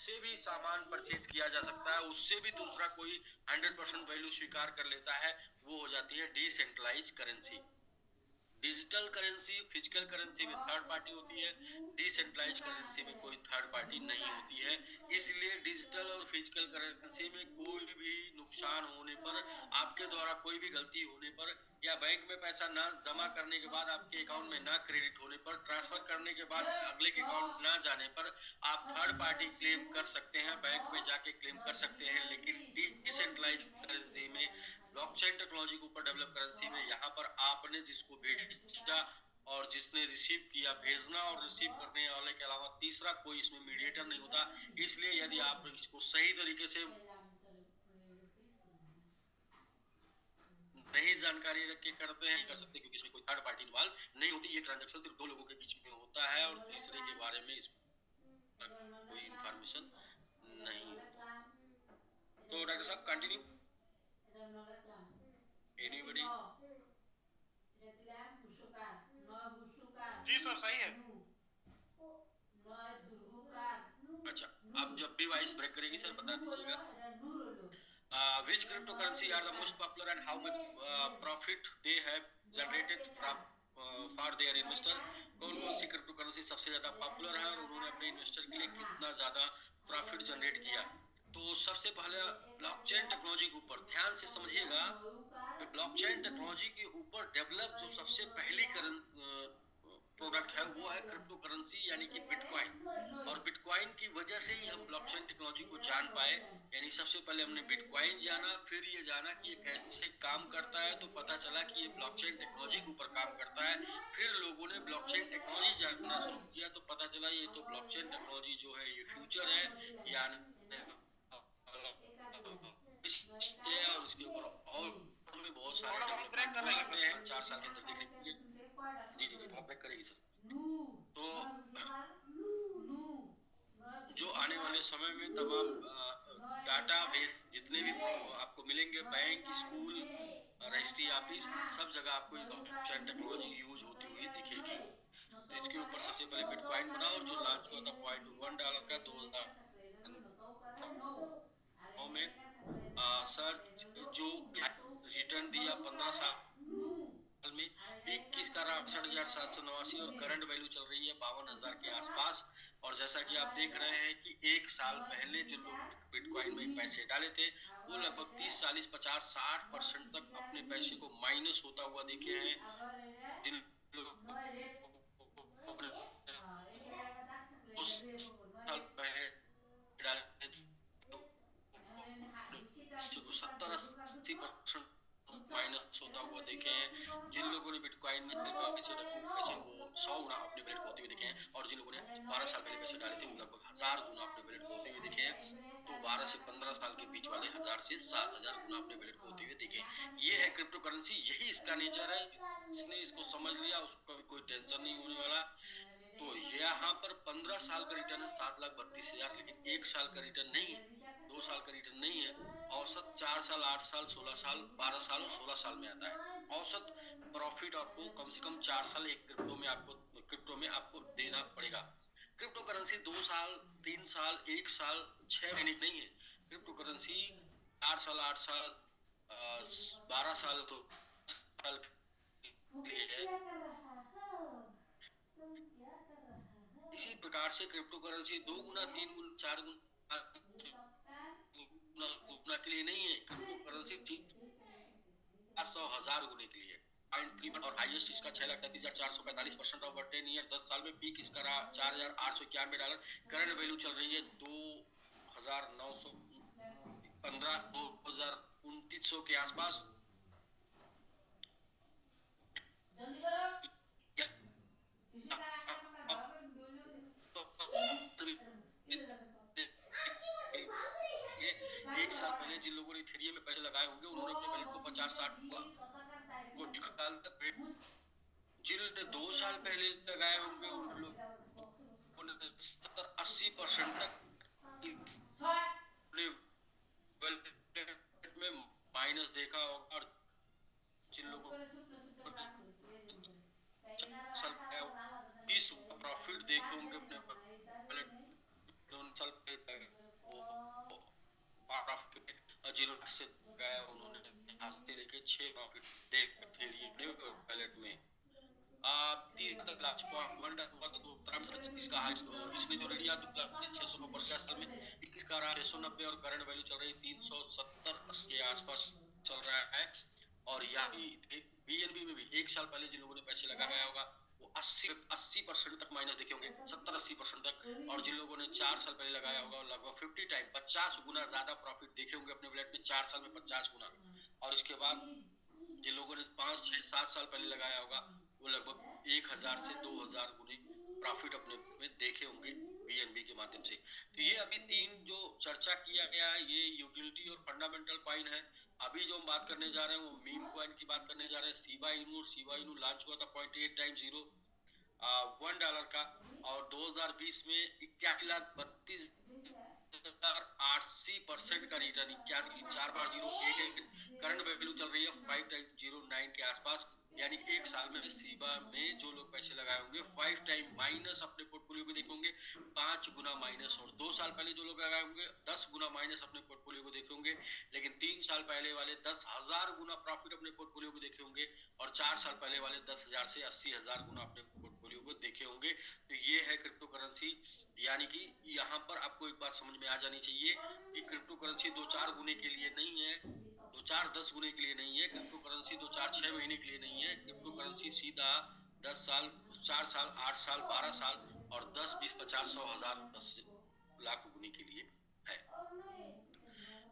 उससे भी सामान परचेज किया जा सकता है, उससे भी दूसरा कोई 100% वैल्यू स्वीकार कर लेता है, वो हो जाती है decentralize currency. Digital currency physical currency में थर्ड पार्टी होती है, डिसेंट्रलाइज करेंसी में कोई थर्ड पार्टी नहीं होती है। इसलिए डिजिटल और फिजिकल करेंसी में कोई भी नुकसान होने पर, आपके द्वारा कोई भी गलती होने पर, या बैंक में पैसा ना जमा करने के बाद आपके अकाउंट में ना क्रेडिट होने पर, ट्रांसफर करने के बाद अगले के अकाउंट ना जाने पर आप थर्ड पार्टी क्लेम कर सकते हैं, बैंक में जाके क्लेम कर सकते हैं। लेकिन डिसेंट्रलाइज करेंसी में, ब्लॉकचेन टेक्नोलॉजी के ऊपर डेवलप करेंसी में, यहाँ पर आपने जिसको भेजा और जिसने रिसीव किया, भेजना और रिसीव करने वाले के अलावा तीसरा कोई इसमें मीडिएटर नहीं होता। इसलिए यदि आप इसको सही तरीके से नहीं जानकारी रख के करते हैं, कर सकते, क्योंकि इसमें कोई थर्ड पार्टी इन्वॉल्व नहीं होती। ये ट्रांजैक्शन सिर्फ दो लोगों के बीच में होता है और तीसरे के बारे में इस कोई इंफॉर्मेशन नहीं होती। तो डॉक्टर साहब कंटिन्यू, एनीबॉडी? जी सर, सही है। अच्छा, आप जब भी वॉइस ब्रेक करेगी सर बता दीजिएगा। Which cryptocurrency are the most popular and how much profit they have generated from for their investor? कौन कौन सी क्रिप्टो करेंसी सबसे ज्यादा पॉपुलर है और उन्होंने अपने इन्वेस्टर के लिए कितना ज्यादा प्रॉफिट जनरेट किया? तो सबसे पहले ब्लॉकचेन टेक्नोलॉजी के ऊपर ध्यान से समझिएगा। ब्लॉकचेन टेक्नोलॉजी के ऊपर डेवलप जो सबसे पहली प्रोडक्ट है वो है क्रिप्टो करेंसी, यानी कि बिटकॉइन। और बिटकॉइन की वजह से ही हम ब्लॉकचेन टेक्नोलॉजी को जान पाए। यानी सबसे पहले हमने बिटकॉइन जाना, फिर ये जाना कि ये कैसे काम करता है, तो पता चला कि ये ब्लॉकचेन टेक्नोलॉजी के ऊपर काम करता है। फिर लोगों ने ब्लॉकचेन टेक्नोलॉजी जानना शुरू किया, तो पता चला ये तो ब्लॉकचेन टेक्नोलॉजी जो है ये फ्यूचर है, यानी और इसके ऊपर और भी बहुत सारे थोड़ा बहुत ब्रेक डेवलपमेंट कर हो रही है सकते सर। हैं 4 साल के अंदर देखने के लिए। जी जी जी, बहुत बैक करेगी सर। तो जो आने वाले समय में तमाम डाटा बेस जितने भी आपको मिलेंगे, बैंक, स्कूल, रजिस्ट्री ऑफिस, सब जगह आपको ब्लॉकचेन टेक्नोलॉजी यूज होती हुई दिखेगी। तो इसके ऊपर सबसे पहले बिटकॉइन बना और जो लॉन्च हुआ था $0.1 का 2009 में। सर जो रिटर्न दिया 15 साल में 21,68,789 और करंट वैल्यू चल रही है 52,000 के आसपास। और जैसा कि आप देख रहे हैं कि एक साल पहले जो लोग बिटकॉइन में पैसे डाले थे वो लगभग 30, 40, 50, 60% तक अपने पैसे को माइनस होता हुआ देखे हैं। जिन लोगों ने 2 साल पहले डाले थे तो 70-80% माइनस होता हुआ देखे हैं। जिन लोगों ने बिटकॉइन में पैसे रखे हुए पैसे वो 100 गुना अपने वैलेट को होते हुए देखे हैं, और जिन लोगों ने 12 साल पहले पैसे डाले थे वो लगभग 1000 गुना अपने वैलेट को होते हुए देखे हैं। तो 12 से 15 साल के बीच वाले 1000 से 7000 गुना अपने वैलेट को होते हुए देखे। ये है क्रिप्टो करेंसी, यही इसका नेचर है। जिसने इसको समझ लिया उसको कोई टेंशन नहीं होने वाला। तो यहाँ पर 15 साल का रिटर्न है 7,32,000, लेकिन एक साल का रिटर्न नहीं है, 2 साल का रिटर्न नहीं है। औसत 4 साल, 8 साल, 16 साल, 12 साल और 16 साल में आता है। औसत प्रॉफिट आपको कम से कम 4 साल एक क्रिप्टो में आपको देना पड़ेगा। क्रिप्टो करेंसी 2 साल, 3 साल, 1 साल, 6 महीने नहीं है। क्रिप्टो करेंसी 4 साल, 8 साल, 12 साल तो साल के लिए है। इसी प्रकार से क्रिप्टो करेंसी 2 गुना, 3 गुना, 4 गुना के लिए नहीं है। क्रिप्टो करेंसी 100,000 गुने के लिए 0.31 और हाईएस्ट इसका 6,38,445% ओवर 10 ईयर। 10 साल में पीक इसका रहा $4,891। करंट वैल्यू चल रही है 2,915, 2,2900 के आसपास। एक साल पहले जिन लोगों ने इथेरियम में पैसे लगाए होंगे उन्होंने अपने वैलेट को 50-60 को निकाल कर, जिन 2 साल पहले लगाए होंगे उन लोगों ने 70-80% तक अपने वैलेट में माइनस देखा होगा। और जिन लोगों ने 20 प्रॉफिट देखे होंगे अपने वैलेट 2 साल पहले प्रॉफिट में 0 से गया उन्होंने यहाँ से लेके 6 प्रॉफिट देख थे लिए पैलेट में। तीन तक लास्ट पॉइंट वन डन हुआ था तो तुरंत इसका हाई इसने जो रेडिया तो 650 में 21 का रहा 690 और करंट वैल्यू चल रही 370 के आसपास चल रहा है। और यहाँ भी बीएनबी में भी एक साल पहले जिन लोगों ने पैसे लगाया होगा वो 80% तक माइनस देखे होंगे, 70-80% तक। और जिन लोगों ने 4 साल पहले लगाया होगा लगभग 50 टाइम 50 गुना ज्यादा प्रॉफिट देखे होंगे अपने वैलेट में 4 साल में 50 गुना। और इसके बाद जिन लोगों ने 5-6-7 साल पहले लगाया होगा वो लगभग 1000 से 2000 गुने प्रॉफिट अपने में देखे होंगे बीएनबी के माध्यम से। तो ये अभी तीन जो चर्चा किया गया है ये यूटिलिटी और फंडामेंटल कॉइन है। अभी जो हम बात करने जा रहे हैं वो मीम कॉइन की बात करने जा रहे हैं। शिबा इनू, और शिबा इनू लॉन्च हुआ था 0.8 टाइम जीरो $1 का और 2020 में 81,32,80% का रिटर्न 81 4 बार 0 करंट वैल्यू चल रही है 5.09 के आसपास। यानी एक साल में शिबा में जो लोग पैसे लगाए होंगे 5 टाइम माइनस अपने पोर्टफोलियो को देखे होंगे, 5 गुना माइनस। और 2 साल पहले जो लोग लगाए होंगे 10 गुना माइनस अपने पोर्टफोलियो को देखे होंगे। लेकिन 3 साल पहले वाले 10,000 गुना प्रॉफिट अपने पोर्टफोलियो को देखे होंगे और 4 साल पहले वाले 10,000 से 80,000 गुना अपने पोर्टफोलियो को देखे होंगे। तो ये है क्रिप्टो करेंसी। यानी कि यहाँ पर आपको एक बात समझ में आ जानी चाहिए कि क्रिप्टो करेंसी 2-4 गुने के लिए नहीं है, 2-4-10 गुने के लिए नहीं है। क्रिप्टो करेंसी 2-4-6 महीने के लिए नहीं है। क्रिप्टो करेंसी सीधा 10 साल, 4 साल, 8 साल, 12 साल और 10, 20, 50, 100, 1000, 10 लाख गुने के लिए है।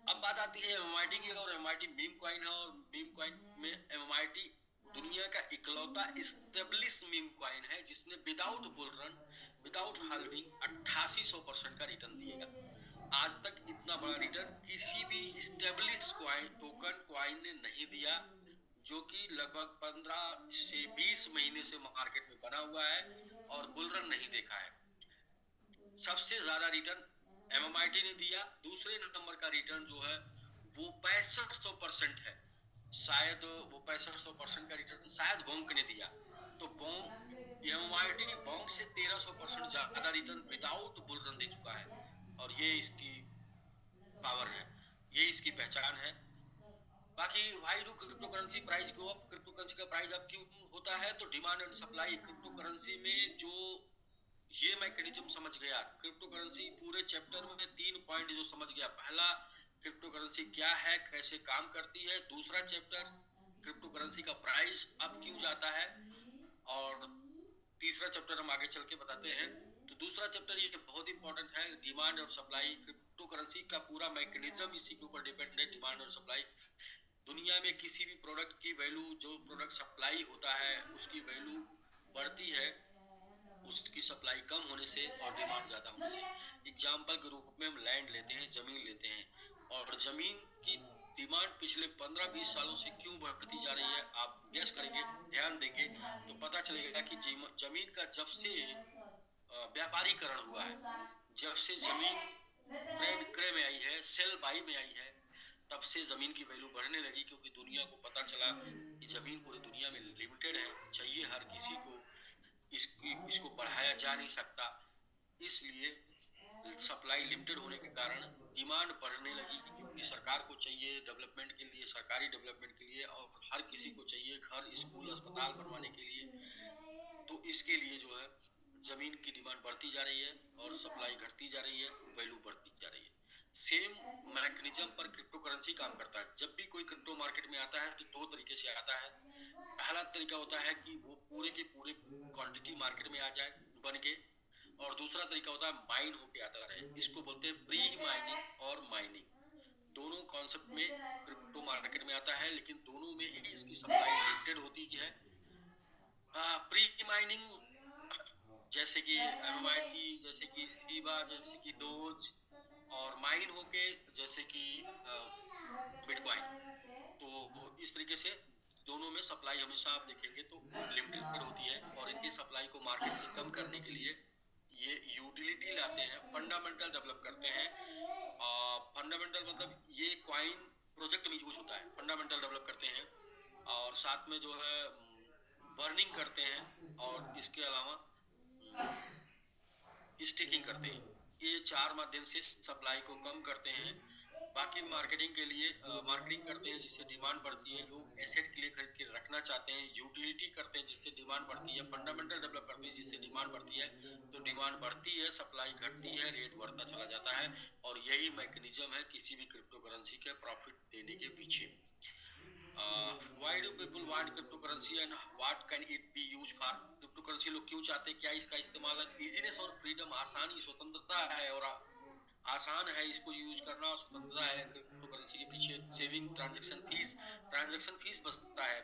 अब बात आती है एमआईटी की, और एमआईटी मीम कॉइन है। और मीम कॉइन में एमआईटी दुनिया का इकलौता स्टेब्लिश मीम कॉइन है जिसने without bull run, without halving 8800% का रिटर्न दिएगा। आज तक इतना बड़ा रिटर्न किसी भी स्टेब्लिश कॉइन टोकन कॉइन ने नहीं दिया, जो कि लगभग 15 से 20 महीने से मार्केट में बना हुआ है और बुल रन नहीं देखा है। सबसे ज्यादा रिटर्न एमएमआईटी ने दिया। दूसरे नंबर का रिटर्न जो है वो 6500% है। शायद वो 6500% का रिटर्न शायद बोंक ने दिया। तो बोंक एमएमआईटी बोंक से 1300% ज्यादा रिटर्न विदाउट बुल रन दे चुका है। और ये इसकी पावर है, ये इसकी पहचान है। बाकी why do crypto currency price go up? Crypto currency का प्राइस अप क्यों होता है? तो demand and supply. Crypto currency में जो ये मैकेनिज्म समझ गया, क्रिप्टो करेंसी पूरे चैप्टर में 3 पॉइंट जो समझ गया। पहला, क्रिप्टो करेंसी क्या है, कैसे काम करती है। दूसरा चैप्टर, क्रिप्टो करेंसी का प्राइस अब क्यों जाता है। और तीसरा चैप्टर हम आगे चल के बताते हैं। तो दूसरा चैप्टर ये बहुत इंपॉर्टेंट है, डिमांड और सप्लाई। क्रिप्टो करेंसी का पूरा मैकेनिज्म इसी के ऊपर डिपेंड है, डिमांड और सप्लाई। दुनिया में किसी भी प्रोडक्ट की वैल्यू, जो प्रोडक्ट सप्लाई होता है उसकी वैल्यू बढ़ती है उसकी सप्लाई कम होने से और डिमांड ज्यादा होने से। एग्जाम्पल के रूप में हम लैंड लेते हैं, जमीन लेते हैं, और जमीन की डिमांड पिछले 15-20 सालों से क्यों बढ़ती जा रही है आप गेस करेंगे, ध्यान देंगे तो पता चलेगा कि जमीन का जब से व्यापारीकरण हुआ है, जब से जमीन ब्रेन क्रय में आई है, सेल बाई में आई है, तब से जमीन की वैल्यू बढ़ने लगी। क्योंकि दुनिया को पता चला कि जमीन पूरी दुनिया में लिमिटेड है, चाहिए हर किसी को, इसको बढ़ाया जा नहीं सकता। इसलिए सप्लाई लिमिटेड होने के कारण डिमांड बढ़ने लगी, क्योंकि सरकार को चाहिए डेवलपमेंट के लिए, सरकारी डेवलपमेंट के लिए, और हर किसी को चाहिए घर, स्कूल, अस्पताल बनवाने के लिए। तो इसके लिए जो है जमीन की डिमांड बढ़ती जा रही है और सप्लाई घटती जा रही है, वैल्यू बढ़ती जा रही है। सेम मैकेनिज्म पर क्रिप्टो करेंसी काम करता है। जब भी कोई क्रिप्टो मार्केट में आता है तो 2 तरीके से आता है। पहला तरीका होता है कि वो पूरे के पूरे क्वांटिटी मार्केट में आ जाए बन के, और दूसरा तरीका होता है माइन होके आता रहे। इसको बोलते हैं प्री माइनिंग और माइनिंग। दोनों कॉन्सेप्ट में क्रिप्टो मार्केट में आता है, लेकिन दोनों में ही इसकी सप्लाई लिमिटेड होती है। प्री माइनिंग जैसे कि एमआईटी, जैसे कि शिबा, जैसे कि डोज, और माइन होके जैसे कि बिटकॉइन। तो इस तरीके से दोनों में सप्लाई हमेशा आप देखेंगे तो लिमिटेड होती है, और इनकी सप्लाई को मार्केट से कम करने के लिए ये यूटिलिटी लाते हैं, फंडामेंटल डेवलप करते हैं। फंडामेंटल मतलब ये कॉइन प्रोजेक्ट में यूज होता है, फंडामेंटल डेवलप करते हैं, और साथ में जो है बर्निंग करते हैं, और इसके अलावा स्टेकिंग करते हैं। ये 4 माध्यम से सप्लाई को कम करते हैं। बाकी मार्केटिंग के लिए मार्केटिंग करते हैं जिससे डिमांड बढ़ती है, लोग एसेट के लिए खरीद के रखना चाहते हैं, यूटिलिटी करते हैं जिससे डिमांड बढ़ती है, फंडामेंटल डेवलप करते हैं जिससे डिमांड बढ़ती है। तो डिमांड बढ़ती है, सप्लाई घटती है, रेट बढ़ता चला जाता है, और यही मैकेनिज्म है किसी भी क्रिप्टो करेंसी के प्रॉफिट देने के पीछे। Why do people want crypto currency and what can it be use for? Crypto currency लोग क्यों चाहते हैं, क्या इसका इस्तेमाल है? इजीनेस और फ्रीडम, आसानी, स्वतंत्रता है, और आसान है इसको यूज करना, और स्वतंत्रता है क्रिप्टो करेंसी के पीछे। सेविंग ट्रांजैक्शन फीस बचता है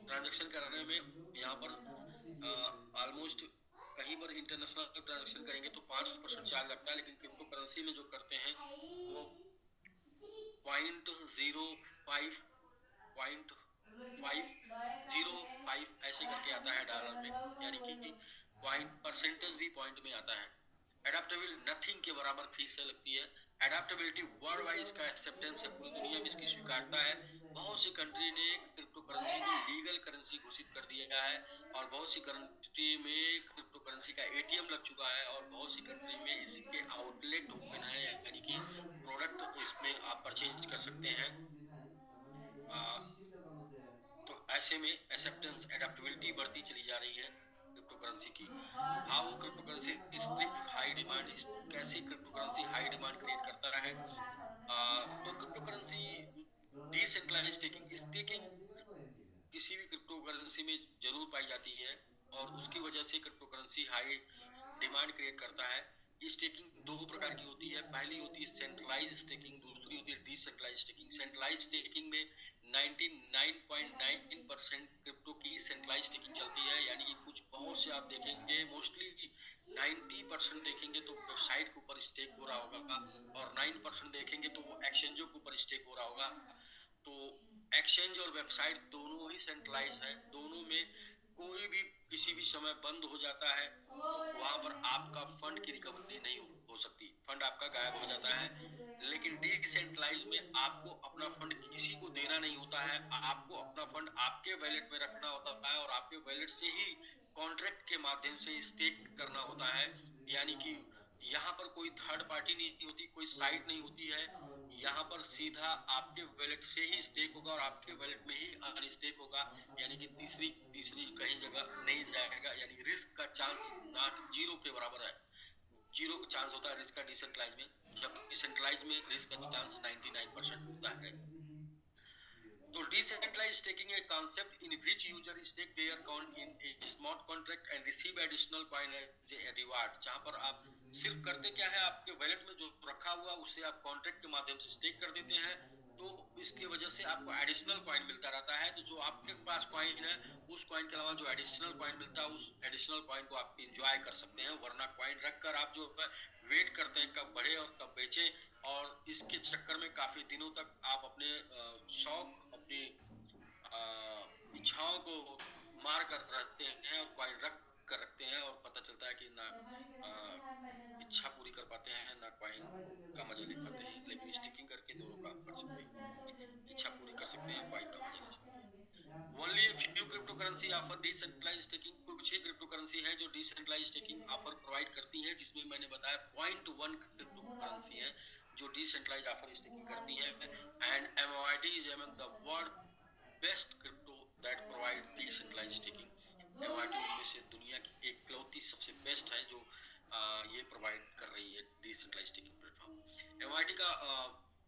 ट्रांजैक्शन करने में। यहाँ पर ऑलमोस्ट कहीं पर इंटरनेशनल ट्रांजैक्शन करेंगे तो 5% चार्ज लगता है, लेकिन क्रिप्टो करेंसी में जो करते हैं वो 0.05 0.505 ऐसे करके आता है डॉलर में, यानी कि पॉइंट परसेंटेज भी पॉइंट में आता है। एडाप्टेबल, नथिंग के बराबर फीस से लगती है। एडाप्टेबिलिटी, वर्ल्ड वाइड इसका एक्सेप्टेंस है, पूरी दुनिया में इसकी स्वीकारता है। बहुत सी कंट्री ने क्रिप्टो करेंसी को लीगल करेंसी घोषित कर दिया है, और बहुत सी कंट्री में क्रिप्टो करेंसी का एटीएम लग चुका है, और बहुत सी कंट्री में इसके आउटलेट ओपन है, यानी कि प्रोडक्ट इसमें आप परचेज कर सकते हैं। आ, तो ऐसे में एक्सेप्टेंस, एडेप्टेबिलिटी बढ़ती चली जा रही है क्रिप्टो करेंसी की। How cryptocurrency strip high demand, कैसे cryptocurrency high demand create करता है? तो cryptocurrency decentralise staking, staking किसी भी क्रिप्टो करेंसी में जरूर पाई जाती है, और उसकी वजह से crypto currency high demand create करता है। ये स्टेकिंग दो प्रकार की होती है, पहली होती है सेंट्रलाइज स्टेकिंग, दूसरी होती है डिसेंट्रलाइज स्टेकिंग। सेंट्रलाइज स्टेकिंग में 99.9% क्रिप्टो की सेंट्रलाइज स्टेकिंग चलती है, यानी कि कुछ बहुत से आप देखेंगे, मोस्टली 90% देखेंगे तो वेबसाइट के ऊपर स्टेक हो रहा होगा, और 9% देखेंगे तो वो एक्सचेंजों के ऊपर स्टेक हो रहा होगा। तो एक्सचेंज और वेबसाइट दोनों ही सेंट्रलाइज है, दोनों में कोई भी किसी भी समय बंद हो जाता है तो वहां पर आपका फंड की रिकवरी नहीं हो सकती, फंड आपका गायब हो जाता है। लेकिन डिसेंट्रलाइज में आपको अपना फंड किसी को देना नहीं होता है, आपको अपना फंड आपके वैलेट में रखना होता है, और आपके वैलेट से ही कॉन्ट्रैक्ट के माध्यम से स्टेक करना होता है। यानी कि यहाँ पर कोई थर्ड पार्टी नहीं होती, कोई साइट नहीं होती है, यहाँ पर सीधा आपके वैलेट से ही स्टेक होगा, और आपके वैलेट में ही अनस्टेक होगा, यानी कि तीसरी तीसरी कहीं जगह नहीं जाएगा, यानी रिस्क का चांस नॉट जीरो के बराबर है। जीरो का चांस होता है रिस्क का डिसेंट्रलाइज में, जबकि डिसेंट्रलाइज में रिस्क का चांस 99% होता है। तो decentralise staking a concept in which user stake their coin in a smart contract and receive additional coin as a reward. जहां पर आप सिर्फ करते क्या है, आपके वैलेट में जो रखा हुआ उसे आप कॉन्ट्रैक्ट के माध्यम से स्टेक कर देते हैं, तो इसकी वजह से आपको एडिशनल कॉइन मिलता रहता है। तो जो आपके पास कॉइन है, उस कॉइन के अलावा जो एडिशनल कॉइन मिलता है, उस एडिशनल कॉइन को आप इंजॉय कर सकते हैं। वरना कॉइन रखकर आप जो वेट करते हैं कब बढ़े और कब बेचे, और इसके चक्कर में काफी दिनों तक आप अपने शौक, अपनी इच्छाओं को मार कर रखते हैं, और कॉइन रख कर रखते हैं, और पता चलता है कि ना इच्छा पूरी कर पाते हैं ना कॉइन का मजा ले पाते हैं। लेकिन स्टिकिंग करके दोनों काम कर सकते हैं, इच्छा पूरी कर सकते हैं, कॉइन का मजा ले सकते हैं। Only few crypto currency offer decentralise staking, कुछ ही क्रिप्टो करेंसी है जो डिसेंट्रलाइज स्टेकिंग ऑफर प्रोवाइड करती है, जिसमें मैंने बताया 0.1 क्रिप्टो करेंसी है जो डिसेंट्रलाइज ऑफर स्टेकिंग करती है। And MOIT is among the world best crypto that provide decentralize staking. MOIT उनमें से दुनिया की एकलौती सबसे बेस्ट है जो ये प्रोवाइड कर रही है डिसेंट्रलाइज स्टेकिंग प्लेटफॉर्म। एमओआईटी का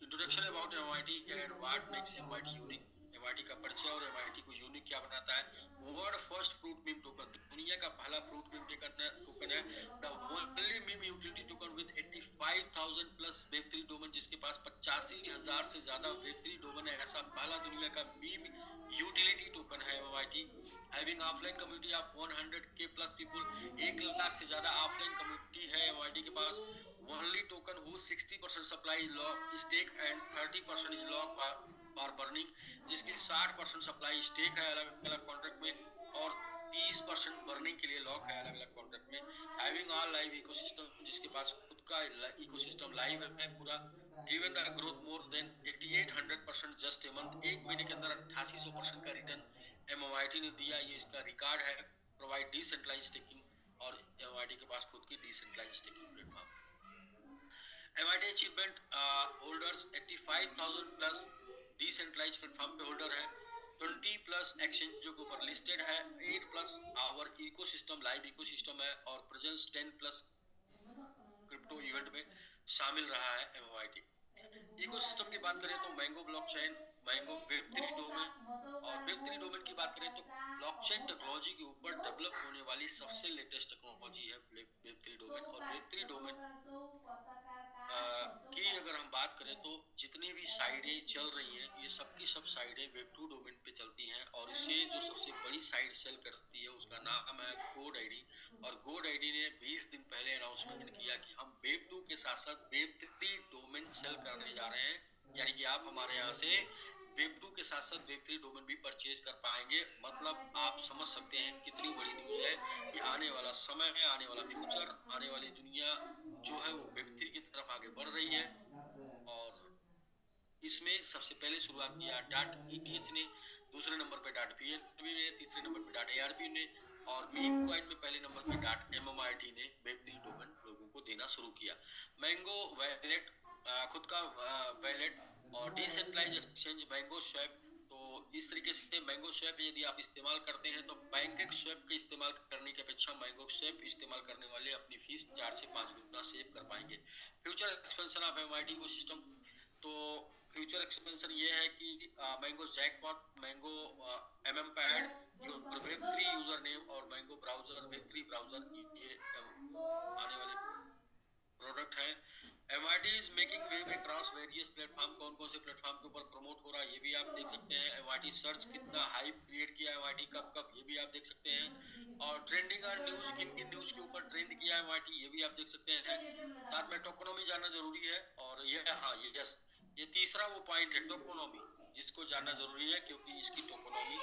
introduction about MOIT and what makes MOIT unique. MIT का परिचय और एमआईटी को यूनिक क्या बनाता है। World first fruit meme token, दुनिया का पहला फ्रूट मीम टोकन है। The only meme utility token with 85,000 plus वेब3 डोमेन, जिसके पास 85,000 से ज्यादा वेब3 डोमेन है, ऐसा पहला दुनिया का मीम यूटिलिटी टोकन है MIT. Having offline community of 100K plus people, 1 lakh से ज्यादा ऑफलाइन कम्युनिटी है एमआईटी के पास। Only token who 60% supply lock stake and 30% is lock for burning, जिसकी 60% सप्लाई स्टेक है अलग अलग कॉन्ट्रैक्ट में, और 30% बर्निंग के लिए लॉक है अलग अलग कॉन्ट्रैक्ट में। हैविंग ऑल लाइव इकोसिस्टम, जिसके पास खुद का इकोसिस्टम लाइव है पूरा। Given the growth more than 8800% just a month, एक महीने के अंदर 8800% का रिटर्न एमओआईटी ने दिया, ये इसका रिकॉर्ड है। प्रोवाइड डिसेंट्रलाइज स्टेकिंग, और एमओआईटी के पास खुद की decentralise staking platform. MIT achievement holders 85,000 plus decentralise platform पे होल्डर है, 20 प्लस एक्सचेंजों के ऊपर लिस्टेड है, 8 plus our ecosystem live ecosystem है, और प्रेजेंस 10 प्लस क्रिप्टो इवेंट में शामिल रहा है MIT। इकोसिस्टम की बात करें तो mango blockchain, mango web three domain, और वेब थ्री डोमेन की बात करें तो ब्लॉकचेन टेक्नोलॉजी के ऊपर डेवलप होने वाली सबसे लेटेस्ट टेक्नोलॉजी है वेब थ्री डोमेन। और वेब थ्री डोमेन की अगर हम बात करें तो जितनी भी साइडें चल रही हैं ये सब की सब साइडें वेब टू डोमेन पे चलती हैं, और इसे जो सबसे बड़ी साइड सेल करती है उसका नाम है कोड आईडी। और कोड आईडी ने 20 दिन पहले अनाउंसमेंट किया कि हम वेब टू के साथ साथ वेब थ्री डोमेन सेल करने जा रहे हैं, यानी कि आप हमारे यहाँ से वेब टू के साथ साथ वेब थ्री डोमेन भी परचेज कर पाएंगे। मतलब आप समझ सकते हैं कितनी बड़ी न्यूज है कि आने वाला समय है, आने वाला फ्यूचर, आने वाली दुनिया जो है वो वेब थ्री की तरफ आगे बढ़ रही है। और इसमें सबसे पहले शुरुआत किया डाट ईटीएच ने, दूसरे नंबर पे डाट पीएनबी ने, तीसरे नंबर पे डाट एआरबी ने, और मीम कॉइन में पहले नंबर पे डाट एमएमआईटी ने वेब थ्री डोमेन लोगों को देना शुरू किया। मैंगो वैलेट खुद का वैलेट, और डिसेंट्रलाइज एक्सचेंज मैंगो स्वैप। तो इस तरीके से मैंगो स्वैप यदि आप इस्तेमाल करते हैं तो पैनकेक स्वैप के इस्तेमाल करने की अपेक्षा मैंगो स्वैप इस्तेमाल करने वाले अपनी फीस 4 से 5 गुना सेव कर पाएंगे। Future expansion of MIT ecosystem, तो फ्यूचर एक्सपेंशन ये है कि mango jackpot, mango MM pad, your web three user name, और mango browser web three browser, ये आने वाले प्रोडक्ट है। MIT is making wave across various platform, कौन कौन से प्लेटफॉर्म के ऊपर प्रमोट हो रहा है ये भी आप देख सकते हैं। MIT सर्च कितना हाइप क्रिएट किया MIT कब कब, ये भी आप देख सकते हैं। और ट्रेंडिंग और न्यूज, किन किन न्यूज के ऊपर ट्रेंड किया MIT ये भी आप देख सकते हैं। साथ में टोकोनॉमी जानना जरूरी है, और ये हाँ ये यस, ये तीसरा वो पॉइंट है टोकोनॉमी, जिसको जानना जरूरी है, क्योंकि इसकी टोकोनॉमी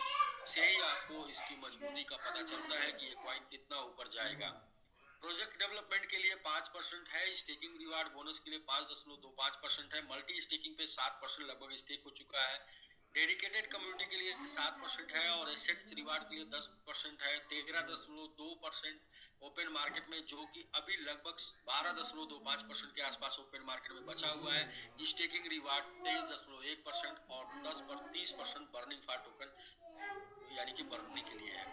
से ही आपको इसकी मजबूती का पता चलता है कि ये कॉइन कितना ऊपर जाएगा। प्रोजेक्ट डेवलपमेंट के लिए 5% है, स्टेकिंग रिवार्ड बोनस के लिए 5.25% है, मल्टी स्टेकिंग पे 7% लगभग स्टेक हो चुका है, डेडिकेटेड कम्युनिटी के लिए 7% है, और एसेट्स रिवार्ड के लिए 10% है, 13.2% ओपन मार्केट में, जो कि अभी लगभग 12.25% के आसपास ओपन मार्केट में बचा हुआ है। स्टेकिंग रिवार्ड 23.1%, और 30% बर्निंग फॉर टोकन, यानी कि बर्निंग के लिए है।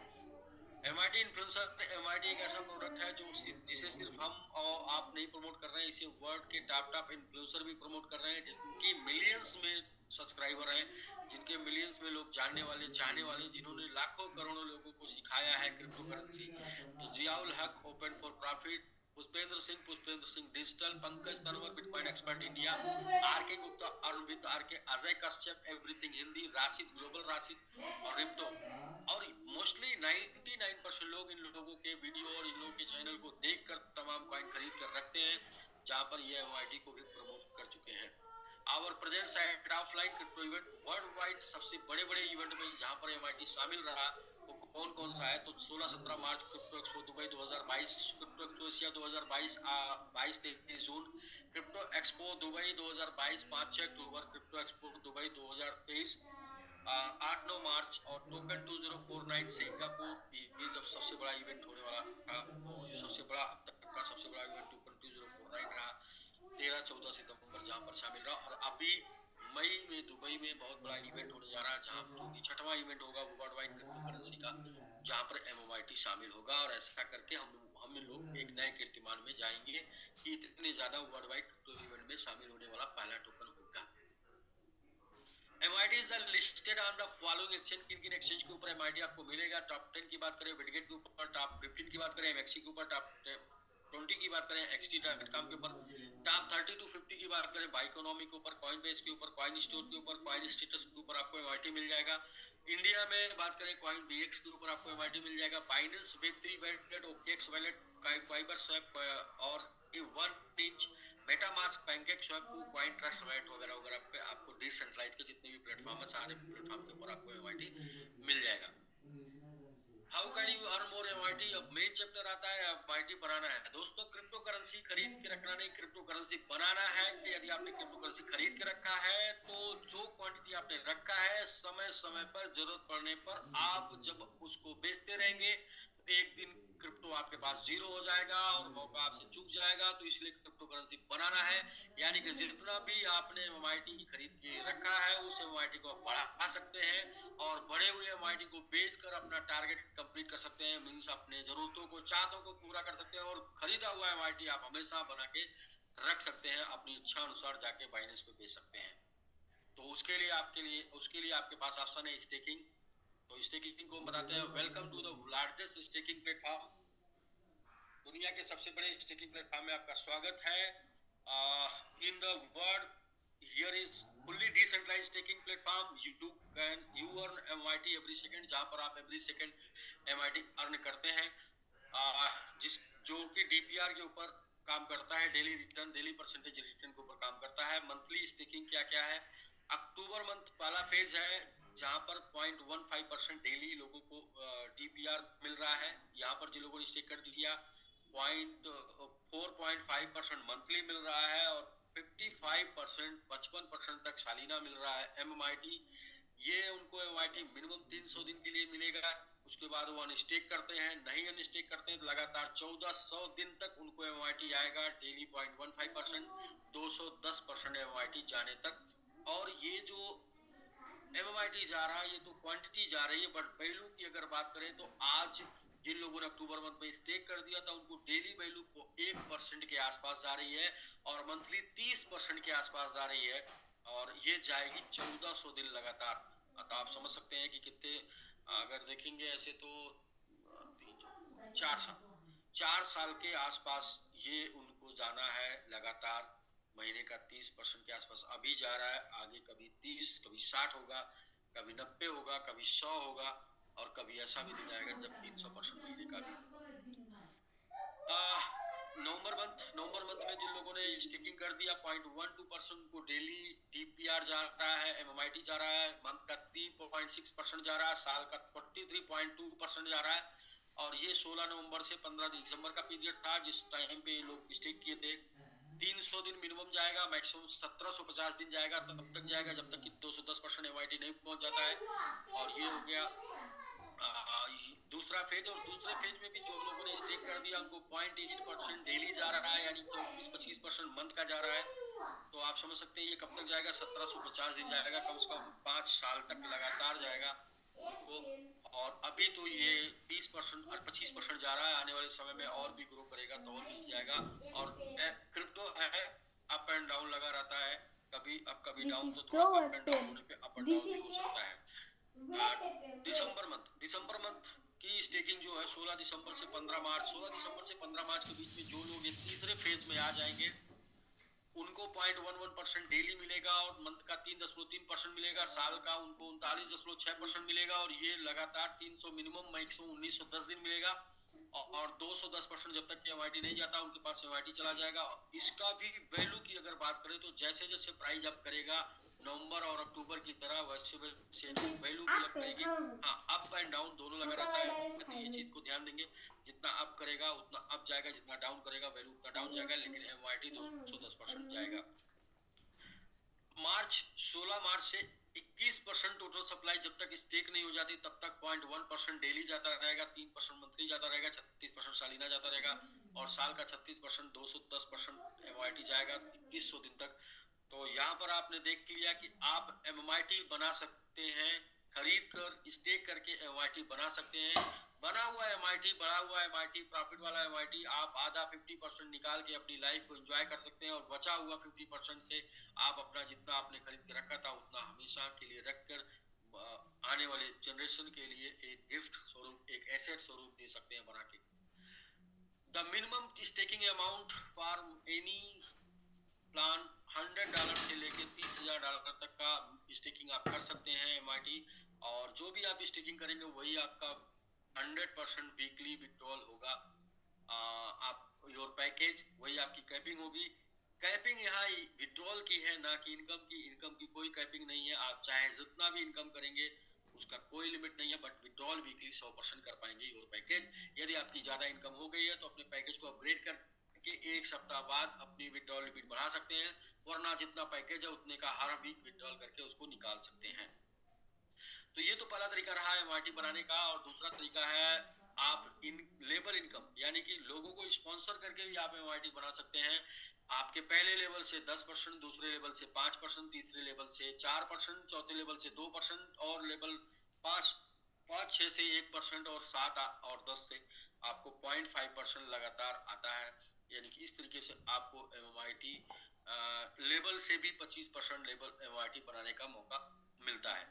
MIT इन्फ्लुएंसर, MIT एक ऐसा प्रोडक्ट है जो जिसे सिर्फ हम और आप नहीं प्रमोट कर रहे हैं, इसे वर्ल्ड के टॉप इन्फ्लुएंसर भी प्रमोट कर रहे हैं, जिनकी मिलियंस में सब्सक्राइबर हैं, जिनके मिलियंस में लोग जानने वाले चाहने वाले, जिन्होंने लाखों करोड़ों लोगों को सिखाया है क्रिप्टो करेंसी। तो Ziaul Haq open for profit, Pushpendra Singh digital, Pankaj Tanwar bitcoin expert India, R K Gupta, Arvind R K, Ajay Kashyap everything Hindi, Rashid global Rashid, और रिप्टो। और मोस्टली 99% लोग इन लोगों के वीडियो और इन लोगों के चैनल को देखकर तमाम कॉइन खरीद कर रखते हैं, जहां पर ये MIT को भी प्रमोट कर चुके हैं। Our presence at offline crypto event world wide, सबसे बड़े बड़े इवेंट में जहां पर MIT शामिल रहा वो कौन कौन सा है, तो 16-17 March crypto expo Dubai 2022, crypto expo Asia 2022 22-23 June, crypto expo Dubai 2022 5-6 October, crypto expo Dubai 2023 8-9 March, और टोकन 2049 सिंगापुर, ये जब सबसे बड़ा इवेंट होने वाला था, और सबसे बड़ा अब तक का सबसे बड़ा इवेंट टोकन 2049 रहा 13-14 सितंबर, जहां पर शामिल रहा। और अभी मई में दुबई में बहुत बड़ा इवेंट होने जा रहा है, जहां जो कि 6वां इवेंट होगा वो वर्ल्ड वाइड क्रिप्टो करेंसी का, जहां पर MIT शामिल होगा। और ऐसा करके हम लोग एक नए कीर्तिमान में जाएंगे कि इतने ज्यादा वर्ल्ड वाइड क्रिप्टो इवेंट में शामिल होने वाला पहला टोकन होगा। MIT is the listed on the following exchange, किन किन एक्सचेंज के ऊपर MIT आपको मिलेगा। टॉप 10 की बात करें बिटगेट के ऊपर, टॉप 15 की बात करें MXC के ऊपर, टॉप 20 की बात करें XT.com के ऊपर, टॉप 30 to 50 की बात करें बाइकोनॉमी के ऊपर, कॉइनबेस के ऊपर, कॉइन स्टोर के ऊपर, कॉइन स्टेटस के ऊपर आपको MIT मिल जाएगा। इंडिया में बात करें कॉइन BX के ऊपर आपको MIT मिल जाएगा। Binance Web3 wallet, OKX wallet, fibre swap, और 1 inch MetaMask, pancake swap, coin trust wallet वगैरह वगैरह पे आपको डिसेंट्रलाइज के जितने भी प्लेटफॉर्म है सारे प्लेटफॉर्म के ऊपर आपको MIT मिल जाएगा। How can you earn more MIT, अब मेन चैप्टर आता है MIT बनाना है। दोस्तों क्रिप्टो करेंसी खरीद के रखना नहीं, क्रिप्टो करेंसी बनाना है। यदि आपने क्रिप्टो करेंसी खरीद के रखा है तो जो क्वांटिटी आपने रखा है समय समय पर जरूरत पड़ने पर आप जब उसको बेचते रहेंगे तो एक दिन क्रिप्टो आपके पास जीरो हो जाएगा और मौका आपसे चूक जाएगा। तो इसलिए क्रिप्टो करेंसी बनाना है, यानी कि जितना भी आपने एमआईटी की खरीद के रखा है उस एमआईटी को आप बढ़ा सकते हैं और बड़े हुए एमआईटी को बेचकर अपना टारगेट कंप्लीट कर सकते हैं। मीन्स अपने जरूरतों को, चाहतों को पूरा कर सकते हैं और खरीदा हुआ एमआईटी आप हमेशा बना के रख सकते हैं, अपनी इच्छा अनुसार जाके बाइनेंस पे बेच सकते हैं। तो उसके लिए आपके पास ऑप्शन है स्टेकिंग। तो स्टेकिंग को बताते हैं, welcome to the largest staking platform. दुनिया के सबसे बड़े स्टेकिंग प्लेटफॉर्म में आपका स्वागत है। In the world here is fully decentralized staking platform. You earn MIT every second, जहां पर आप एवरी सेकंड एमआईटी अर्न करते हैं, जिस जो कि डीपीआर के ऊपर काम करता है, daily return, daily percentage return के ऊपर काम करता है। मंथली स्टेकिंग क्या क्या है? अक्टूबर मंथ पहला फेज है जहां पर 0.15% डेली लोगों को डीपीआर मिल रहा है। यहाँ पर जिन लोगों ने स्टेक कर दिया 4.5% मंथली मिल रहा है और 55% तक सालीना मिल रहा है एमआईटी। ये उनको एमआईटी मिनिमम 300 दिन के लिए मिलेगा। उसके बाद वो अनस्टेक करते हैं, नहीं अनस्टेक करते हैं तो लगातार 1400 दिन तक उनको एमआईटी आएगा, डेली 0.15%, 210% एमआईटी जाने तक। और ये जो एमआईटी जा रहा है ये तो क्वांटिटी जा रही है, बट वैल्यू की अगर बात करें तो आज जिन लोगों ने अक्टूबर मंथ में स्टेक कर दिया था उनको डेली वैल्यू को 1% के आसपास जा रही है और मंथली 30% के आसपास जा रही है और ये जाएगी 1400 दिन लगातार। तो आप समझ सकते हैं कि कितने, अगर देखेंगे ऐसे तो 4 साल के आसपास ये उनको जाना है लगातार। महीने का 30% के आसपास अभी जा रहा है, आगे कभी 30, कभी 60 होगा, कभी 90 होगा, कभी 100 होगा और कभी ऐसा भी दिन आएगा जब 300% महीने का भी। नवंबर मंथ में जिन लोगों ने स्टेकिंग कर दिया 0.12% को डेली डीपीआर जा रहा है, एमआईटी जा रहा है, मंथ का 3.6% जा रहा है, साल का 43.2% जा रहा है। और ये 16 नवंबर से 15 दिसंबर का पीरियड था जिस टाइम पे लोग स्टेक किए थे। 300 दिन मिनिमम जाएगा, मैक्सिमम 1750 दिन जाएगा, तब तक जाएगा जब तक कि 210% एमआईटी नहीं पहुंच जाता है। और ये हो गया दूसरा फेज। और दूसरे फेज में भी जो लोगों ने स्टेक कर दिया उनको 0.8% डेली जा रहा है, यानी 24-25% मंथ का जा रहा है। तो आप समझ सकते हैं ये कब तक जाएगा, 1750 दिन जाएगा, कम से कम 5 साल तक लगातार जाएगा उनको। और अभी तो ये 20% और 25% जा रहा है, आने वाले समय में और भी ग्रो करेगा तो और भी जाएगा। और क्रिप्टो है, अप एंड डाउन लगा रहता है, कभी अप कभी डाउन, तो थोड़ा अप एंड डाउन होने पे अप एंड डाउन भी हो सकता है। दिसंबर मंथ की स्टेकिंग जो है 16 दिसंबर से 15 मार्च, 16 दिसंबर से 15 मार्च के बीच में जो लोग ये तीसरे फेज में आ जाएंगे उनको 0.11% डेली मिलेगा और मंथ का 3.3% मिलेगा, साल का उनको 39.6% मिलेगा और ये लगातार 300 मिनिमम, मैक्सिमम 1910 दिन मिलेगा। और 210% जब तक एमआईटी नहीं जाता उनके पास एमआईटी चला जाएगा। इसका भी वैल्यू की अगर बात करें तो जैसे जैसे प्राइस अप करेगा नवंबर और अक्टूबर की तरह, वैसे वैसे वैल्यू भी अप करेगी। हाँ, अप एंड डाउन दोनों लगा रहता है, तो ये चीज को ध्यान देंगे, जितना अप करेगा उतना अप जाएगा, जितना डाउन करेगा वैल्यू उतना डाउन जाएगा, लेकिन एमआईटी 210% जाएगा। 16 मार्च से 21% टोटल सप्लाई जब तक स्टेक नहीं हो जाती तब तक 0.1% डेली जाता रहेगा, 3% मंथली जाता रहेगा, 36% सालीना जाता रहेगा और साल का 36% 210% एमआईटी जाएगा 2100 दिन तक। तो यहाँ पर आपने देख लिया कि आप एमआईटी बना सकते हैं, खरीद कर स्टेक करके एमआईटी बना सकते हैं। बना हुआ एमआईटी, बढ़ा हुआ एमआईटी, प्रॉफिट वाला एमआईटी आप आधा 50% निकाल के अपनी लाइफ को एंजॉय कर सकते हैं और बचा हुआ 50% से आप अपना जितना आपने खरीद के रखा था उतना हमेशा के लिए रखकर आने वाले जनरेशन के लिए एक गिफ्ट स्वरूप, एक एसेट स्वरूप दे सकते हैं बना के। The minimum staking amount for any plan $100 से लेके $30,000 तक का स्टेकिंग आप कर सकते हैं एमआईटी। और जो भी आप स्टेकिंग करेंगे वही आपका 100% वीकली विड्रॉल होगा। आप योर पैकेज वही आपकी कैपिंग होगी। कैपिंग यहाँ विड्रॉल की है ना कि इनकम की। इनकम की कोई कैपिंग नहीं है, आप चाहे जितना भी इनकम करेंगे उसका कोई लिमिट नहीं है, बट विड्रॉल वीकली 100% कर पाएंगे योर पैकेज। यदि आपकी ज्यादा इनकम हो गई है तो अपने पैकेज को अपग्रेड कर के 1 सप्ताह बाद अपनी विड्रॉल लिमिट बढ़ा सकते हैं, वरना जितना पैकेज है उतने का हर वीक विड्रॉल करके उसको निकाल सकते हैं। तो ये तो पहला तरीका रहा एमआईटी बनाने का। और दूसरा तरीका है आप इन लेबर इनकम यानी कि लोगों को स्पॉन्सर करके भी आप एमआईटी बना सकते हैं। आपके पहले लेवल से 10%, दूसरे लेवल से 5%, तीसरे लेवल से 4%, चौथे लेवल से 2% और लेवल 5 5 6 से 1% और 7 और 10 से आपको 0.5% लगातार आता है। यानी कि इस तरीके से आपको एमआईटी लेवल से भी 25% लेवल एमआईटी बनाने का मौका मिलता है।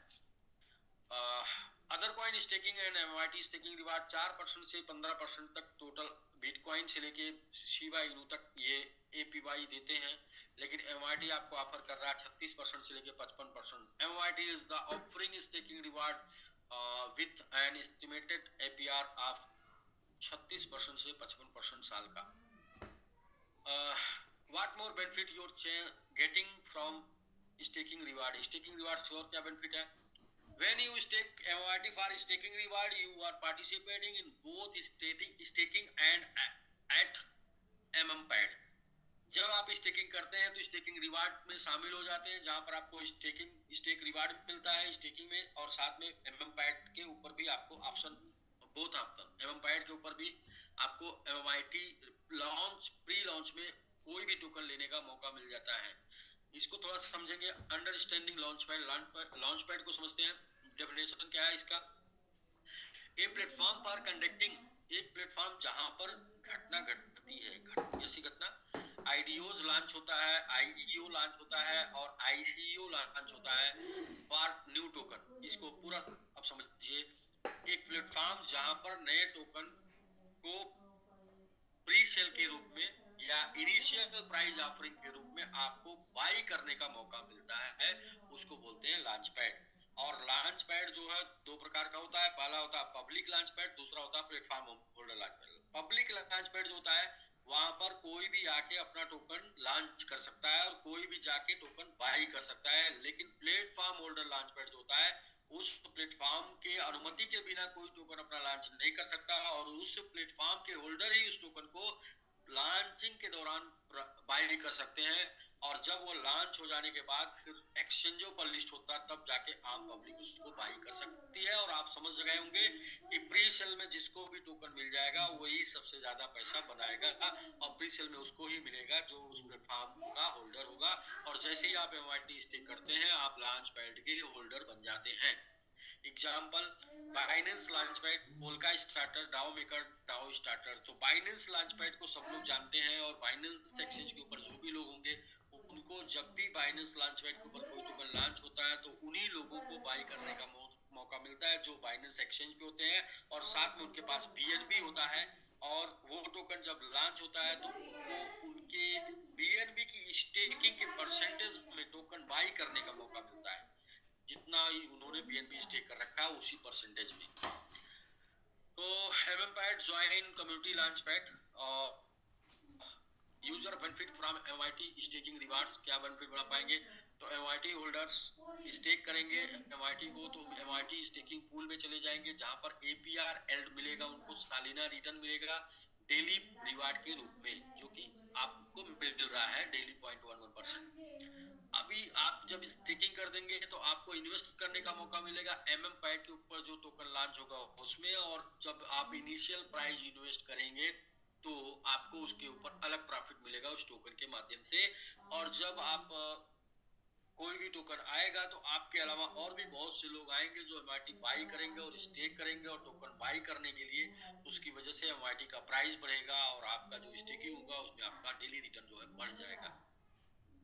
Other coin staking and MIT staking reward 4% से 15% तक टोटल बिटकॉइन से लेके शिबा इनू तक ये एपीवाई देते हैं, लेकिन एमआईटी आपको ऑफर कर रहा है 36% से लेके 55%। MIT is the offering staking reward with an estimated APR of 36% से 55% साल का। What more benefit you're getting from staking reward? Staking reward से और क्या बेनिफिट है? When you stake MOIT for staking reward, you are participating in both staking and at MMPad। जब आप staking करते हैं तो स्टेकिंग रिवार्ड में शामिल हो जाते हैं, जहां पर आपको स्टेक रिवार्ड मिलता है स्टेकिंग में, और साथ में MMPad के ऊपर भी आपको ऑप्शन, बोथ ऑप्शन MMPad के ऊपर भी आपको MMIT लॉन्च प्री लॉन्च में कोई भी टोकन लेने का मौका मिल जाता है। इसको थोड़ा समझेंगे। अंडरस्टैंडिंग लॉन्च पैड को समझते हैं। डेफिनेशन क्या है इसका? ए प्लेटफॉर्म फॉर कंडक्टिंग, एक प्लेटफॉर्म जहां पर घटना घटती है, जैसी घटना आईडीओज लॉन्च होता है, आईईओ लॉन्च होता है और आईसीईओ लॉन्च होता है फॉर न्यू टोकन। इसको पूरा अब समझिए। एक प्लेटफॉर्म जहां पर नए टोकन को प्री सेल के रूप में या इनिशियल प्राइस ऑफरिंग के रूप में आपको बाई करने का मौका मिलता है, उसको बोलते हैं लॉन्च पैड। और लॉन्च पैड जो है दो प्रकार का होता है। पहला होता है पब्लिक लॉन्च पैड, दूसरा होता है platform holder launch pad. Public launch pad जो होता है वहां पर कोई भी आके अपना टोकन लॉन्च कर सकता है और कोई भी जाके टोकन बाई कर सकता है। लेकिन प्लेटफॉर्म होल्डर लॉन्च पैड जो होता है उस प्लेटफॉर्म के अनुमति के बिना कोई टोकन अपना लॉन्च नहीं कर सकता, और उस प्लेटफॉर्म के होल्डर ही उस टोकन को लॉन्चिंग के दौरान बाई कर सकते हैं। और जब वो लॉन्च हो जाने के बाद फिर एक्सचेंजों पर लिस्ट होता है, तब जाके आम पब्लिक उसको बाई कर सकती है। और आप समझ गए होंगे कि प्री सेल में जिसको भी टोकन मिल जाएगा वही सबसे ज्यादा पैसा बनाएगा, और प्री सेल में उसको ही मिलेगा जो उस प्लेटफॉर्म का होल्डर होगा। और जैसे ही आप एमआईटी स्टेक करते हैं आप लॉन्च पैड के होल्डर बन जाते हैं। Example Binance launch pad, Polka starter, DAO maker, DAO starter. तो बाइनेंस लॉन्च पैड को सब लोग जानते हैं, और बाइनेंस एक्सचेंज के ऊपर जो भी लोग होंगे उनको जब भी बाइनेंस लॉन्च पैड के ऊपर कोई टोकन लॉन्च होता है तो उन्हीं लोगों को बाई करने का मौका मिलता है जो बाइनेंस एक्सचेंज पे होते हैं, और साथ में उनके पास बीएनबी होता है। और वो टोकन जब लॉन्च होता है तो उनको उनके बीएनबी की स्टेकिंग के परसेंटेज में टोकन बाई करने का मौका मिलता है, जितना ही उन्होंने बीएनबी स्टेक कर रखा है उसी परसेंटेज में। तो एमएमपैड ज्वाइन कम्युनिटी लॉन्च पैड और user benefit from MIT staking rewards. क्या बेनिफिट बढ़ा पाएंगे? तो एमआईटी होल्डर्स स्टेक करेंगे एमआईटी को तो एमआईटी स्टेकिंग पूल में चले जाएंगे, जहां पर एपीआर एल्ड मिलेगा, उनको सालाना रिटर्न मिलेगा डेली रिवार्ड के रूप में, जो कि आपको मिल रहा है डेली 0.11%। अभी आप जब स्टेकिंग कर देंगे तो आपको इन्वेस्ट करने का मौका मिलेगा एमएम पैड के ऊपर जो टोकन लॉन्च होगा उसमें, और जब आप इनिशियल प्राइस इन्वेस्ट करेंगे तो आपको उसके ऊपर अलग प्रॉफिट मिलेगा उस टोकन के माध्यम से। और जब आप कोई भी टोकन आएगा तो आपके अलावा और भी बहुत से लोग आएंगे जो एमआईटी बाई करेंगे और स्टेक करेंगे, और टोकन बाई करने के लिए उसकी वजह से एमआईटी का प्राइस बढ़ेगा और आपका जो स्टेकिंग होगा उसमें आपका डेली रिटर्न जो है बढ़ जाएगा।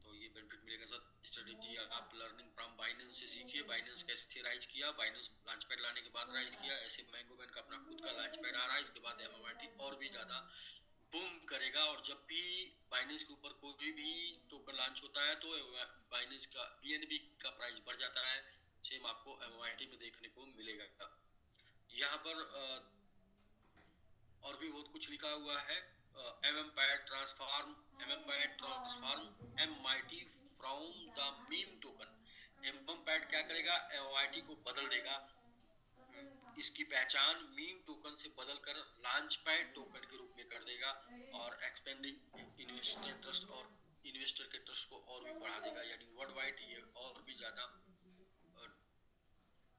तो ये बेनिफिट मिलेगा सर। स्ट्रेटेजी आप लर्निंग फ्रॉम बाइनेंस से सीखिए, बाइनेंस कैसे राइज किया, बाइनेंस लॉन्च पैड लाने के बाद राइज किया, ऐसे मैंगो बैंक का अपना खुद का लॉन्च पैड आ रहा है, इसके बाद एमएमआईटी और भी ज्यादा बूम करेगा। और जब भी बाइनेंस के ऊपर कोई भी टोकन लॉन्च होता है तो बाइनेंस का बीएनबी का प्राइस बढ़ जाता है। सेम आपको एमएमआईटी में देखने को मिलेगा। यहाँ पर और भी बहुत कुछ लिखा हुआ है। MM pad transform MIT from the meme token. MM pad क्या करेगा? एमआईटी को बदल देगा, इसकी पहचान मीम टोकन से बदलकर लॉन्च पैड टोकन के रूप में कर देगा, और एक्सपेंडिंग इन्वेस्टर ट्रस्ट और इन्वेस्टर के ट्रस्ट को और भी बढ़ा देगा, यानी वर्ल्ड वाइड ये और भी ज्यादा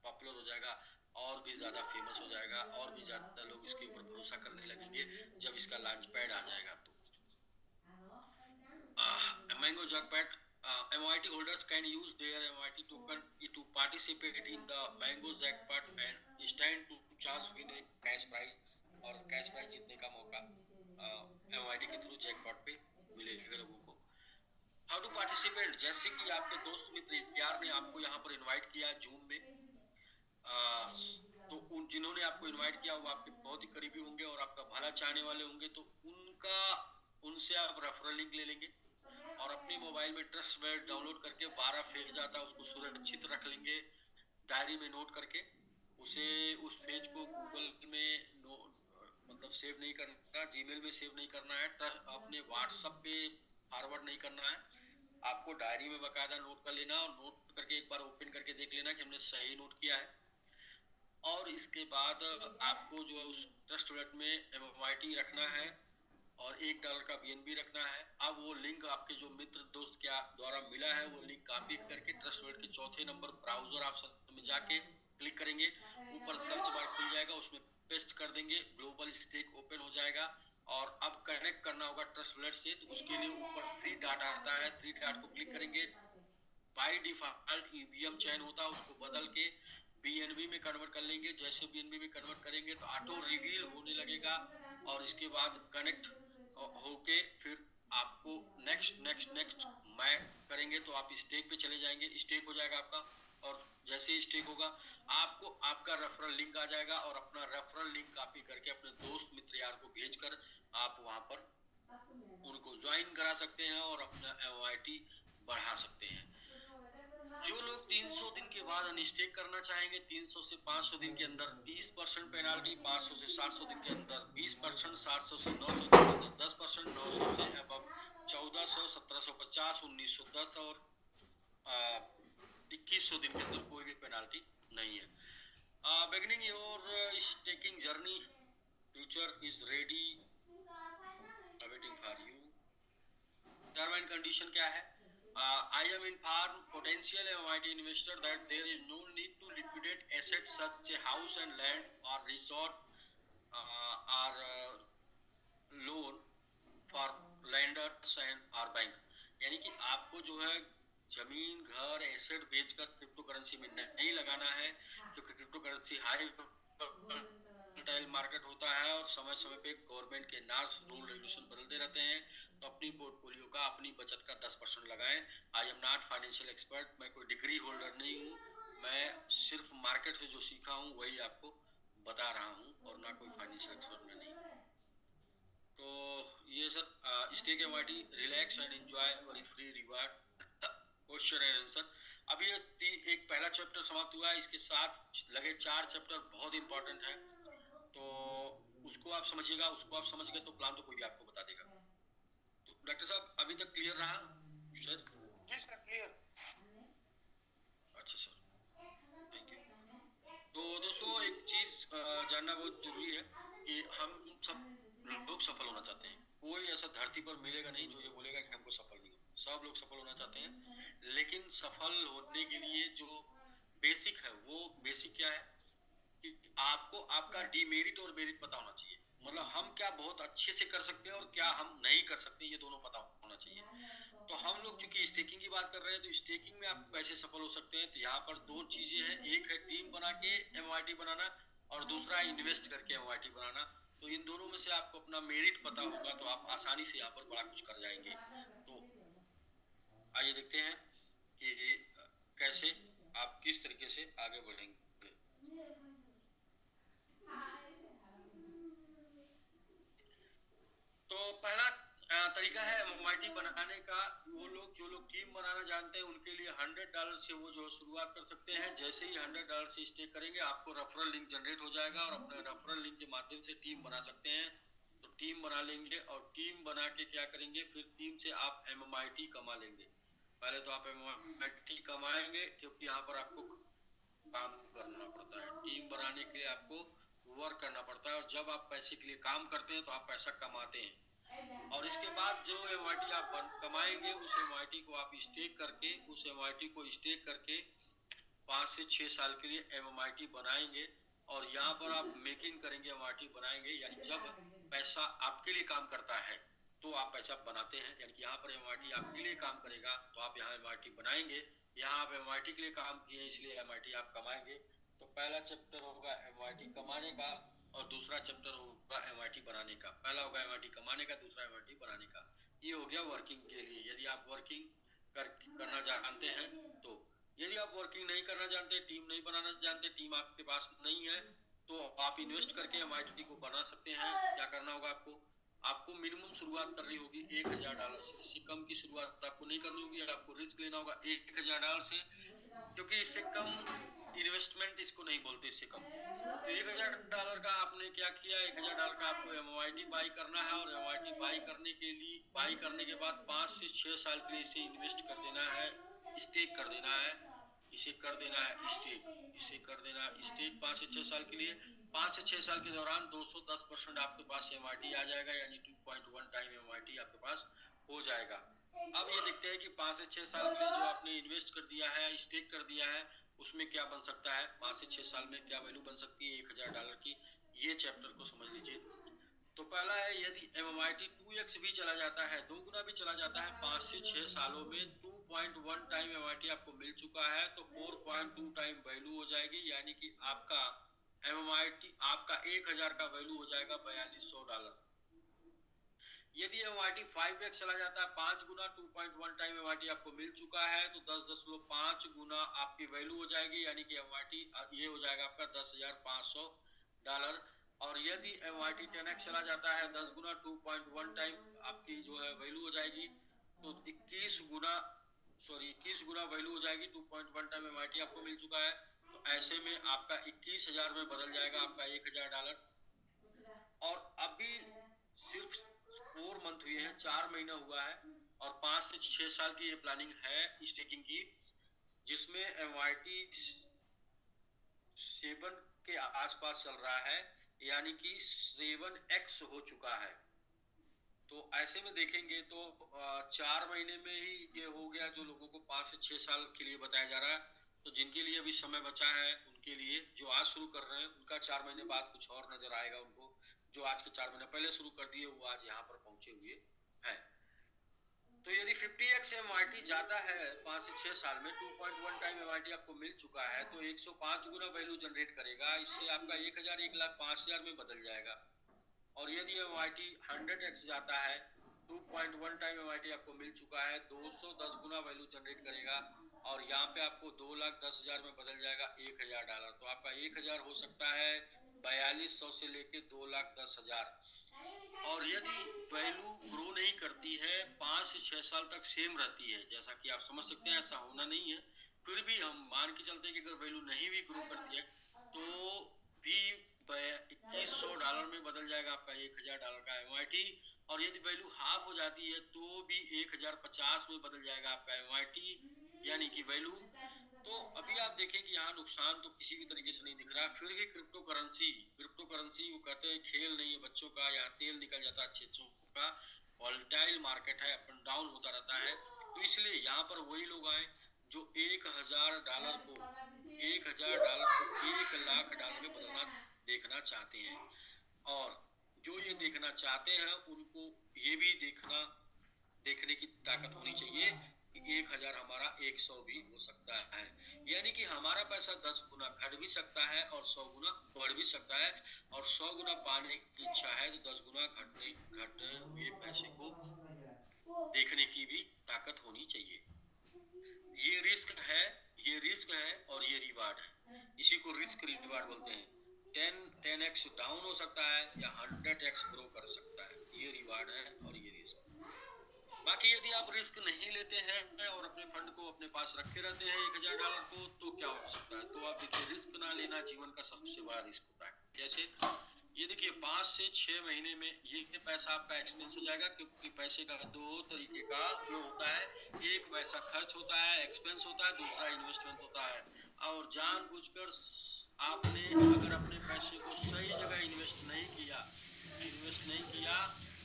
पॉपुलर हो जाएगा। और भी ज़्यादा फेमस हो जाएगा और भी ज़्यादा लोग इसके ऊपर भरोसा करने लगेंगे जब इसका लॉन्च पैड आ जाएगा। तो Mango Jackpot, MIT holders can use their MIT token to participate in the Mango Jackpot and stand to chance win a cash prize और कैश प्राइज जीतने का मौका MIT के थ्रू जैकपॉट पे मिलेगा लोगों को। हाउ टू पार्टिसिपेट, जैसे कि आपके दोस्त मित्र यार ने आपको यहाँ पर इनवाइट किया जून में, आ, तो उन जिन्होंने आपको इनवाइट किया वो आपके बहुत ही करीबी होंगे और आपका भला चाहने वाले होंगे, तो उनका उनसे आप रेफरल लिंक ले लेंगे और अपने मोबाइल में ट्रस्ट वैलेट डाउनलोड करके 12 फेज आता है उसको सुरक्षित रख लेंगे डायरी में नोट करके। उसे उस पेज को गूगल में मतलब सेव नहीं करना, जीमेल में सेव नहीं करना है, अपने व्हाट्सएप पे फॉरवर्ड नहीं करना है, आपको डायरी में बकायदा नोट कर लेना और नोट करके एक बार ओपन करके देख लेना कि हमने सही नोट किया है। और इसके बाद आपको जो है उस ट्रस्ट वॉलेट में MMIT रखना है और $1 का BNB रखना है। अब वो लिंक आपके जो मित्र दोस्त के द्वारा मिला है वो लिंक कॉपी करके ट्रस्ट वॉलेट के चौथे नंबर ब्राउजर ऑप्शन में जाके क्लिक करेंगे, ऊपर सर्च बार खुल जाएगा, उसमें पेस्ट कर देंगे, ग्लोबल स्टेक ओपन हो जाएगा। और अब कनेक्ट करना होगा ट्रस्ट वॉलेट से, तो उसके लिए ऊपर 3 डॉट आता है, 3 डॉट को क्लिक करेंगे। बाय डिफॉल्ट EVM चयन होता है, उसको बदल के BNB में कन्वर्ट कर लेंगे। जैसे BNB में कन्वर्ट करेंगे तो ऑटो रिवील होने लगेगा और इसके बाद कनेक्ट होके फिर आपको नेक्स्ट नेक्स्ट नेक्स्ट मैं करेंगे तो आप स्टेक पे चले जाएंगे, स्टेक हो जाएगा आपका। और जैसे ही स्टेक होगा आपको आपका रेफरल लिंक आ जाएगा और अपना रेफरल लिंक कॉपी करके अपने दोस्त मित्र यार को भेजकर आप वहां पर उनको ज्वाइन करा सकते हैं और अपना MIT बढ़ा सकते हैं। जो लोग 300 दिन के बाद अनस्टेक करना चाहेंगे, 300 से 500 दिन के अंदर 30% पेनाल्टी, 500 से 700 दिन के अंदर 20%, 700 से 900 दिन के अंदर 10%, 900 से अब 1400, 1750, 1910 और 2100 दिन के अंदर कोई भी पेनाल्टी नहीं है। Beginning your staking journey, future is ready awaiting for you. Term and condition क्या है? I am informed potential MIT investor that there is no need to liquidate assets such a house and land or resort loan for lenders and or bank। यानी कि आपको जो है जमीन घर asset बेचकर क्रिप्टो करेंसी में नहीं लगाना है, क्योंकि crypto currency high volatile market होता है और समय समय पे गवर्नमेंट के नॉर्म्स रूल रेगुलेशन बदलते रहते हैं। तो अपनी पोर्टफोलियो का अपनी बचत का 10% लगाएं। I am not financial expert, मैं कोई डिग्री होल्डर नहीं हूँ, मैं सिर्फ मार्केट से जो सीखा हूँ वही आपको बता रहा हूँ और ना कोई फाइनेंशियल एक्सपर्ट मैं नहीं। तो ये sir stake MIT relax and enjoy very free reward question and answer. अभी एक पहला चैप्टर समाप्त हुआ है, इसके साथ लगे 4 चैप्टर बहुत इंपॉर्टेंट है, तो उसको आप समझिएगा। उसको आप समझ गए तो प्लान तो कोई भी आपको बता देगा। तो डॉक्टर साहब अभी तक क्लियर रहा सर? जी सर क्लियर। अच्छा सर, थैंक यू। तो दोस्तों एक चीज जानना बहुत जरूरी है कि हम सब लोग सफल होना चाहते हैं। कोई ऐसा धरती पर मिलेगा नहीं जो ये बोलेगा कि हमको सफल नहीं हो। सब लोग सफल होना चाहते हैं, लेकिन सफल होने के लिए जो बेसिक है वो बेसिक क्या है कि आपको आपका डीमेरिट और मेरिट पता होना चाहिए। मतलब हम क्या बहुत अच्छे से कर सकते हैं और क्या हम नहीं कर सकते, ये दोनों पता होना चाहिए। तो हम लोग चूंकि स्टेकिंग की बात कर रहे हैं, तो स्टेकिंग में आप कैसे सफल हो सकते हैं? तो यहाँ पर 2 चीजें हैं, एक है टीम बना के MIT बनाना और दूसरा है इन्वेस्ट करके MIT बनाना। तो इन दोनों में से आपको अपना मेरिट पता होगा तो आप आसानी से यहाँ पर बड़ा कुछ कर जाएंगे। तो आइए देखते हैं कि कैसे आप किस तरीके से आगे बढ़ेंगे। तो पहला तरीका है MIT बनाने का। वो लोग जो लोग टीम बनाना जानते हैं उनके लिए $100 से वो जो शुरुआत कर सकते हैं। जैसे ही $100 से स्टेक करेंगे आपको रेफरल लिंक जनरेट हो जाएगा और अपने रेफरल लिंक के माध्यम से टीम बना सकते हैं। तो टीम बना लेंगे और टीम बना के क्या करेंगे, फिर टीम से आप MIT कमा लेंगे। पहले तो आप MIT कमाएंगे क्योंकि यहाँ पर आपको काम करना पड़ता है, टीम बनाने के लिए आपको वर्क करना पड़ता है। और जब आप पैसे के लिए काम करते हैं तो आप पैसा कमाते हैं। और इसके बाद जो MIT आप कमाएंगे उस MIT को आप स्टेक करके, उस MIT को स्टेक करके 5 से 6 साल के लिए MIT बनाएंगे। और यहाँ पर आप मेकिंग करेंगे, एमआरटी बनाएंगे, यानी जब पैसा आपके लिए काम करता है तो आप पैसा बनाते हैं, यानी कि यहाँ पर एमआरटी आपके लिए काम करेगा तो आप यहाँ एमआरटी बनाएंगे। यहाँ आप एमआरटी के लिए काम किए इसलिए एमआरटी आप कमाएंगे। तो पहला चैप्टर होगा एमआरटी कमाने का और दूसरा चैप्टर होगा एमआरटी बनाने का। पहला होगा एमआरटी कमाने का, दूसरा एमआरटी बनाने का। ये हो गया वर्किंग के लिए। यदि आप वर्किंग करना जानते हैं तो। यदि आप वर्किंग नहीं करना जानते, टीम नहीं बनाना जानते, टीम आपके पास नहीं है, तो आप इन्वेस्ट करके एमआईटी को बना सकते हैं। क्या करना होगा आपको? आपको मिनिमम शुरुआत करनी होगी $1000 से। इससे कम की शुरुआत आपको नहीं करनी होगी। आपको रिस्क लेना होगा $1000 से, क्योंकि इससे कम इन्वेस्टमेंट इसको नहीं बोलते, इससे कम। तो $1000 का आपने क्या किया, $1000 का आपको एमआईटी बाई करना है और एमआईटी बाई करने के बाद 5 से 6 साल के लिए इसे इन्वेस्ट कर देना है, स्टेक कर देना है। इसे कर देना है स्टेक, इसे कर देना है स्टेक 5 से 6 साल के लिए। 5 से 6 साल के दौरान 210% आपके पास एमआरटी आ जाएगा, यानी 2.1 टाइम एमआरटी आपके पास हो जाएगा। अब ये देखते हैं कि 5 से 6 साल के लिए जो आपने इन्वेस्ट कर दिया है, स्टेक कर दिया है, उसमें क्या बन सकता है। 5 से 6 साल में क्या वैल्यू बन सकती है $1000 की, ये चैप्टर को समझ लीजिए। तो पहला है, यदि एमआईटी 2x भी चला जाता है, 2 गुना भी चला जाता है 5 से 6 सालों में, 2.1 टाइम एमआईटी आपको मिल चुका है, तो 4.2 टाइम वैल्यू हो जाएगी, यानी कि आपका एमआईटी, आपका 1000 का वैल्यू हो जाएगा $4200। यदि एमआईटी 5x चला जाता है, 5 गुना, 2.1 टाइम एमआईटी आपको मिल चुका है, तो 10.5 गुना आपकी वैल्यू हो जाएगी, यानी कि एमआईटी ये हो जाएगा आपका $10,500। और यदि एमआईटी 10x चला जाता है, 10 गुना, 2.1 टाइम आपकी जो है वैल्यू हो जाएगी, तो 21 गुना वैल्यू हो जाएगी। 2.1 टाइम एमआईटी आपको मिल चुका है, तो ऐसे में आपका 21,000 में बदल जाएगा आपका $1000। और अभी सिर्फ 4 मंथ हुए हैं, 4 महीना हुआ है, और 5 से 6 साल की ये प्लानिंग है स्टेकिंग की, जिसमें एमआईटी 7 के आसपास चल रहा है, यानी कि 7x हो चुका है। तो ऐसे में देखेंगे तो 4 महीने में ही ये हो गया, जो लोगों को 5 से 6 साल के लिए बताया जा रहा है। तो जिनके लिए अभी समय बचा है, उनके लिए जो आज शुरू कर रहे हैं, उनका 4 महीने बाद कुछ और नजर आएगा उनको। जो आज के 4 महीने पहले शुरू कर दिए, वो आज यहाँ पर पहुंचे हुए हैं। तो यदि 50x एमआईटी जाता है 5 से 6 साल में, 2.1 टाइम एमआईटी आपको मिल चुका है, तो 105 गुना वैल्यू जनरेट करेगा। इससे आपका 1000 1,05,000 में बदल जाएगा। और यदि एमआईटी 100x जाता है, 2.1 टाइम एमआईटी आपको मिल चुका है, 210 गुना वैल्यू जनरेट करेगा, और यहाँ पे आपको 2,10,000 में बदल जाएगा $1000। तो आपका 1000 हो सकता है 4200 से लेके 2,10,000। और यदि वैल्यू ग्रो नहीं करती है, 5 से 6 साल तक सेम रहती है, जैसा कि आप समझ सकते हैं, ऐसा होना नहीं है, फिर भी हम मान के चलते हैं कि अगर वैल्यू नहीं भी ग्रो करती है, तो भी $2100 में बदल जाएगा आपका $1000 का एमआईटी। और यदि वैल्यू हाफ हो जाती है, तो भी 1050 में बदल जाएगा आपका एमआईटी, यानी कि वैल्यू। तो अभी आप देखें कि यहाँ नुकसान तो किसी भी तरीके से नहीं दिख रहा है। फिर भी क्रिप्टो करेंसी वो कहते हैं खेल नहीं है बच्चों का, यहाँ तेल निकल जाता है अच्छे का। वॉलेटाइल मार्केट है, अप एंड डाउन होता रहता है। तो इसलिए यहाँ पर वही लोग आए जो $1000 को $1,00,000 में बदलना देखना चाहते हैं। और जो ये देखना चाहते हैं, उनको ये भी देखने की ताकत होनी चाहिए कि 1000 हमारा 100 भी हो सकता है, यानी कि हमारा पैसा 10 गुना घट भी सकता है और 100 गुना बढ़ भी सकता है। और 100 गुना पाने की इच्छा है, तो 10 गुना घटे हुए पैसे को देखने की भी ताकत होनी चाहिए। ये रिस्क है और ये रिवार्ड है। इसी को रिस्क रिवार्ड बोलते हैं। 10x डाउन हो सकता है या 100x ग्रो कर सकता है, ये रिवार्ड है और ये रिस्क। बाकी यदि आप रिस्क नहीं लेते हैं और अपने फंड को अपने पास रखे रहते हैं $1000 को, तो क्या हो सकता है। तो आप देखिए, रिस्क ना लेना जीवन का सबसे बड़ा रिस्क होता है। जैसे ये देखिए, 5 से 6 महीने में ये पैसा आपका एक्सपेंस हो जाएगा, क्योंकि पैसे का 2 तरीके का फ्लो होता है। एक पैसा खर्च होता है, एक्सपेंस होता है, दूसरा इन्वेस्टमेंट होता है। और जानबूझकर आपने अगर अपने पैसे को सही जगह इन्वेस्ट नहीं किया,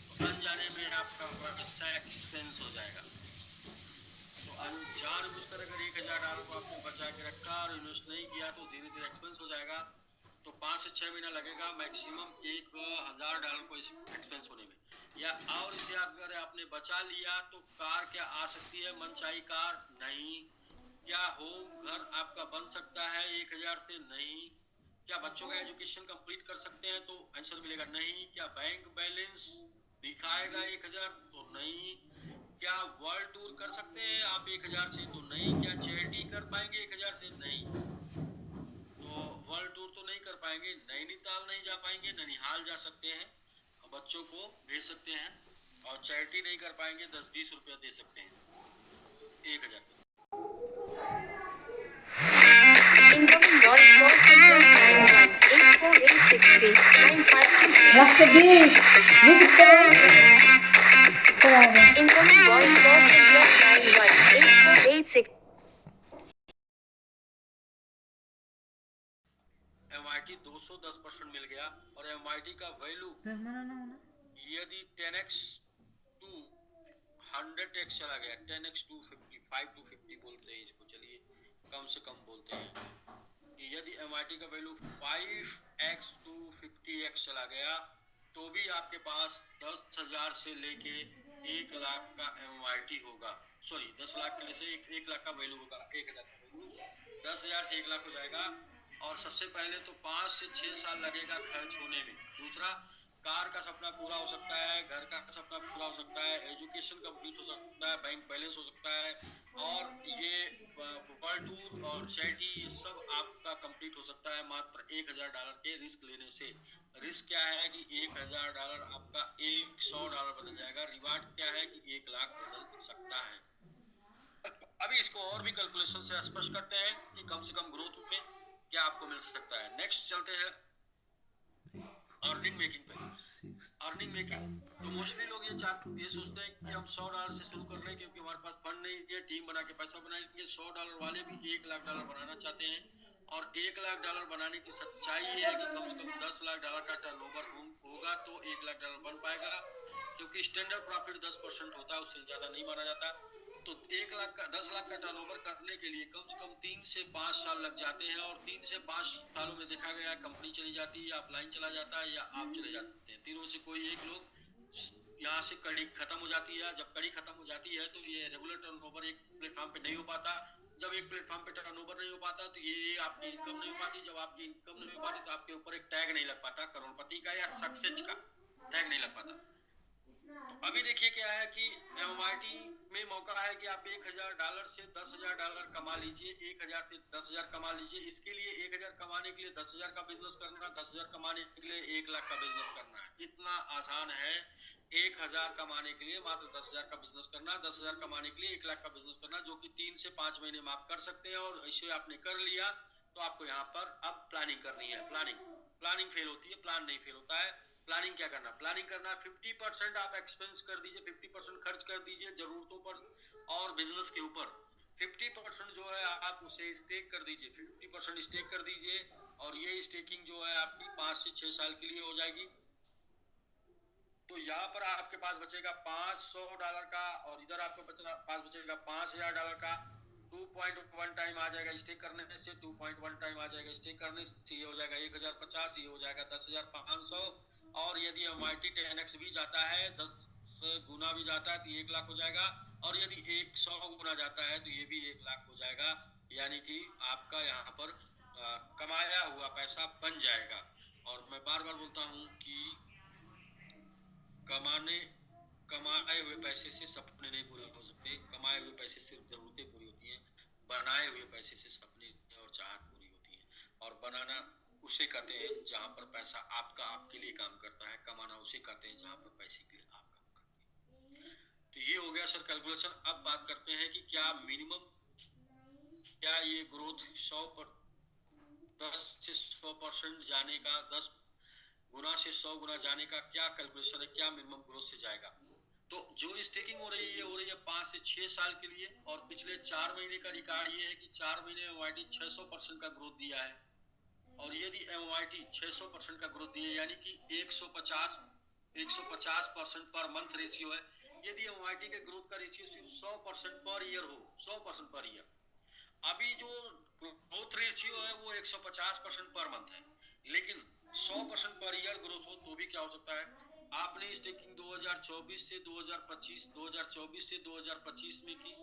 तो अनजाने में आपका पैसा एक्सपेंस हो जाएगा। तो जानबूझकर अगर $1000 को आपने बचा के रखा और इन्वेस्ट नहीं किया, तो धीरे धीरे एक्सपेंस हो जाएगा। तो 5 से 6 महीना लगेगा मैक्सिमम $1,000 को एक्सपेंस होने में। या और इसे अगर आपने बचा लिया तो कार क्या आ सकती है मनचाही कार? नहीं। क्या होम घर आपका बन सकता है 1,000 से? नहीं। क्या बच्चों का एजुकेशन कंप्लीट कर सकते हैं? तो आंसर मिलेगा नहीं। क्या बैंक बैलेंस दिखाएगा 1,000? तो नहीं। क्या वर्ल्ड टूर कर सकते हैं आप 1,000 से? तो नहीं। क्या चैरिटी कर पाएंगे 1,000 से? नहीं। तो वर्ल्ड टूर तो नहीं कर पाएंगे, नैनीताल नहीं जा पाएंगे, ननिहाल जा सकते हैं, बच्चों को भेज सकते हैं, और चैरिटी नहीं कर पाएंगे, 10-20 रुपया दे सकते हैं 1,000 से। MIT 210% मिल गया, और MIT का वैल्यू यदि 10x टू 100x चला गया, 10x टू 55 टू 50 बोलते हैं इसको, चलिए कम से कम बोलते हैं, यदि MIT का वैल्यू 5x टू 50x चला गया तो भी आपके पास 10,000 से लेके 1 लाख का MIT होगा। सॉरी, 10 लाख के लिए से 1 लाख का वैल्यू होगा, 1,000 का वैल्यू 10,000 से 1 लाख हो जाएगा। और सबसे पहले तो 5 से 6 साल लगेगा खर्च होने में। दूसरा, कार का सपना पूरा हो सकता है, घर का सपना पूरा हो सकता है, एजुकेशन कंप्लीट हो सकता है, बैंक बैलेंस हो सकता है, और ये वर्ल्ड टूर और चैरिटी ये सब आपका कंप्लीट हो सकता है मात्र $1,000 के रिस्क लेने से। रिस्क क्या है कि $1,000 आपका $100 बदल जाएगा, रिवार्ड क्या है कि 1 लाख बदल सकता है। अभी इसको और भी कैलकुलेशन से स्पष्ट करते हैं कि कम से कम ग्रोथ में क्या आपको मिल सकता है। नेक्स्ट चलते हैं अर्निंग मेकिंग पे। अर्निंग मेकिंग तो मोस्टली लोग ये सोचते हैं कि हम $100 से शुरू कर रहे हैं क्योंकि हमारे पास फंड नहीं है, टीम बना के पैसा बनाएंगे। $100 वाले भी $1 लाख बनाना चाहते हैं, और $1 लाख बनाने की सच्चाई ये है कि कम से कम $10 लाख का टर्नओवर होगा तो $1 लाख बन पाएगा, क्योंकि स्टैंडर्ड प्रॉफिट 10% होता है, उससे ज्यादा नहीं माना जाता। तो 1 लाख का 10 लाख का टर्नओवर करने के लिए कम से कम 3 से 5 साल लग जाते हैं, और 3 से 5 सालों में देखा गया कंपनी चली जाती है, या अपलाइन चला जाता है, या आप चले जाते हैं। तीनों से कोई एक लोग, यहाँ से कड़ी खत्म हो जाती है। जब कड़ी खत्म हो जाती है तो ये रेगुलर टर्नओवर एक प्लेटफॉर्म पे नहीं हो पाता। जब एक प्लेटफॉर्म पे टर्नओवर नहीं हो पाता तो ये आपकी इनकम नहीं हो पाती। जब आपकी इनकम नहीं हो पाती तो आपके ऊपर एक टैग नहीं लग पाता, करोड़पति का या सक्सेस का टैग नहीं लग पाता। तो अभी देखिए क्या है कि MIT में मौका है कि आप $1,000 से $10,000 कमा लीजिए, 1,000 से 10,000 कमा लीजिए। इसके लिए 1,000 कमाने के लिए 10,000 का बिजनेस करना, 10,000 कमाने के लिए 1 लाख का बिजनेस करना है। इतना आसान है 1,000 कमाने के लिए मात्र 10,000 का बिजनेस करना, 10,000 कमाने के लिए 1 लाख का बिजनेस करना, जो कि 3 से 5 महीने में आप कर सकते हैं। और इसे आपने कर लिया तो आपको यहाँ पर अब प्लानिंग करनी है। प्लानिंग फेल होती है, प्लान नहीं फेल होता है। प्लानिंग क्या करना? प्लानिंग करना 50% आप एक्सपेंस कर दीजिए, 50% खर्च कर दीजिए जरूरतों पर और बिजनेस के ऊपर। 50% जो है आप उसे स्टेक कर दीजिए, 50% स्टेक कर दीजिए, और ये स्टेकिंग जो है आपकी 5 से 6 साल के लिए हो जाएगी। तो यहाँ पर आपके पास बचेगा $500 का, और इधर आपके पास बचेगा $5,000 का। 2.1 टाइम आ जाएगा स्टेक करने से, 2.1 टाइम आ जाएगा स्टेक करने से, ये हो जाएगा 1,050, ये हो जाएगा 10,500। और यदि MIT 10x भी जाता है, 10 गुना भी जाता है तो 1 लाख हो जाएगा, और यदि 100 गुना जाता है तो ये भी 1 लाख हो जाएगा। यानी कि आपका यहाँ पर कमाया हुआ पैसा बन जाएगा। और मैं बार बार बोलता हूँ कि कमाए हुए पैसे से सपने नहीं पूरे हो सकते। कमाए हुए पैसे से जरूरतें पूरी होती हैं, बनाए हुए पैसे से सपने और चाहत पूरी होती है। और बनाना उसे कहते हैं जहां पर पैसा आपका आपके लिए काम करता है, कमाना उसे कहते हैं जहां पर पैसे के लिए आप काम करते हैं। तो ये हो गया सर कैलकुलेशन। अब बात करते हैं कि क्या मिनिमम, क्या ये ग्रोथ 10 से 100% जाने का, 10 गुना से 100 गुना जाने का क्या कैलकुलेशन है, क्या मिनिमम ग्रोथ से जाएगा? तो जो स्टेकिंग हो रही है 5 से 6 साल के लिए, और पिछले 4 महीने का रिकॉर्ड ये है कि 4 महीने में MIT 600% का ग्रोथ दिया है। और यदि MIT 600% का ग्रोथ दिया यानी कि 150% पर मंथ रेशियो है। यदि MIT के ग्रोथ का रेशियो सिर्फ 100% पर ईयर हो, 100% पर ईयर, अभी जो ग्रोथ रेशियो है वो 150% पर मंथ है। लेकिन 100% पर ईयर ग्रोथ हो तो भी क्या हो सकता है, आपने स्टेकिंग 2024 से 2025, 2024 से 2025 में की,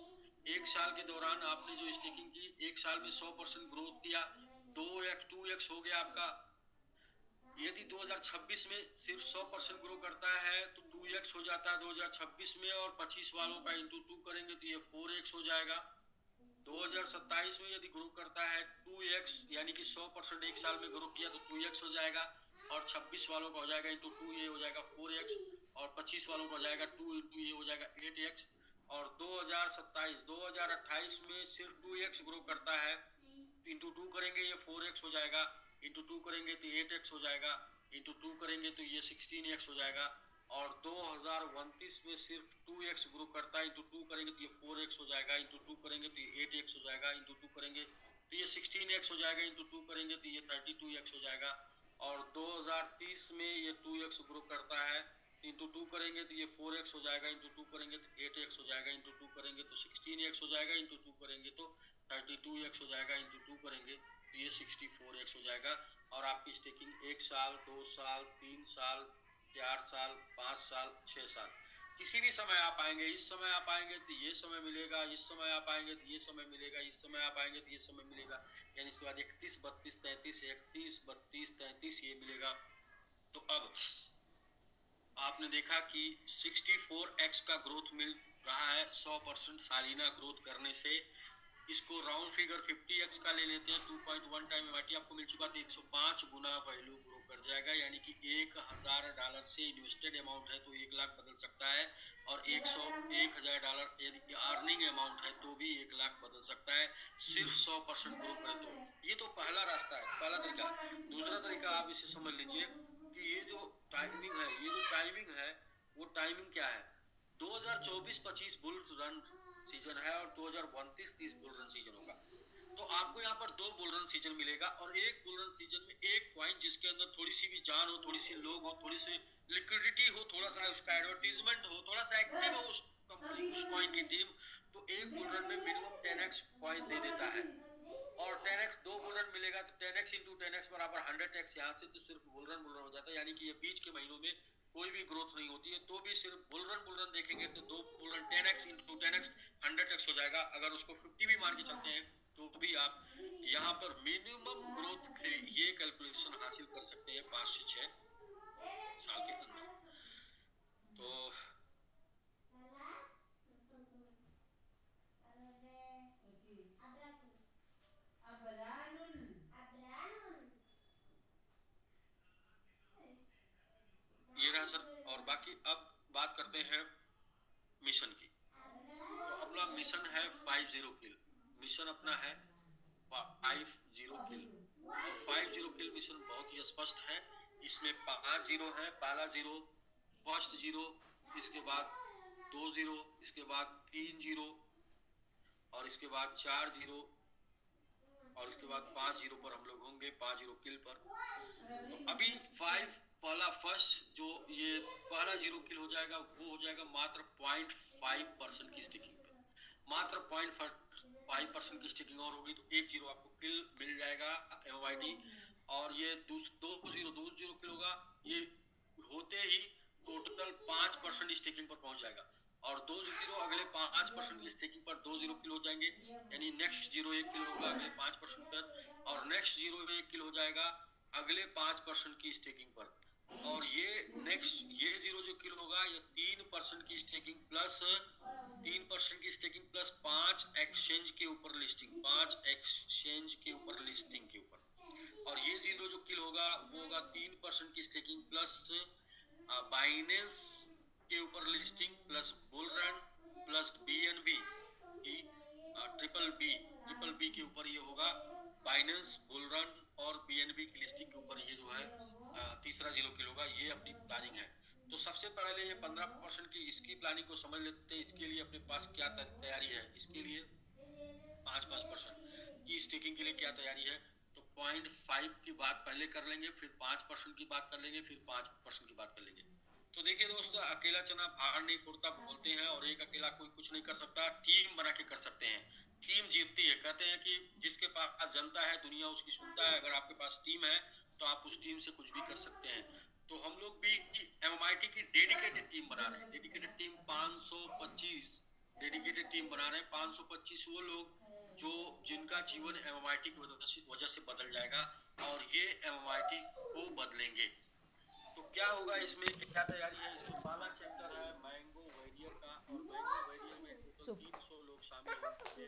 एक साल के दौरान आपने जो स्टेकिंग की, एक साल में 100% ग्रोथ किया, 2x 2x हो गया आपका। यदि 2026 में सिर्फ 100% ग्रो करता है तो 2x हो जाता है 2026 में, और 25 वालों का इंटू 2 करेंगे तो ये 4x हो जाएगा। 2027 में यदि ग्रो करता है 2x, यानी कि 100% एक साल में ग्रो किया तो 2x हो जाएगा, और 26 वालों का हो जाएगा इंटू 2, ये हो जाएगा 4x, और 25 वालों का हो जाएगा 2 इंटू ये हो जाएगा 8x। और 2028 में सिर्फ 2x ग्रो करता है, इंटू 2 करेंगे ये 4x हो जाएगा, इंटू 2 करेंगे तो 8x हो जाएगा, इंटू 2 करेंगे तो ये 16x हो जाएगा। और 2029 में सिर्फ 2x ग्रो करता है, इंटू 2 करेंगे तो ये 4x हो जाएगा, इंटू 2 करेंगे तो ये 8x हो जाएगा, इंटू 2 करेंगे तो ये 16x हो जाएगा, इंटू 2 करेंगे तो ये 32x हो जाएगा। और 2030 में ये 2x ग्रो करता है, इंटू 2 करेंगे तो ये 4x हो जाएगा, इंटू 2 करेंगे तो 8x हो जाएगा, इंटू 2 करेंगे तो 16x हो जाएगा, इंटू 2 करेंगे तो 32x हो जाएगा, इंटू 2 करेंगे तो ये 64x हो जाएगा। और आपकी स्टेकिंग 1 साल, 2 साल, 3 साल, 4 साल, 5 साल, 6 साल, किसी भी समय आप आएंगे, इस समय आप आएंगे तो ये समय मिलेगा, इस समय आप आएंगे तो ये समय मिलेगा, इस समय आप आएंगे तो ये समय मिलेगा, यानी इसके बाद 31, 32, 33, 31, 32, 33 ये मिलेगा। तो अब आपने देखा कि 64x का ग्रोथ मिल रहा है 100% सालाना ग्रोथ करने से। इसको राउंड फिगर 50x का ले लेते हैं, 2.1 टाइम एमआईटी आपको मिल चुका, तो 105 गुना वैल्यू ग्रो कर जाएगा, यानी कि $1000 से इन्वेस्टेड अमाउंट है तो 1 लाख बदल सकता है, और $1000 यदि अर्निंग अमाउंट है तो भी 1 लाख बदल सकता है, सिर्फ 100% ग्रो करे तो। ये तो पहला रास्ता है, पहला तरीका। दूसरा तरीका आप इसे समझ लीजिए कि ये जो टाइमिंग है, ये जो टाइमिंग है वो टाइमिंग क्या है, 2024-25 बुल्स रन सीजन है और 2029-30 बुल रन सीजन होगा। तो आपको यहाँ पर 2 बुल रन सीजन मिलेगा, और एक बुल रन सीजन में एक कॉइन जिसके अंदर थोड़ी सी भी जान हो, थोड़ी सी लोग हो, थोड़ी सी लिक्विडिटी हो, थोड़ा सा उसका एडवर्टीजमेंट हो, थोड़ा सा एक्टिव हो उस कंपनी, उस कॉइन की टीम, तो एक बुल रन में मिनिमम 10x कॉइन दे देता है। और 10x 2 बुल रन मिलेगा तो 10x इंटू 10x बराबर 100x, यहाँ से तो सिर्फ बुल रन हो जाता है, यानी कि ये बीच के महीनों में कोई भी ग्रोथ नहीं होती है, तो भी सिर्फ बुल रन देखेंगे तो 2 bull run 10x into 10x 100x हो जाएगा। अगर उसको 50 भी मान के चलते हैं तो भी आप यहाँ पर मिनिमम ग्रोथ से ये कैलकुलेशन हासिल कर सकते हैं 5 से 6 साल के अंदर। तो ये रहा सर। और बाकी अब बात करते हैं मिशन की। तो अपना मिशन है 50 किल, मिशन अपना है 50 किल, और 50 किल मिशन बहुत ही स्पष्ट है। इसमें 5 जीरो है, पहला जीरो, फर्स्ट जीरो, इसके बाद 2 जीरो, इसके बाद 3 जीरो, और इसके बाद 4 जीरो, और इसके बाद 5 जीरो पर हम लोग होंगे, 5 जीरो किल पर। तो अभी 5 पहला फर्स्ट जो ये पहला जीरो किल हो जाएगा वो हो जाएगा मात्र 0.5% की स्टिकिंग पे, मात्र 0.5% की स्टिकिंग और होगी तो 1 जीरो आपको किल मिल जाएगा एमवाईटी। और ये 2 जीरो किल होगा, ये होते ही टोटल 5% स्टिकिंग पर पहुंच जाएगा, और 2 जीरो अगले 5% की स्टेकिंग पर 2 जीरो किल हो जाएंगे, यानी नेक्स्ट जीरो 1 किल होगा अगले 5% पर, और नेक्स्ट जीरो 1 किल हो जाएगा अगले 5% की स्टेकिंग पर। और ये नेक्स्ट ये जीरो जो किल होगा ये 3% की स्टेकिंग प्लस 3% की स्टेकिंग प्लस 5 एक्सचेंज के ऊपर लिस्टिंग, 5 एक्सचेंज के ऊपर लिस्टिंग के ऊपर। और ये जीरो जो किल होगा वो होगा 3% की स्टेकिंग प्लस बाइनेंस के ऊपर listing plus bull run plus BNB की ट्रिपल बी के ऊपर ये होगा बाइनेंस, बुल रन और बीएनबी की लिस्टिंग के ऊपर ये जो है तीसरा जीरो किल होगा। ये अपनी प्लानिंग है। तो सबसे पहले ये 15% की इसकी प्लानिंग को समझ लेते हैं। इसके लिए अपने पास क्या तैयारी है, इसके लिए 5% की स्टेकिंग के लिए क्या तैयारी है। तो 0.5 की बात पहले कर लेंगे, फिर 5% की बात कर लेंगे, फिर 5% की बात कर लेंगे। तो देखिए दोस्तों, अकेला चना भार नहीं फोड़ता बोलते हैं, और एक अकेला कोई कुछ नहीं कर सकता, टीम बना के कर सकते हैं। टीम जीतती है। कहते हैं कि जिसके पास जनता है दुनिया उसकी सुनता है। अगर आपके पास टीम है तो आप उस टीम से कुछ भी कर सकते हैं। तो हम लोग भी एमएमआईटी की डेडिकेटेड टीम बना रहे हैं, डेडिकेटेड टीम 525 डेडिकेटेड टीम बना रहे हैं। 525 वो लोग जो जिनका जीवन एमएमआईटी की वजह से बदल जाएगा और ये एमएमआईटी को बदलेंगे। तो क्या होगा इसमें, क्या तैयारी है? इसमें पहला चैप्टर है मैंगो वेरियर का, और मैंगो वेरियर में टोटल 300 लोग शामिल होंगे।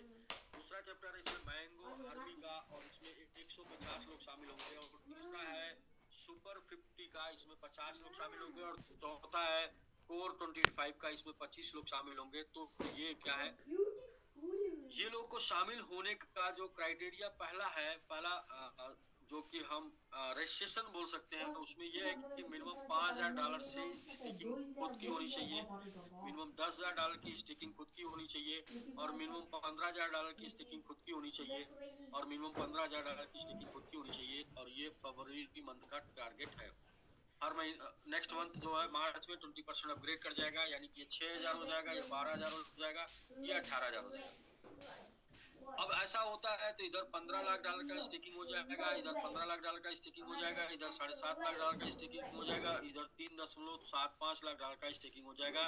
दूसरा चैप्टर है इसमें मैंगो आर्मी का, और इसमें 150 लोग शामिल होंगे। और तीसरा है सुपर 50 का, इसमें 50 लोग शामिल होंगे। और चौथा है कोर 25 का, इसमें 25 लोग शामिल होंगे। तो ये क्या है, ये लोग को शामिल होने का जो क्राइटेरिया पहला जो कि हम रजिस्ट्रेशन बोल सकते हैं, उसमें यह है कि मिनिमम $5,000 से स्टेकिंग खुद की होनी चाहिए, मिनिमम $10,000 की स्टेकिंग खुद की होनी चाहिए, और मिनिमम $15,000 की स्टेकिंग खुद की होनी चाहिए, और मिनिमम $15,000 की स्टेकिंग खुद की होनी चाहिए। और ये फरवरी की मंथ का टारगेट है। हर महीने नेक्स्ट मंथ जो है मार्च में 20% अपग्रेड कर जाएगा, यानी कि 6,000 हो जाएगा, या 12,000 हो जाएगा, या 18,000 हो जाएगा। अब ऐसा होता है तो इधर $15,00,000 का स्टेकिंग हो जाएगा, इधर $15,00,000 का स्टेकिंग हो जाएगा, इधर $7,50,000 का स्टेकिंग हो जाएगा, इधर $3.75 लाख का स्टेकिंग हो जाएगा।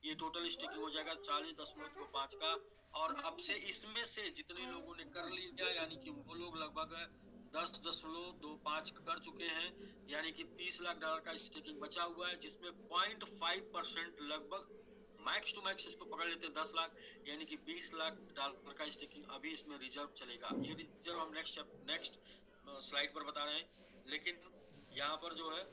ये टोटल स्टेकिंग हो जाएगा 40.5 का। और अब से इसमें से जितने लोगों ने कर लिया, यानी कि वो लोग लगभग 10.25 कर चुके हैं, यानी कि $30,00,000 का स्टेकिंग बचा हुआ है, जिसमें 0.5% लगभग मैक्स टू मैक्स इसको पकड़ लेते हैं 10 लाख, यानी कि $20,00,000 का स्टेकिंग अभी इसमें रिजर्व चलेगा। ये रिजर्व हम नेक्स्ट स्लाइड पर बता रहे हैं, लेकिन यहाँ पर जो है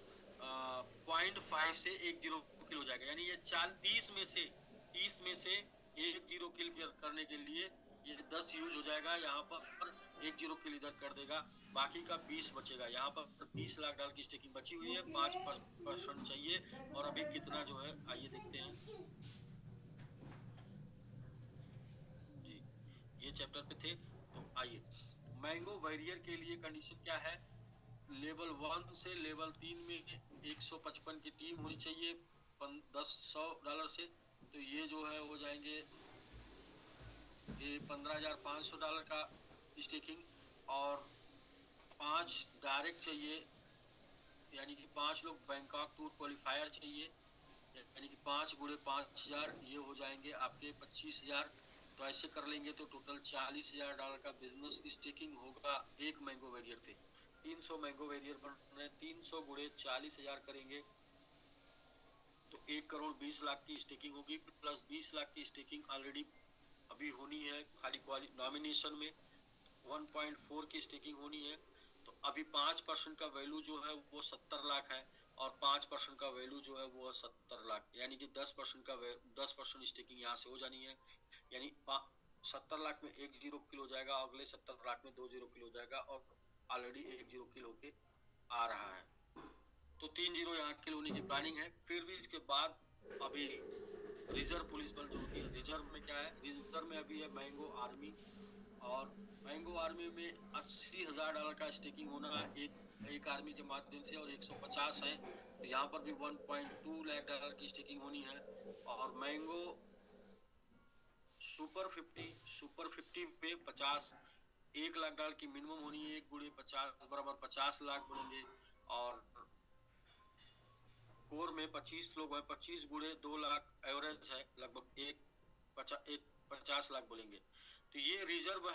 0.5 से 1 किल हो जाएगा, यानी ये 30 में से 1 किल करने के लिए ये 10 यूज हो जाएगा। यहाँ पर 1 किल इधर कर देगा, बाकी का 20 बचेगा। यहाँ पर $30,00,000 की स्टेकिंग बची हुई है, 5% चाहिए। और अभी कितना जो है आइए देखते हैं जी, ये चैप्टर पे थे। तो आइए, मैंगो वेरियर के लिए कंडीशन क्या है? लेवल 1 से लेवल 3 में 155 की टीम होनी चाहिए $100 से। तो ये जो है हो जाएंगे ये $15,500 का स्टेकिंग, और 5 डायरेक्ट चाहिए, यानी कि 5 लोग बैंकॉक टूर क्वालिफायर चाहिए, यानी कि 5 गुणे 5,000, ये हो जाएंगे आपके 25,000। तो ऐसे कर लेंगे तो टोटल $40,000 का बिजनेस स्टेकिंग होगा एक मैंगो वेरियर थे। 300 मैंगो वेरियर बन रहे हैं, 300 गुणे 40,000 करेंगे तो 1,20,00,000 की स्टेकिंग होगी, प्लस 20 लाख की स्टेकिंग ऑलरेडी अभी होनी है खाली नॉमिनेशन में 1.4 की स्टेकिंग होनी है। तो अभी 5% का वैल्यू जो है वो 70 लाख है, और 5% का वैल्यू जो है वो 70 लाख, यानी कि 10% स्टेकिंग यहाँ से हो जानी है, यानी 70 लाख में 1 किल हो जाएगा, अगले 70 लाख में 2 किल हो जाएगा, और ऑलरेडी 1 किल होके आ रहा है। तो 3 यहाँ किल होने की प्लानिंग है। फिर भी इसके बाद अभी रिजर्व पुलिस बल जो होती है, रिजर्व में क्या है, रिजर्व में अभी है मैंगो आर्मी, और मैंगो आर्मी में $80,000 का स्टेकिंग होना है एक आर्मी के माध्यम से, और 150 है तो यहाँ पर भी $1.2 लाख की स्टेकिंग होनी है। और मैंगो सुपर 50 पे 1 लाख की मिनिमम होनी है, 1 गुणे 50 बराबर 50 लाख बोलेंगे। और कोर में 25 लोग हैं, 25 गुणे 2 लाख एवरेज है, लगभग 50 लाख बोलेंगे। तो ये रिजर्व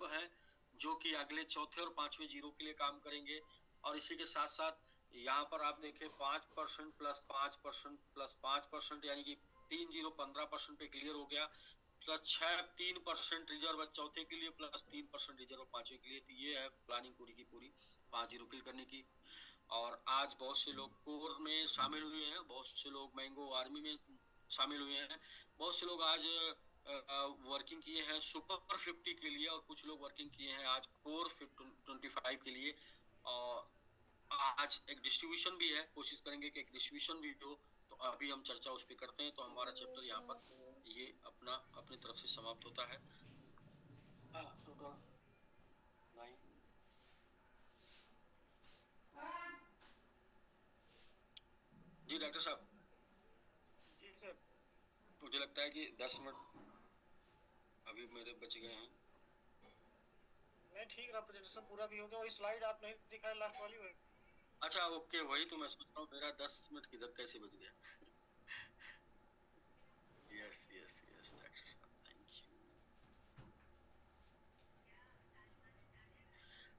है जो कि अगले चौथे और 5वें जीरो के लिए काम करेंगे। और इसी के साथ साथ यहाँ पर आप देखें 5% प्लस 5% प्लस 5%, यानी कि 15% पे क्लियर हो गया, प्लस 3% रिजर्व चौथे के लिए, प्लस 3% रिजर्व 5वें के लिए। तो ये है प्लानिंग पूरी की पूरी 5 किल करने की। और आज बहुत से लोग कोर में शामिल हुए हैं, बहुत से लोग मैंगो आर्मी में शामिल हुए हैं, बहुत से लोग आज वर्किंग किए हैं सुपर 50 के लिए, और कुछ लोग वर्किंग किए हैं आज कोर 25 के लिए। और आज एक डिस्ट्रीब्यूशन भी है, कोशिश करेंगे कि एक डिस्ट्रीब्यूशन भी हो। तो अभी हम चर्चा उस पर करते हैं। तो हमारा चैप्टर यहाँ पर ये अपनी तरफ से समाप्त होता है। टोटल 9 जी डॉक्टर साहब। जी सर। मुझे लगता है कि 10 मिनट अभी मेरे बच गए हैं। नहीं ठीक रहा, प्रेजेंटेशन पूरा भी हो गया। वही स्लाइड आप नहीं दिखाए लास्ट वाली वही। अच्छा ओके, वही तो मैं सोच रहा हूँ मेरा 10 मिनट किधर कैसे बच गया। यस यस यस डॉक्टर साहब, थैंक यू।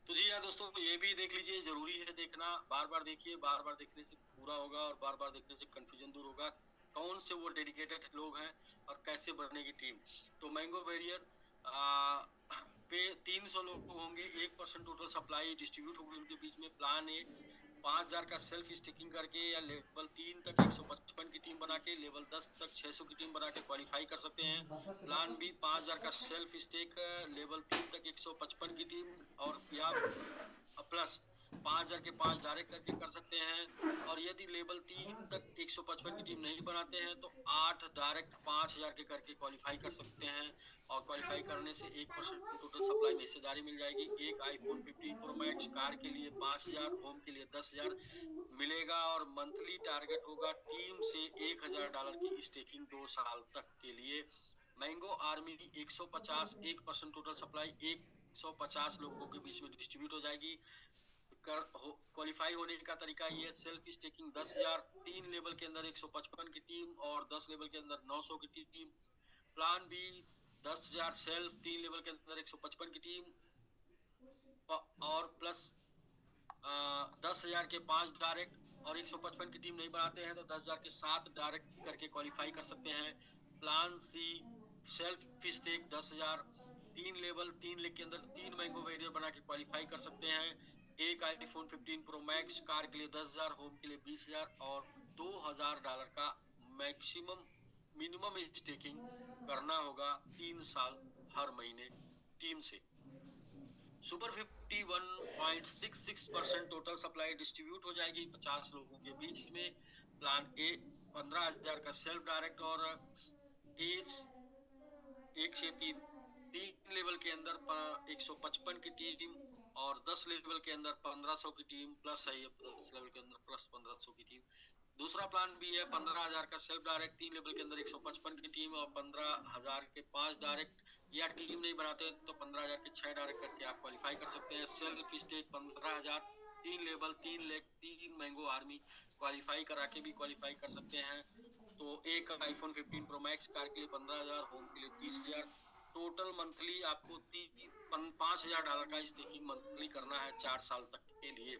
तो जी हाँ दोस्तों, ये भी देख लीजिए, जरूरी है देखना, बार बार देखिए, बार बार देखने से पूरा होगा और बार बार देखने से कंफ्यूजन दूर होगा, कौन से वो डेडिकेटेड लोग हैं और कैसे बनेगी टीम। तो मैंगो वेरियर पे 300 लोग होंगे, 1% टोटल सप्लाई डिस्ट्रीब्यूट होगी उनके बीच में। प्लान ए 5,000 का सेल्फ स्टेकिंग करके या लेवल 3 तक 155 की टीम बना के, लेवल 10 तक 600 की टीम बना के क्वालिफाई कर सकते हैं। प्लान बी 5,000 का सेल्फ स्टेक, लेवल 3 तक 155 की टीम और या प्लस 5,000 के 5 डायरेक्ट करके कर सकते हैं। और यदि लेवल 3 तक 155 की टीम नहीं बनाते हैं तो 8 डायरेक्ट 5,000 के करके क्वालिफाई कर सकते हैं। और क्वालिफाई करने से 1% टोटल सप्लाई में हिस्सेदारी मिल जाएगी। एक आईफोन 15 प्रो मैक्स, कार के लिए 5,000, होम के लिए 10,000 मिलेगा। और मंथली टारगेट होगा टीम से $1,000 की स्टेकिंग 2 साल तक के लिए। मैंगो आर्मी 150, 1% टोटल सप्लाई 150 लोगों के बीच में डिस्ट्रीब्यूट हो जाएगी। क्वालिफाई होने का तरीका ये, सेल्फ स्टेकिंग 10,000, 3 लेवल के अंदर 155 की टीम और 10 लेवल के अंदर 900 की team. Plan B 10,000 self, 3 level के अंदर 155 की टीम और प्लस 10,000 के 5 डायरेक्ट। और 155 की टीम नहीं बनाते हैं तो 10,000 के 7 डायरेक्ट करके क्वालिफाई कर सकते हैं। Plan C self stake 10,000, 3 level 3 leg के अंदर 3 मैंगो वेरियर बना के क्वालिफाई कर सकते हैं। एक आईफोन 15 प्रो मैक्स, कार के लिए 10,000, होम के लिए 20,000 और $2,000 का मैक्सिमम मिनिमम स्टेकिंग करना होगा 3 साल हर महीने टीम से। सुपर 51.66% टोटल सप्लाई डिस्ट्रीब्यूट हो जाएगी 50 लोगों के बीच में। प्लान ए 15,000 का सेल्फ डायरेक्ट और एज 1 से 3 लेवल के अंदर 155 की टीम और 10 लेवल के अंदर 1,500 की टीम प्लस है, 10 लेवल के अंदर प्लस 1,500 की टीम। दूसरा प्लान भी है 15,000 का सेल्फ डायरेक्ट, 3 लेवल के अंदर 155 की टीम और 15,000 के 5 डायरेक्ट। या टीम नहीं बनाते तो 15,000 के 6 डायरेक्ट करके आप क्वालिफाई कर सकते हैं। Self stake 15,000, 3 level 3 leg 3 mango army qualify करा के भी क्वालिफाई कर सकते हैं। तो एक आईफोन 15 प्रो मैक्स, कार के लिए 15,000, होम के लिए 20,000। टोटल मंथली आपको $5,000 का स्टेकिंग मंथली करना है 4 साल तक के लिए।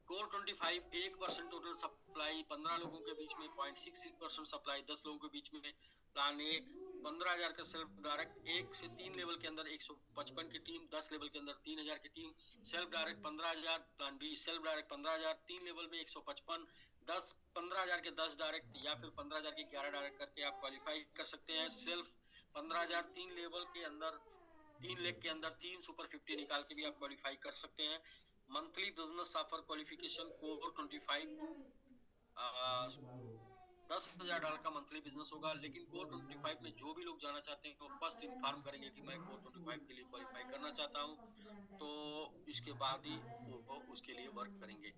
कोर 25 1% टोटल सप्लाई 15 लोगों के बीच में, 0.66% सप्लाई 10 लोगों के बीच में। प्लान ए 15,000 का सेल्फ डायरेक्ट, 1 से 3 लेवल के अंदर 155 की टीम, 10 लेवल के अंदर 3,000 की team. Self direct 15,000। Plan be self direct 15,000, 3 level में 155, 10 15,000 के 10 डायरेक्ट या फिर 15,000 के 11 डायरेक्ट करके आप क्वालिफाई कर सकते हैं। सेल्फ 15,000, 3 लेवल के अंदर 3 लेग के अंदर 3 सुपर 50 निकाल के भी आप क्वालिफाई कर सकते हैं। Monthly business offer qualification core 25 $10,000 का मंथली बिजनेस होगा। लेकिन कोर 25 में जो भी लोग जाना चाहते हैं वो फर्स्ट इन्फॉर्म करेंगे कि मैं कोर 25 के लिए क्वालिफाई करना चाहता हूँ, तो इसके बाद ही वो उसके लिए वर्क करेंगे।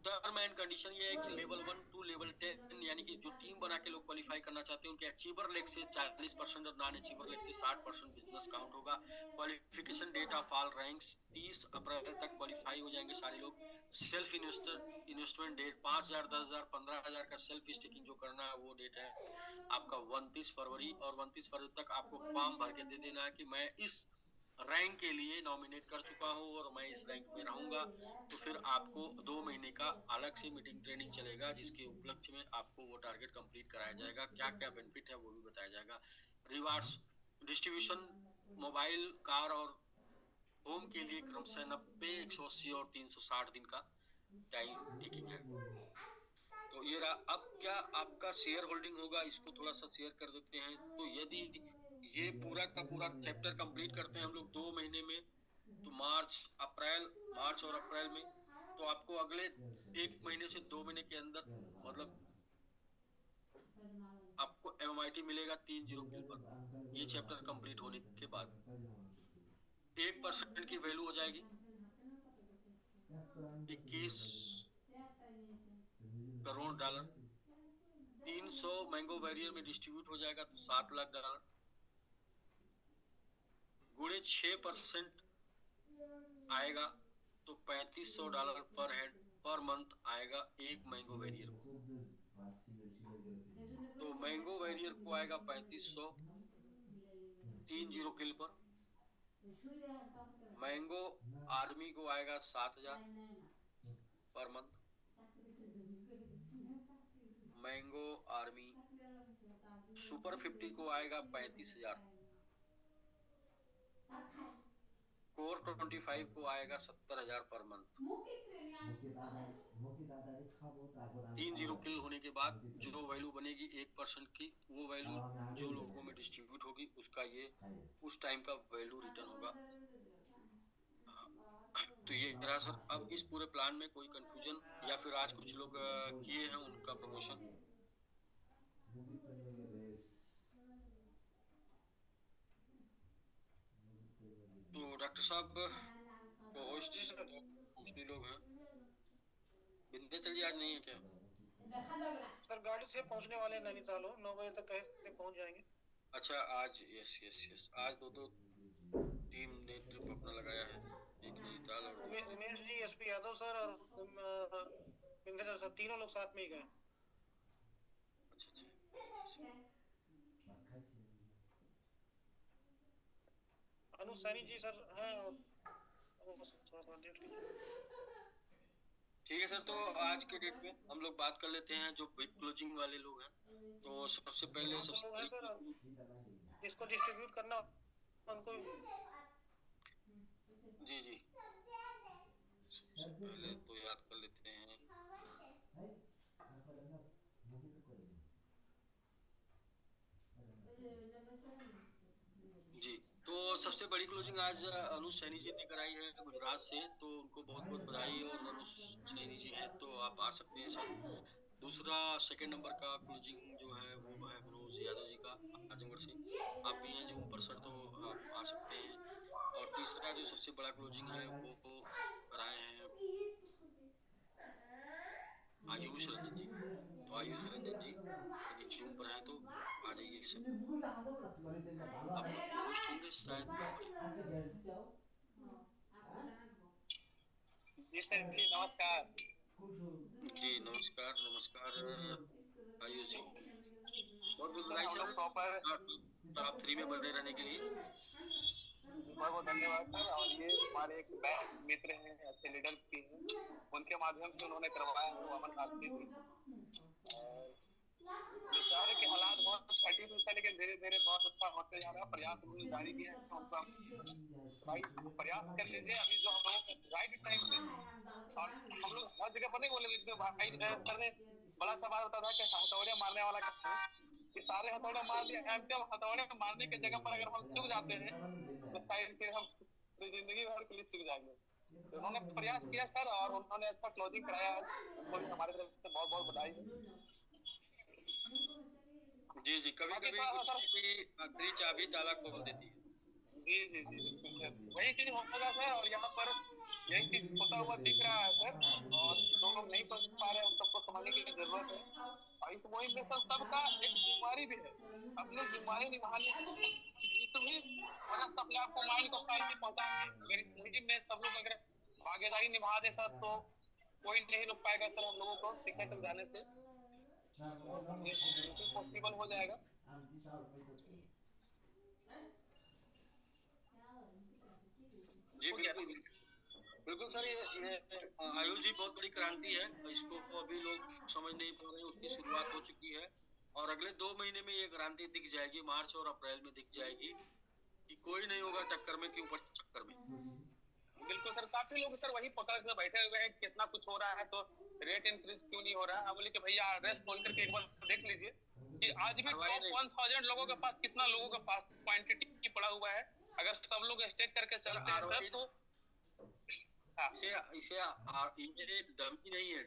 टर्म एंड कंडीशन ये है कि लेवल 1 टू लेवल 10 यानी कि जो टीम बना के लोग क्वालिफाई करना चाहते हैं उनके अचीवर लेग से 40% और नॉन अचीवर लेग से 60% बिजनेस काउंट होगा। Qualification date of all ranks 30 April तक क्वालिफाई हो जाएंगे सारे लोग। सेल्फ इन्वेस्टमेंट डेट 5,000, 10,000, 15,000 का सेल्फ स्टेकिंग जो करना है वो डेट है आपका 29 फरवरी। और 29 फरवरी तक आपको फॉर्म भर के दे देना है कि मैं इस रैंक के लिए नॉमिनेट कर चुका हूँ और मैं इस रैंक में रहूंगा। तो फिर आपको 2 महीने का अलग से मीटिंग ट्रेनिंग चलेगा जिसके उपलक्ष्य में आपको वो टारगेट कंप्लीट कराया जाएगा। क्या क्या बेनिफिट है वो भी बताया जाएगा। रिवार्ड्स डिस्ट्रीब्यूशन मोबाइल, कार और होम के लिए क्रमशः 90, 180 और 360 दिन का टाइम टेकिंग है। तो ये रहा। अब क्या आपका शेयर होल्डिंग होगा, इसको थोड़ा सा शेयर कर देते हैं। तो यदि ये पूरा का पूरा चैप्टर कंप्लीट करते हैं हम लोग 2 महीने में, तो मार्च और अप्रैल में, तो आपको अगले 1 महीने से 2 महीने के अंदर मतलब आपको MMIT मिलेगा 3 किल पर। ये चैप्टर कंप्लीट होने के बाद 1% की वैल्यू हो जाएगी 21 करोड़ डॉलर। 300 मैंगो वेरियर में डिस्ट्रीब्यूट हो जाएगा तो $7 लाख। गुणे 6% आएगा तो $3500 पर हेड पर मंथ आएगा एक मैंगो वेरियर को। तो मैंगो वेरियर को आएगा 3500 30 किल पर। मैंगो आर्मी को आएगा 7000 per month. Mango army super 50 को आएगा 35,000। कोर 25 को आएगा 70,000 पर मंथ। 30 किल होने के बाद जो वैल्यू बनेगी 1% की, वो वैल्यू जो लोगों में डिस्ट्रीब्यूट होगी उसका ये उस टाइम का वैल्यू रिटर्न होगा। तो ये रहा सर। अब इस पूरे प्लान में कोई कंफ्यूजन या फिर आज कुछ लोग किए हैं उनका प्रमोशन? तो डॉक्टर साहब को होस्ट मोस्टली लोग हैं। विंध्याचल जी आज नहीं है क्या? सर गाड़ी से पहुंचने वाले नैनीताल हो, 9 बजे तक कहीं पहुंच जाएंगे। अच्छा आज यस आज दो टीम ने ट्रिप अपना लगाया है, एक नैनीताल और उमेश जी, एसपी यादव सर और विंध्याचल सर तीनों लोग साथ में ही गए। अच्छा अनुज सैनी जी सर हैं। ठीक है सर। तो आज के डेट में हम लोग बात कर लेते हैं जो बिग क्लोजिंग वाले लोग हैं। तो सबसे पहले जिसको डिस्ट्रीब्यूट करना उनको जी सबसे पहले तो याद कर लेते हैं। जी तो सबसे बड़ी क्लोजिंग आज अनुज सैनी जी ने कराई है गुजरात से, तो उनको बहुत बहुत बधाई। और अनुज सैनी जी हैं तो आप आ सकते हैं सर। दूसरा सेकंड नंबर का क्लोजिंग जो है वो है मनोज यादव जी का आजमगढ़ से, आप भी हैं जूम पर सर तो आप आ सकते हैं। और तीसरा जो सबसे बड़ा क्लोजिंग है वो कराए हैं आयुष रंजन जी। तो आयुष रंजन जी यदि जूम पर हैं तो आ जाइए सर। आप होस्ट होंगे शायद। जी सर जी नमस्कार। जी नमस्कार आयुष जी, बहुत बहुत बधाई सर टॉप 3 में बने रहने के लिए। बहुत बहुत धन्यवाद सर। और ये हमारे एक बैंक मित्र हैं, अच्छे लीडर भी हैं, उनके माध्यम से उन्होंने करवाया है वो अमरनाथ जी। बेचारे के हालात बहुत कठिन होता है, लेकिन धीरे धीरे बहुत अच्छा होते जा रहा है। प्रयास उन्होंने जारी किया है, उनका भाई प्रयास कर लीजिए। अभी जो हम लोग राइट टाइम पे और हम लोग हर जगह पर नहीं बोले, भाई सर ने बड़ा सवाल होता था कि हथौड़े मारने वाला कि सारे हथौड़े मार दिए। जब हथौड़े मारने की जगह पर अगर हम चुक जाते हैं तो शायद फिर हम जिंदगी भर के लिए चुक जाएंगे। तो उन्होंने प्रयास किया सर और उन्होंने अच्छा क्लोजिंग कराया है, उनको भी हमारे तरफ से बहुत बहुत बधाई है। जी कभी कभी आखिरी चाबी ताला खोल देती है। जी वही चीज होगा सर। और यहाँ पर यही चीज होता हुआ दिख रहा है सर। और जो लोग नहीं समझ पा रहे हैं उन सबको समझने की जरूरत है। और इस मुहिम में सर सबका एक जिम्मेदारी भी है, अपनी जिम्मेदारी निभाने अपने आप को माइंड को फायदा पहुंचाएंगे। अगर इस मुहिम में सब लोग अगर भागीदारी निभा दे सर तो कोई नहीं रोक पाएगा सर हम लोगों को सिक्का समझाने से। पॉसिबल हो जाएगा। जी बिल्कुल सर। ये आयुष जी बहुत बड़ी क्रांति है, इसको अभी लोग समझ नहीं पा रहे हैं। उसकी शुरुआत हो चुकी है और अगले 2 महीने में ये क्रांति दिख जाएगी, मार्च और अप्रैल में दिख जाएगी कि कोई नहीं होगा टक्कर में, क्यों पड़े चक्कर में। बिल्कुल सर। काफी लोग सर वही पकड़ के बैठे हुए हैं कितना कुछ हो रहा है तो रेट इंक्रीज क्यों नहीं हो रहा है। बोले कि भैया एड्रेस खोल करके एक बार देख लीजिए कि आज भी 1000 लोगों के पास कितना लोगों के पास क्वांटिटी पड़ा हुआ है। अगर सब लोग स्टेक करके चलते हैं सर तो इसे डमी नहीं है,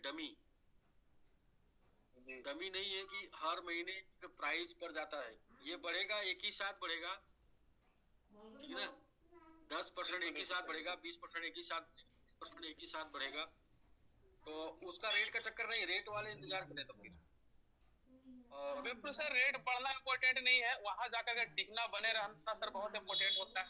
डमी नहीं है कि हर महीने प्राइस पर जाता है। ये बढ़ेगा, एक ही साथ बढ़ेगा, ठीक है ना। 10% एक ही साथ बढ़ेगा, 20% एक ही साथ, 20% एक ही साथ बढ़ेगा। तो उसका रेट का चक्कर नहीं, रेट वाले इंतजार करें तब फिर। बिल्कुल सर। रेट बढ़ना इम्पोर्टेंट नहीं है, वहां जाकर टिकना बने रहना सर बहुत इम्पोर्टेंट होता है।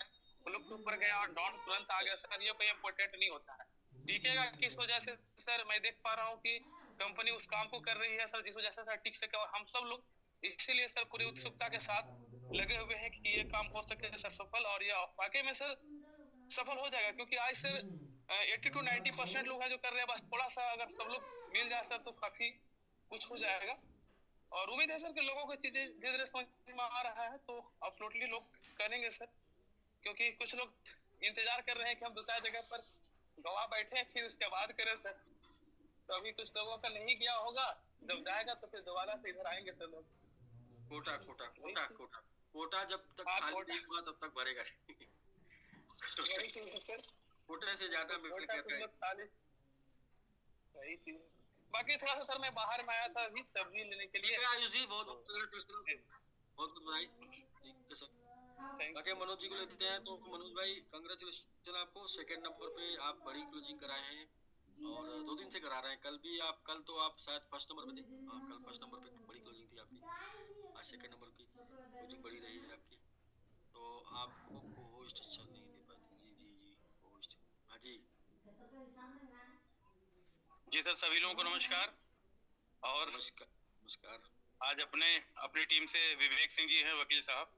फ्लुक के ऊपर गया और डाउन तुरंत आ गया सर, ये कोई इम्पोर्टेंट नहीं होता है। टिकेगा किस वजह से सर, मैं देख पा रहा हूँ कि कंपनी उस काम को कर रही है सर जिस वजह से सर टिक सके, और हम सब लोग इसीलिए सर पूरी उत्सुकता के साथ लगे हुए हैं कि ये काम हो सके सर सफल, और ये वाकई में सर सफल हो जाएगा, क्योंकि आज सर 80 to 90% लोग हैं जो कर रहे हैं, बस थोड़ा सा अगर सब लोग मिल जाए सर तो काफी कुछ हो जाएगा। और उम्मीद है सर कि लोगों को चीजें धीरे धीरे समझ में आ रहा है, तो अब्सोल्युटली लोग करेंगे सर, क्योंकि कुछ लोग इंतजार कर रहे हैं कि हम दूसरा जगह पर गवा बैठे फिर उसके बाद करें सर। तो अभी कुछ लोगों का नहीं गया होगा, जब जाएगा तो फिर दोबारा से इधर आएंगे सर लोग। कोटा कोटा कोटा कोटा कोटा जब तक खाली नहीं हुआ तब तक भरेगा। वही चीज है सर, कोटे से ज्यादा मिल कोटा कर तुम खाली, वही चीज। बाकी थोड़ा सा सर मैं बाहर में आया था अभी सब्जी लेने के लिए। आयुष जी बहुत बहुत बधाई, ठीक है सर। बाकी मनोज जी को लेते हैं, तो मनोज भाई कांग्रेचुलेशन आपको, सेकंड नंबर पे आप बड़ी क्लोजिंग कराए हैं और 2 दिन से करा रहे हैं। कल भी आप, कल तो आप शायद फर्स्ट नंबर पे थे, हाँ कल फर्स्ट नंबर पे बड़ी क्लोजिंग थी आपकी, आज सेकंड नंबर की क्लोजिंग बड़ी रही है आपकी, तो आपको को होस्ट अच्छा नहीं दे पाते। जी जी जी होस्ट, हाँ जी जी सर, सभी लोगों को नमस्कार। और नमस्कार नमस्कार। आज अपनी टीम से विवेक सिंह जी हैं वकील साहब,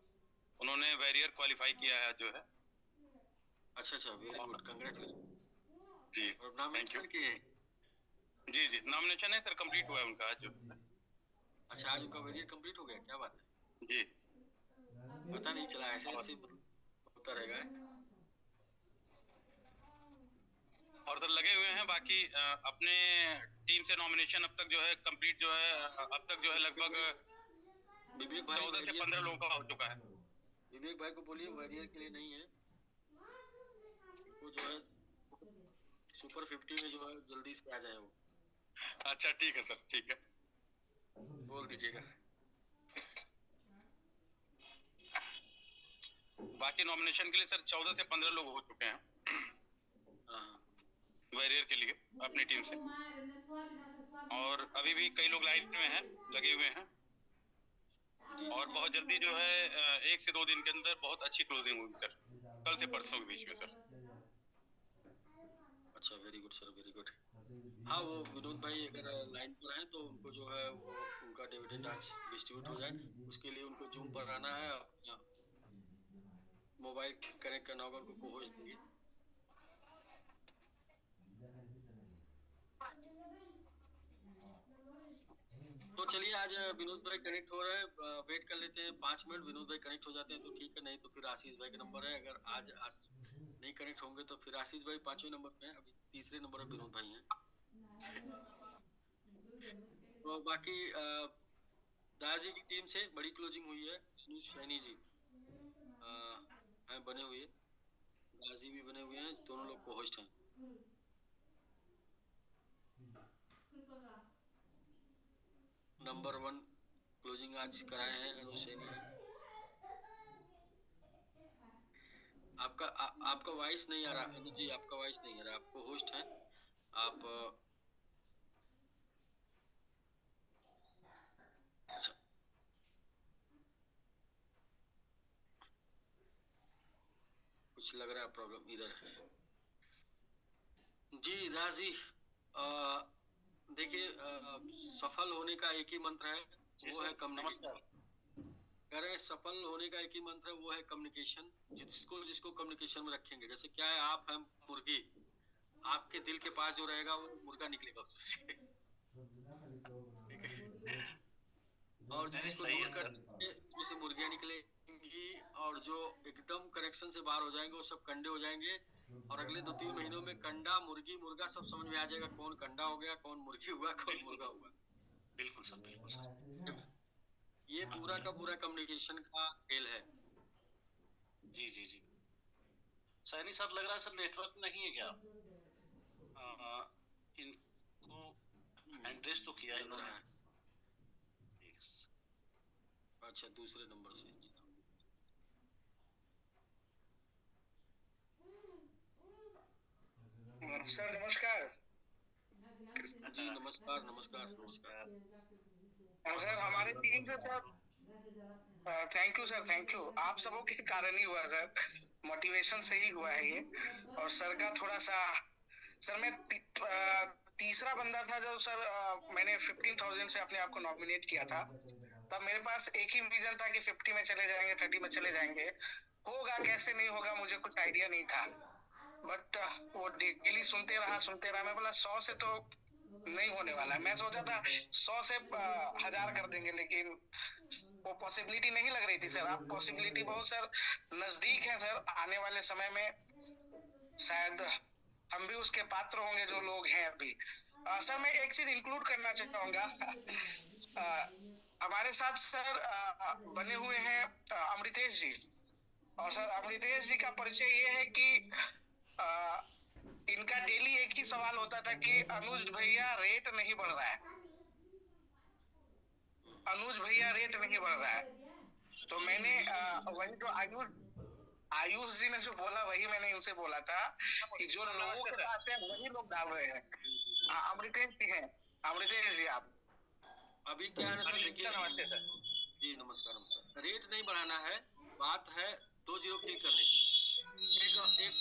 उन्होंने बैरियर क्वालिफाई किया है जो है। अच्छा अच्छा, वेरी गुड, कांग्रेचुलेशन जी, और नॉमिनेशन किए हैं? जी जी नॉमिनेशन है सर, कंप्लीट हुआ है उनका आज जो। अच्छा आज उनका वेरियर कंप्लीट हो गया, क्या बात है। जी पता नहीं चला, ऐसे ऐसे होता रहेगा। और सर लगे हुए हैं बाकी अपने टीम से नॉमिनेशन अब तक जो है कंप्लीट जो है, अब तक जो है लगभग विवेक भाई 14 से 15 लोगों का हो चुका है। विवेक भाई को बोलिए वॉरियर के लिए नहीं है, वो जो है सुपर 50 में जो है जल्दी से आ जाए वो। अच्छा ठीक है सर, ठीक है, बोल दीजिएगा। बाकी नॉमिनेशन के लिए सर 14 से 15 लोग हो चुके हैं वॉरियर के लिए अपनी टीम से, और अभी भी कई लोग लाइन में हैं, लगे हुए हैं, और बहुत जल्दी जो है 1 से 2 दिन के अंदर बहुत अच्छी क्लोजिंग होगी सर, कल से परसों के बीच में सर। अच्छा very good sir, very good. हाँ वो विनोद भाई अगर लाइन पर हैं तो उनको जो है वो उनका डिविडेंड आज डिस्ट्रीब्यूट हो जाए, उसके लिए उनको जूम पर आना है, अपना मोबाइल कनेक्ट करना होगा, उनको को-होस्ट देंगे। तो चलिए आज विनोद भाई कनेक्ट हो रहे हैं, वेट कर लेते हैं 5 मिनट, विनोद भाई कनेक्ट हो जाते हैं तो ठीक है, नहीं तो फिर आशीष भाई का नंबर है, अगर आज नहीं कनेक्ट होंगे तो फिर आशीष भाई 5वें नंबर पे हैं, अभी तीसरे नंबर पे विनोद भाई हैं। तो बाकी दादाजी की टीम से बड़ी क्लोजिंग हुई है, सैनी जी हैं बने हुए, दादाजी भी बने हुए हैं, दोनों लोग को होस्ट हैं। नंबर 1 क्लोजिंग आज कराए हैं अनुज सैनी। आपका वॉइस नहीं आ रहा अनुज जी, आपका वॉइस नहीं आ रहा, आपको होस्ट है आप। अच्छा कुछ लग रहा है प्रॉब्लम इधर है जी। राज जी देखिए सफल होने का एक ही मंत्र है, वो है कम्युनिकेशन। कह रहे हैं सफल होने का एक ही मंत्र है, वो है कम्युनिकेशन। जिसको कम्युनिकेशन में रखेंगे, जैसे क्या है आप हैं मुर्गी, आपके दिल के पास जो रहेगा वो मुर्गा निकलेगा उससे। और जिसको दूर करके जैसे मुर्गियां निकलेंगी, और जो एकदम कनेक्शन से बाहर हो जाएंगे वो सब कंडे हो जाएंगे, और अगले 2-3 महीनों में कंडा मुर्गी मुर्गा सब समझ में आ जाएगा, कौन कंडा हो गया, कौन मुर्गी हुआ, कौन मुर्गा हुआ। बिल्कुल सर, बिल्कुल सर, ये पूरा का पूरा कम्युनिकेशन का खेल है। जी जी जी। सैनी सर लग रहा है सर नेटवर्क नहीं है क्या, इनको एड्रेस तो किया इन्होंने। अच्छा दूसरे नंबर से सर नमस्कार। जी नमस्कार नमस्कार नमस्कार। सर हमारी टीम से sir thank you sir, thank you, आप सबों के कारण ही हुआ सर। मोटिवेशन से ही हुआ है ये। और सर का थोड़ा सा, सर मैं तीसरा बंदा था जो सर मैंने 15,000 से अपने आप को नॉमिनेट किया था। तब मेरे पास एक ही विजन था कि 50 में चले जाएंगे, 30 में चले जाएंगे। होगा कैसे नहीं होगा मुझे कुछ आइडिया नहीं था, बट वो डेली सुनते रहा। मैं बोला 100 से तो नहीं होने वाला है। मैं सोचा था 100 से 1000 कर देंगे, लेकिन वो पॉसिबिलिटी नहीं लग रही थी सर। आप पॉसिबिलिटी बहुत सर नजदीक है सर। आने वाले समय में शायद हम भी उसके पात्र होंगे जो लोग हैं अभी। सर मैं एक चीज इंक्लूड करना चाहूंगा। हमारे साथ सर बने हुए हैं अमृतेश जी। और सर अमृतेश जी का परिचय ये है कि इनका डेली एक ही सवाल होता था कि अनुज भैया रेट नहीं बढ़ रहा है, अनुज भैया रेट नहीं बढ़ रहा है। तो मैंने वही जो आयुष जी ने जो बोला वही मैंने इनसे बोला था कि जो लोगों के पास है वही लोग डाल रहे हैं। अमृतेश जी हैं, अमृतेश जी आप अभी क्या है ना सर, देखिए जी नमस्कार नमस्कार। रेट नहीं बढ़ाना है, बात है 2 जीरो क्लिक करने की, एक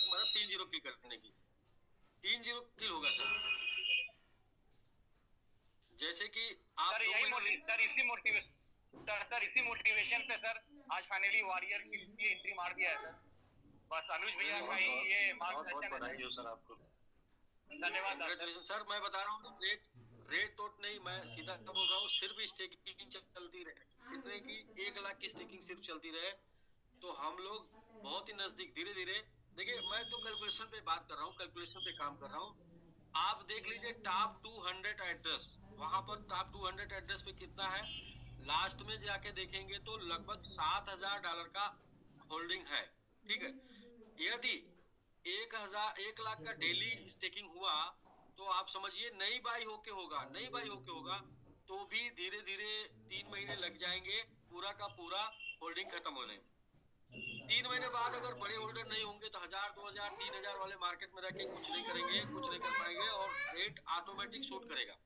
मतलब 3 जीरो क्लिक करने की। 3 जीरो क्लिक होगा सर। जैसे कि आप सर इसी मोटिवेशन पे सर आज फाइनली वॉरियर की लिए एंट्री मार दिया है सर। बस अनुज भैया का ही ये मार्गदर्शन है सर। आपको धन्यवाद सर। मैं बता रहा हूँ रेट टोट नहीं, मैं सीधा बोल रहा हूँ, सिर्फ स्टेकिंग चलती रहे, इतने की 1 लाख की स्टेकिंग सिर्फ चलती रहे तो हम लोग बहुत ही नजदीक धीरे धीरे। देखिए मैं तो कैलकुलेशन पे बात कर रहा हूँ, कैलकुलेशन पे काम कर रहा हूँ। आप देख लीजिए टॉप 200 एड्रेस, वहां पर टॉप 200 एड्रेस पे कितना है, लास्ट में जाके देखेंगे तो लगभग $7,000 का होल्डिंग है। ठीक है, यदि 1 लाख का डेली स्टेकिंग हुआ तो आप समझिए नई बाई होके होगा तो भी धीरे धीरे 3 महीने लग जाएंगे पूरा का पूरा होल्डिंग खत्म होने। 3 महीने बाद अगर बड़े होल्डर नहीं होंगे तो 1,000, 2,000, 3,000 वाले मार्केट में रह के कुछ नहीं करेंगे, कुछ नहीं कर पाएंगे और रेट ऑटोमेटिक शूट करेगा।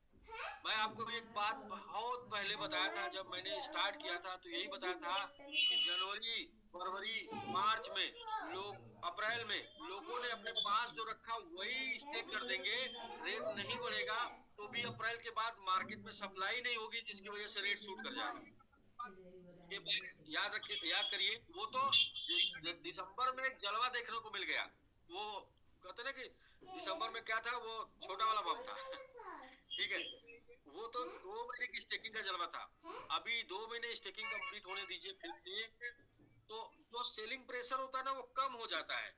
मैं आपको एक बात बहुत पहले बताया था, जब मैंने स्टार्ट किया था तो यही बताया था कि जनवरी, फरवरी, मार्च में लोग, अप्रैल में लोगों ने अपने पास जो रखा वही स्टेक कर देंगे, रेट नहीं बढ़ेगा तो भी अप्रैल के बाद मार्केट में सप्लाई नहीं होगी जिसकी वजह से रेट शूट कर जाएगा। ये याद रखिए, याद करिए। वो तो दिसंबर में एक जलवा देखने को मिल गया। वो कहते ना कि दिसंबर में क्या था, वो छोटा वाला बम था। ठीक है, वो तो 2 महीने की स्टेकिंग का जलवा था। अभी 2 महीने स्टेकिंग कंप्लीट होने दीजिए, फिर से तो जो सेलिंग प्रेशर होता है ना वो कम हो जाता है,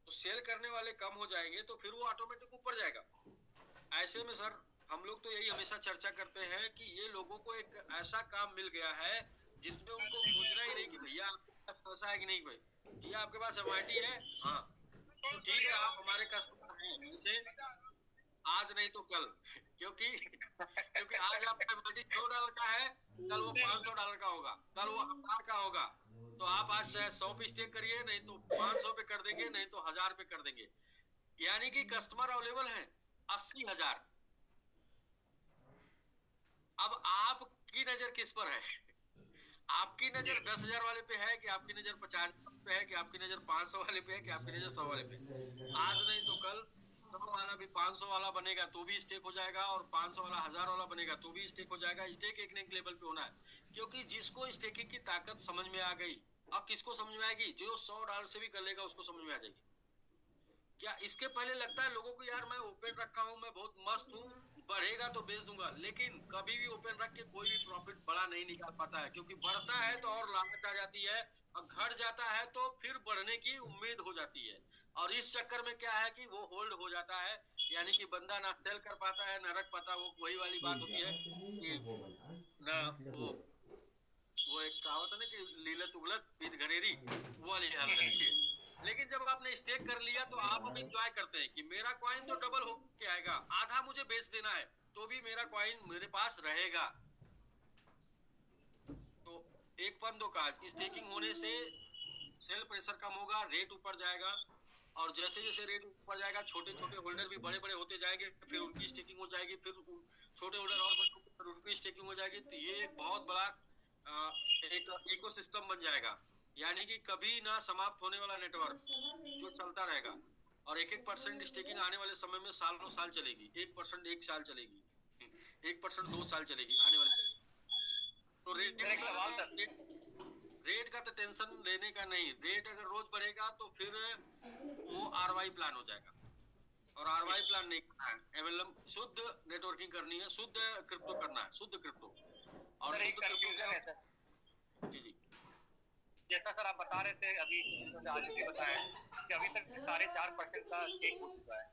तो सेल करने वाले कम हो जाएंगे तो फिर वो ऑटोमेटिक ऊपर जाएगा। ऐसे में सर हम लोग तो यही हमेशा चर्चा करते हैं कि ये लोगों को एक ऐसा काम मिल गया है जिसमें उनको पूछना ही नहीं कि भैया आपके पास पैसा है कि नहीं, भाई भैया आपके पास एमआईटी है, हाँ तो ठीक है आप हमारे कस्टमर हैं, जैसे आज नहीं तो कल। क्योंकि आज आपका एमआईटी $100 का है, कल वो $500 का होगा, कल वो 1000 का होगा। तो आप आज 100 पे स्टेक करिए, नहीं तो 500 पे कर देंगे, नहीं तो 1000 पे कर देंगे। यानी कि कस्टमर अवेलेबल है 80,000। अब आपकी नजर किस पर है? आपकी नजर 10,000 वाले पे है कि आपकी नजर 50 पे है कि आपकी नजर 500 वाले पे है कि आपकी नजर 100 वाले पे? आज नहीं तो कल 100 वाला भी 500 वाला बनेगा तो भी स्टेक हो जाएगा, और 500 वाला 1000 वाला बनेगा तो भी स्टेक हो जाएगा। स्टेक एक न एक लेवल पे होना है, क्योंकि जिसको स्टेकिंग की ताकत समझ में आ गई, अब किसको समझ में आएगी? जो $100 से भी कर लेगा उसको समझ में आ जाएगी। क्या इसके पहले लगता है लोगों को यार मैं ओपन रखा हूँ, मैं बहुत मस्त हूँ, बढ़ेगा तो बेच दूंगा, लेकिन कभी भी ओपन रख के कोई भी प्रॉफिट बड़ा नहीं निकाल पाता है, क्योंकि बढ़ता है तो और लागत आ जाती है, और घट जाता है तो फिर बढ़ने की उम्मीद हो जाती है। और इस चक्कर में क्या है कि वो होल्ड हो जाता है, यानी कि बंदा ना सेल कर पाता है ना रख पाता। वो वही वाली बात होती है कि ना वो एक कहावत है ना कि लीलत उगलत बीत घनेरी, वो वाली हालत है। लेकिन जब आपने स्टेक कर लिया तो आप अब इंजॉय करते हैं कि मेरा कॉइन तो डबल हो के आएगा, आधा मुझे बेच देना है तो भी मेरा कॉइन मेरे पास रहेगा। तो एक फन दो काज, स्टेकिंग होने से सेल प्रेशर कम होगा, रेट ऊपर जाएगा, और जैसे जैसे रेट ऊपर जाएगा छोटे छोटे होल्डर भी बड़े बड़े होते जाएंगे, फिर उनकी स्टेकिंग हो जाएगी, फिर छोटे होल्डर और बड़े, फिर उनकी स्टेकिंग हो जाएगी। तो ये एक बहुत बड़ा एक इकोसिस्टम बन जाएगा। यानी कि कभी ना समाप्त होने वाला नेटवर्क जो चलता रहेगा, और 1% स्टेकिंग आने वाले समय में सालों साल चलेगी, 1% 1 साल चलेगी, 1% 2 साल चलेगी आने वाले। तो रेट का तो टेंशन लेने का नहीं, रेट अगर रोज बढ़ेगा तो फिर वो आरवाई प्लान हो जाएगा, और आरवाई प्लान नहीं करना है, एमएलएम शुद्ध नेटवर्किंग करनी है, शुद्ध क्रिप्टो करना है, शुद्ध क्रिप्टो। और एक कंफ्यूजन है सर, जी जी, जैसा सर आप बता रहे थे अभी, आज भी बताया कि अभी तक 4.5% का स्टेक हो चुका है,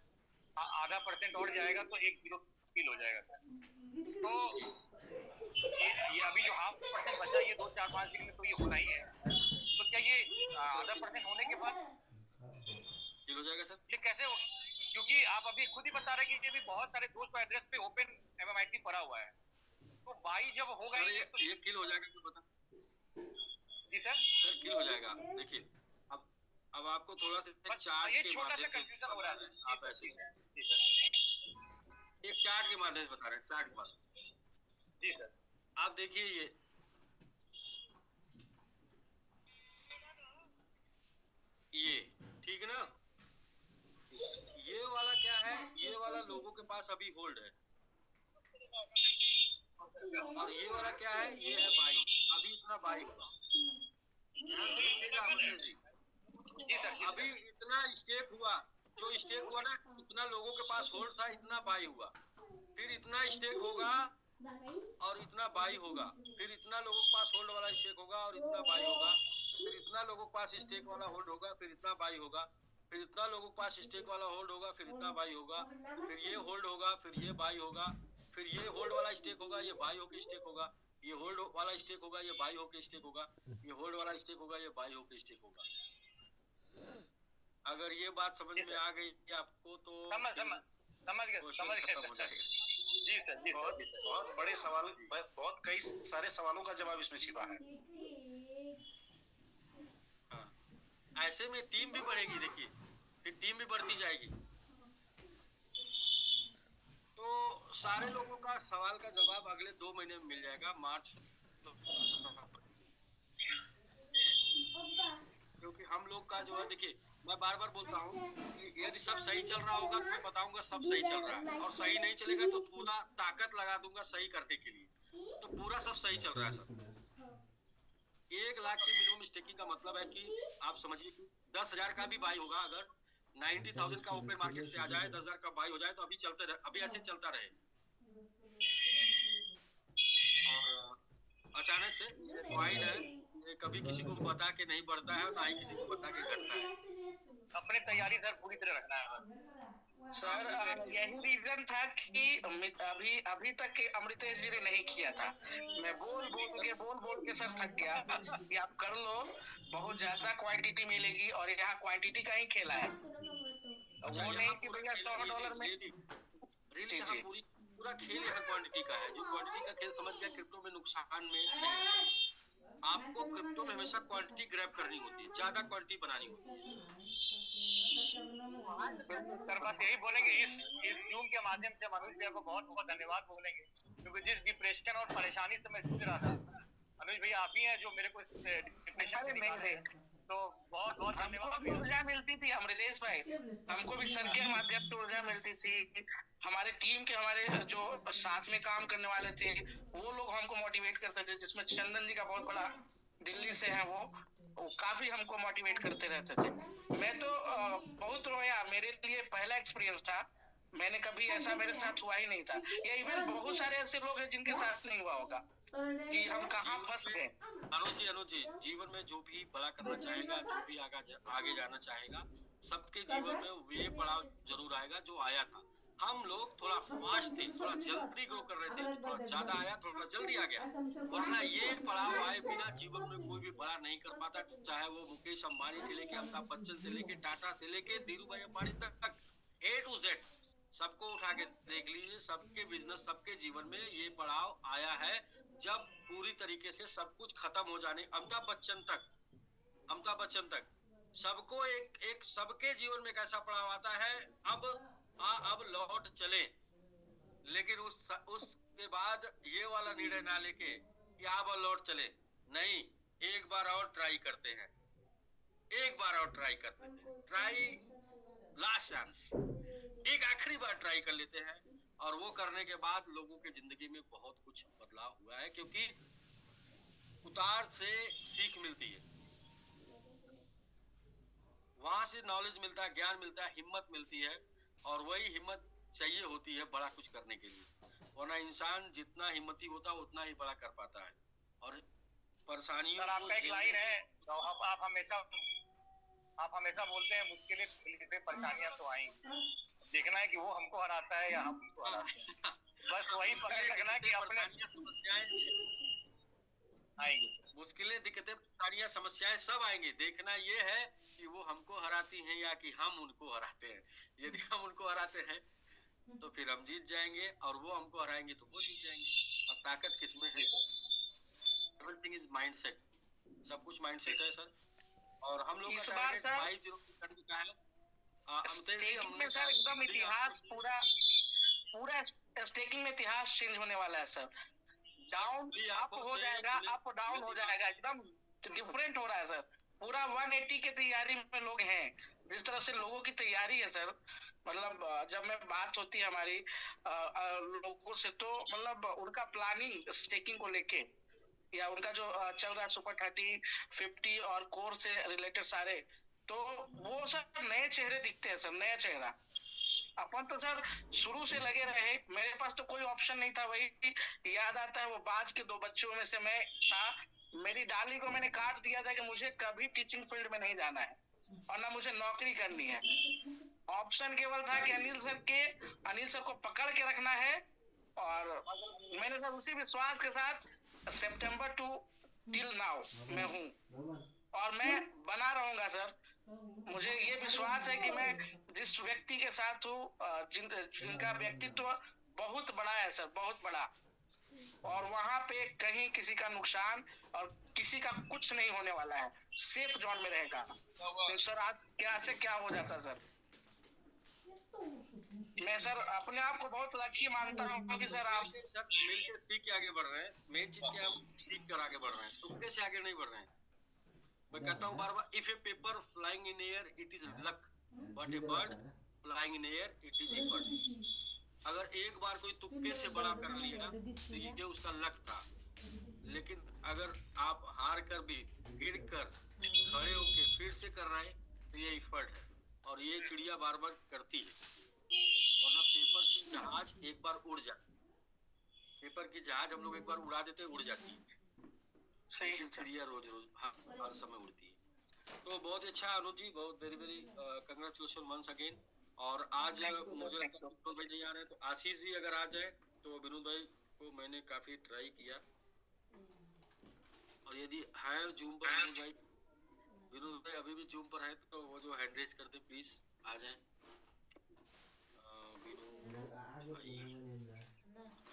आधा % और जाएगा तो 1 किलो फील हो जाएगा सर। तो ये अभी जो 0.5% बचा, ये 2-4-5 दिन में तो ये होना ही है, तो क्या ये आधा % होने के बाद फील हो जाएगा सर? ये कैसे हो? क्योंकि आप अभी खुद ही बता रहे कि ये भी बहुत सारे दोस्त एड्रेस पे ओपन एमएमआईटी पड़ा हुआ है, तो बाई जब होगा सर ये किल हो जाएगा तो बता। जी सर किल हो जाएगा। देखिए अब आपको थोड़ा सा चार्ट ये के छोटा सा माध्यम से कंफ्यूजन हो रहा है, आप ऐसे एक चार्ट के माध्यम से बता रहे हैं, चार्ट के माध्यम से। जी सर, आप देखिए ये ठीक है ना, ये वाला क्या है, ये वाला लोगों के पास अभी होल्ड है, और ये वाला क्या है, ये है बाई, अभी इतना बाई होगा, ध्यान से देखिएगा अमृतेश जी। अभी इतना स्टेक हुआ, जो स्टेक हुआ ना, इतना लोगों के पास होल्ड था, इतना बाई हुआ, फिर इतना स्टेक होगा और इतना बाई होगा, फिर इतना लोगों के पास होल्ड वाला स्टेक होगा और इतना बाई होगा, फिर इतना लोगों के पास स्टेक वाला होल्ड होगा, फिर इतना बाई होगा, फिर इतना लोगों के पास स्टेक वाला होल्ड होगा, फिर इतना बाई होगा, फिर ये होल्ड होगा, फिर ये बाई होगा, फिर ये होल्ड वाला स्टेक होगा, ये बाई होके स्टेक होगा, ये होल्ड वाला स्टेक होगा, ये बाई होके स्टेक होगा, ये होल्ड वाला स्टेक होगा, ये बाई होके स्टेक होगा। अगर ये बात समझ में आ गई आपको तो समझ गया जी सर, जी बहुत बड़े सवाल, बहुत कई सारे सवालों का जवाब इसमें छिपा है। हाँ, ऐसे में टीम भी बढ़ेगी, देखिए फिर टीम भी बढ़ती जाएगी, तो सारे लोगों का सवाल का जवाब अगले 2 महीने में मिल जाएगा, मार्च क्योंकि हम लोग का जो है, देखिए मैं बार बार बोलता हूँ कि यदि सब सही चल रहा होगा तो मैं बताऊंगा सब सही चल रहा है, और सही नहीं चलेगा तो पूरा ताकत लगा दूंगा सही करने के लिए, तो पूरा सब सही चल रहा है सर। 1 लाख की मिनिमम स्टेकिंग का मतलब है कि आप समझिए कि 10,000 का भी बाई होगा, अगर 90,000 का ओपन मार्केट से आ जाए, 10,000 का बाई हो जाए, तो अभी चलते रहे, अभी ऐसे चलता रहे, और अचानक से ये कॉइन है, ये कभी किसी को बता के नहीं बढ़ता है, ना ही किसी को बता के घटता है। अपनी तैयारी सर पूरी तरह रखना है सर, यही रीजन था कि अभी तक अमृतेश जी ने नहीं किया था। मैं बोल के सर थक गया कि आप कर लो, बहुत ज्यादा क्वांटिटी मिलेगी, और यहाँ क्वांटिटी का ही खेला है, वो नहीं कि भैया $100 में। पूरा खेल यहाँ क्वांटिटी का है, जो क्वांटिटी का खेल समझ गया क्रिप्टो में नुकसान में नहीं है। आपको क्रिप्टो में हमेशा क्वांटिटी ग्रैब करनी होती है, ज्यादा क्वांटिटी बनानी होती है। सर बस यही बोलेंगे, इस जूम के माध्यम से अनुज भैया को बहुत बहुत धन्यवाद बोलेंगे, क्योंकि जिस डिप्रेशन और परेशानी से मैं जूझ रहा था, अनुज भैया आप ही हैं जो मेरे को डिप्रेशन से निकाले, तो बहुत बहुत धन्यवाद। ऊर्जा मिलती थी अमृतेश भाई, हमको भी सर के माध्यम से ऊर्जा मिलती थी, हमारे टीम के हमारे जो साथ में काम करने वाले थे वो लोग हमको मोटिवेट करते थे, जिसमें चंदन जी का बहुत बड़ा दिल्ली से है, वो काफी हमको मोटिवेट करते रहते थे। मैं तो बहुत रोया, मेरे लिए पहला एक्सपीरियंस था, मैंने कभी ऐसा मेरे साथ हुआ ही नहीं था। ये इवन बहुत सारे ऐसे लोग हैं जिनके साथ नहीं हुआ होगा कि हम कहाँ फंस गए। अनुज जी जीवन में जो भी बड़ा करना चाहेगा, जो भी आगे जाना चाहेगा, सबके जीवन में ये पड़ाव जरूर आएगा जो आया था। हम लोग थोड़ा फास्ट थे, थोड़ा जल्दी ग्रो कर रहे थे, थोड़ा ज्यादा आया, थोड़ा जल्दी आ गया, वरना ये पड़ाव आए बिना जीवन में कोई भी बड़ा नहीं कर पाता, चाहे वो मुकेश अंबानी से लेके अमिताभ बच्चन से लेके टाटा से लेके धीरू भाई अंबानी तक A to Z सबको उठा के देख लीजिए, सबके बिजनेस, सबके जीवन में ये पड़ाव आया है, जब पूरी तरीके से सब कुछ खत्म हो जाने, अमिताभ बच्चन तक सबको एक सबके जीवन में एक ऐसा पड़ाव आता है, अब लौट चले, लेकिन उसके बाद ये वाला निर्णय ना लेके कि अब लौट चले, नहीं, एक बार और ट्राई करते हैं, एक बार और ट्राई करते हैं, ट्राई लास्ट चांस, एक आखिरी बार ट्राई कर लेते हैं। और वो करने के बाद लोगों के जिंदगी में बहुत कुछ बदलाव हुआ है, क्योंकि उतार से सीख मिलती है, वहां से नॉलेज मिलता है, ज्ञान मिलता है, हिम्मत मिलती है। और वही हिम्मत चाहिए होती है बड़ा कुछ करने के लिए, वरना इंसान जितना हिम्मती होता है उतना ही बड़ा कर पाता है। और परेशानियों सर को आपका एक लाइन है, तो आप हमेशा बोलते हैं मुश्किलें पे परेशानियां तो आएंगी, देखना है कि वो हमको हराता है या हम उसको हराते हैं, बस वही पकड़ रखना कि अपने समस्याएं आएंगी। मुश्किलें, दिक्कतें, परेशानियां, समस्याएं सब आएंगी। देखना ये है कि वो हमको हराती हैं या कि हम उनको हराते हैं। यदि हम उनको हराते हैं तो फिर हम जीत जाएंगे, और वो हमको हराएंगे तो वो जीत जाएंगे। और ताकत किसमें है? एवरीथिंग इज माइंडसेट, सब कुछ माइंडसेट है सर। और हम लोग इस का बार टारगेट सर 5-0 करने का है। स्टेकिंग में सर एकदम इतिहास पूरा स्टेकिंग में इतिहास चेंज होने वाला है सर। डाउन अप हो जाएगा, अप डाउन हो जाएगा, एकदम डिफरेंट हो रहा है सर। पूरा 180 के तैयारी में लोग हैं। जिस तरह से लोगों की तैयारी है सर, मतलब जब मैं बात होती है हमारी लोगों से, तो मतलब उनका प्लानिंग स्टेकिंग को लेके, या उनका जो चल रहा है सुपर 30, 50 और कोर से रिलेटेड सारे, तो वो सर नए चेहरे दिखते हैं सर, नया चेहरा। अपन तो सर शुरू से लगे रहे, मेरे पास तो कोई ऑप्शन नहीं था। वही याद आता है, वो बाज के 2 बच्चों में से मैं था। मेरी डाली को मैंने काट दिया था कि मुझे कभी टीचिंग फील्ड में नहीं जाना है और ना मुझे नौकरी करनी है। ऑप्शन केवल था कि अनिल सर को पकड़ के रखना है। और मैंने सर उसी विश्वास के साथ सितंबर टू टिल नाउ मैं हूँ, और मैं बना रहूंगा सर। मुझे ये विश्वास है कि मैं जिस व्यक्ति के साथ हूँ, जिनका व्यक्तित्व बहुत बड़ा है सर, बहुत बड़ा, और वहां पे कहीं किसी का नुकसान और किसी का कुछ नहीं होने वाला है, सेफ जोन में रहेगा। तो सर आज क्या से क्या हो जाता सर, मैं सर अपने आप को बहुत लकी मानता हूँ कि सर आप सब मिलकर सीख के आगे बढ़ रहे हैं। मेन चीज क्या, हम सीख कर आगे बढ़ रहे हैं, तुक्के से आगे नहीं बढ़ रहे हैं। मैं कहता हूँ बार बार, if a paper flying in air it is luck, but a bird flying in air it is effort. अगर एक बार कोई तुक्के से बड़ा कर लिया तो ये उसका लक था, लेकिन अगर आप हार कर भी, गिर कर, खड़े होके फिर से कर रहे हैं तो ये एफर्ट है। और ये चिड़िया बार बार करती है, वरना पेपर की जहाज एक बार उड़ जाती, पेपर की जहाज हम लोग एक बार उड़ा देते उड़ जाती है, सही है। चिड़िया रोज रोज हर समय उड़ती है। तो बहुत अच्छा अनुज जी, बहुत very very congratulation once again. और आज मुझे लगता है विनोद भाई नहीं आ रहे, तो आशीष जी अगर आ जाए तो विनोद भाई को मैंने काफी ट्राई किया, और यदि है जूम पर विनोद भाई, विनोद भाई अभी भी जूम पर है तो वो जो हैंड रेज करते प्लीज आ जाए।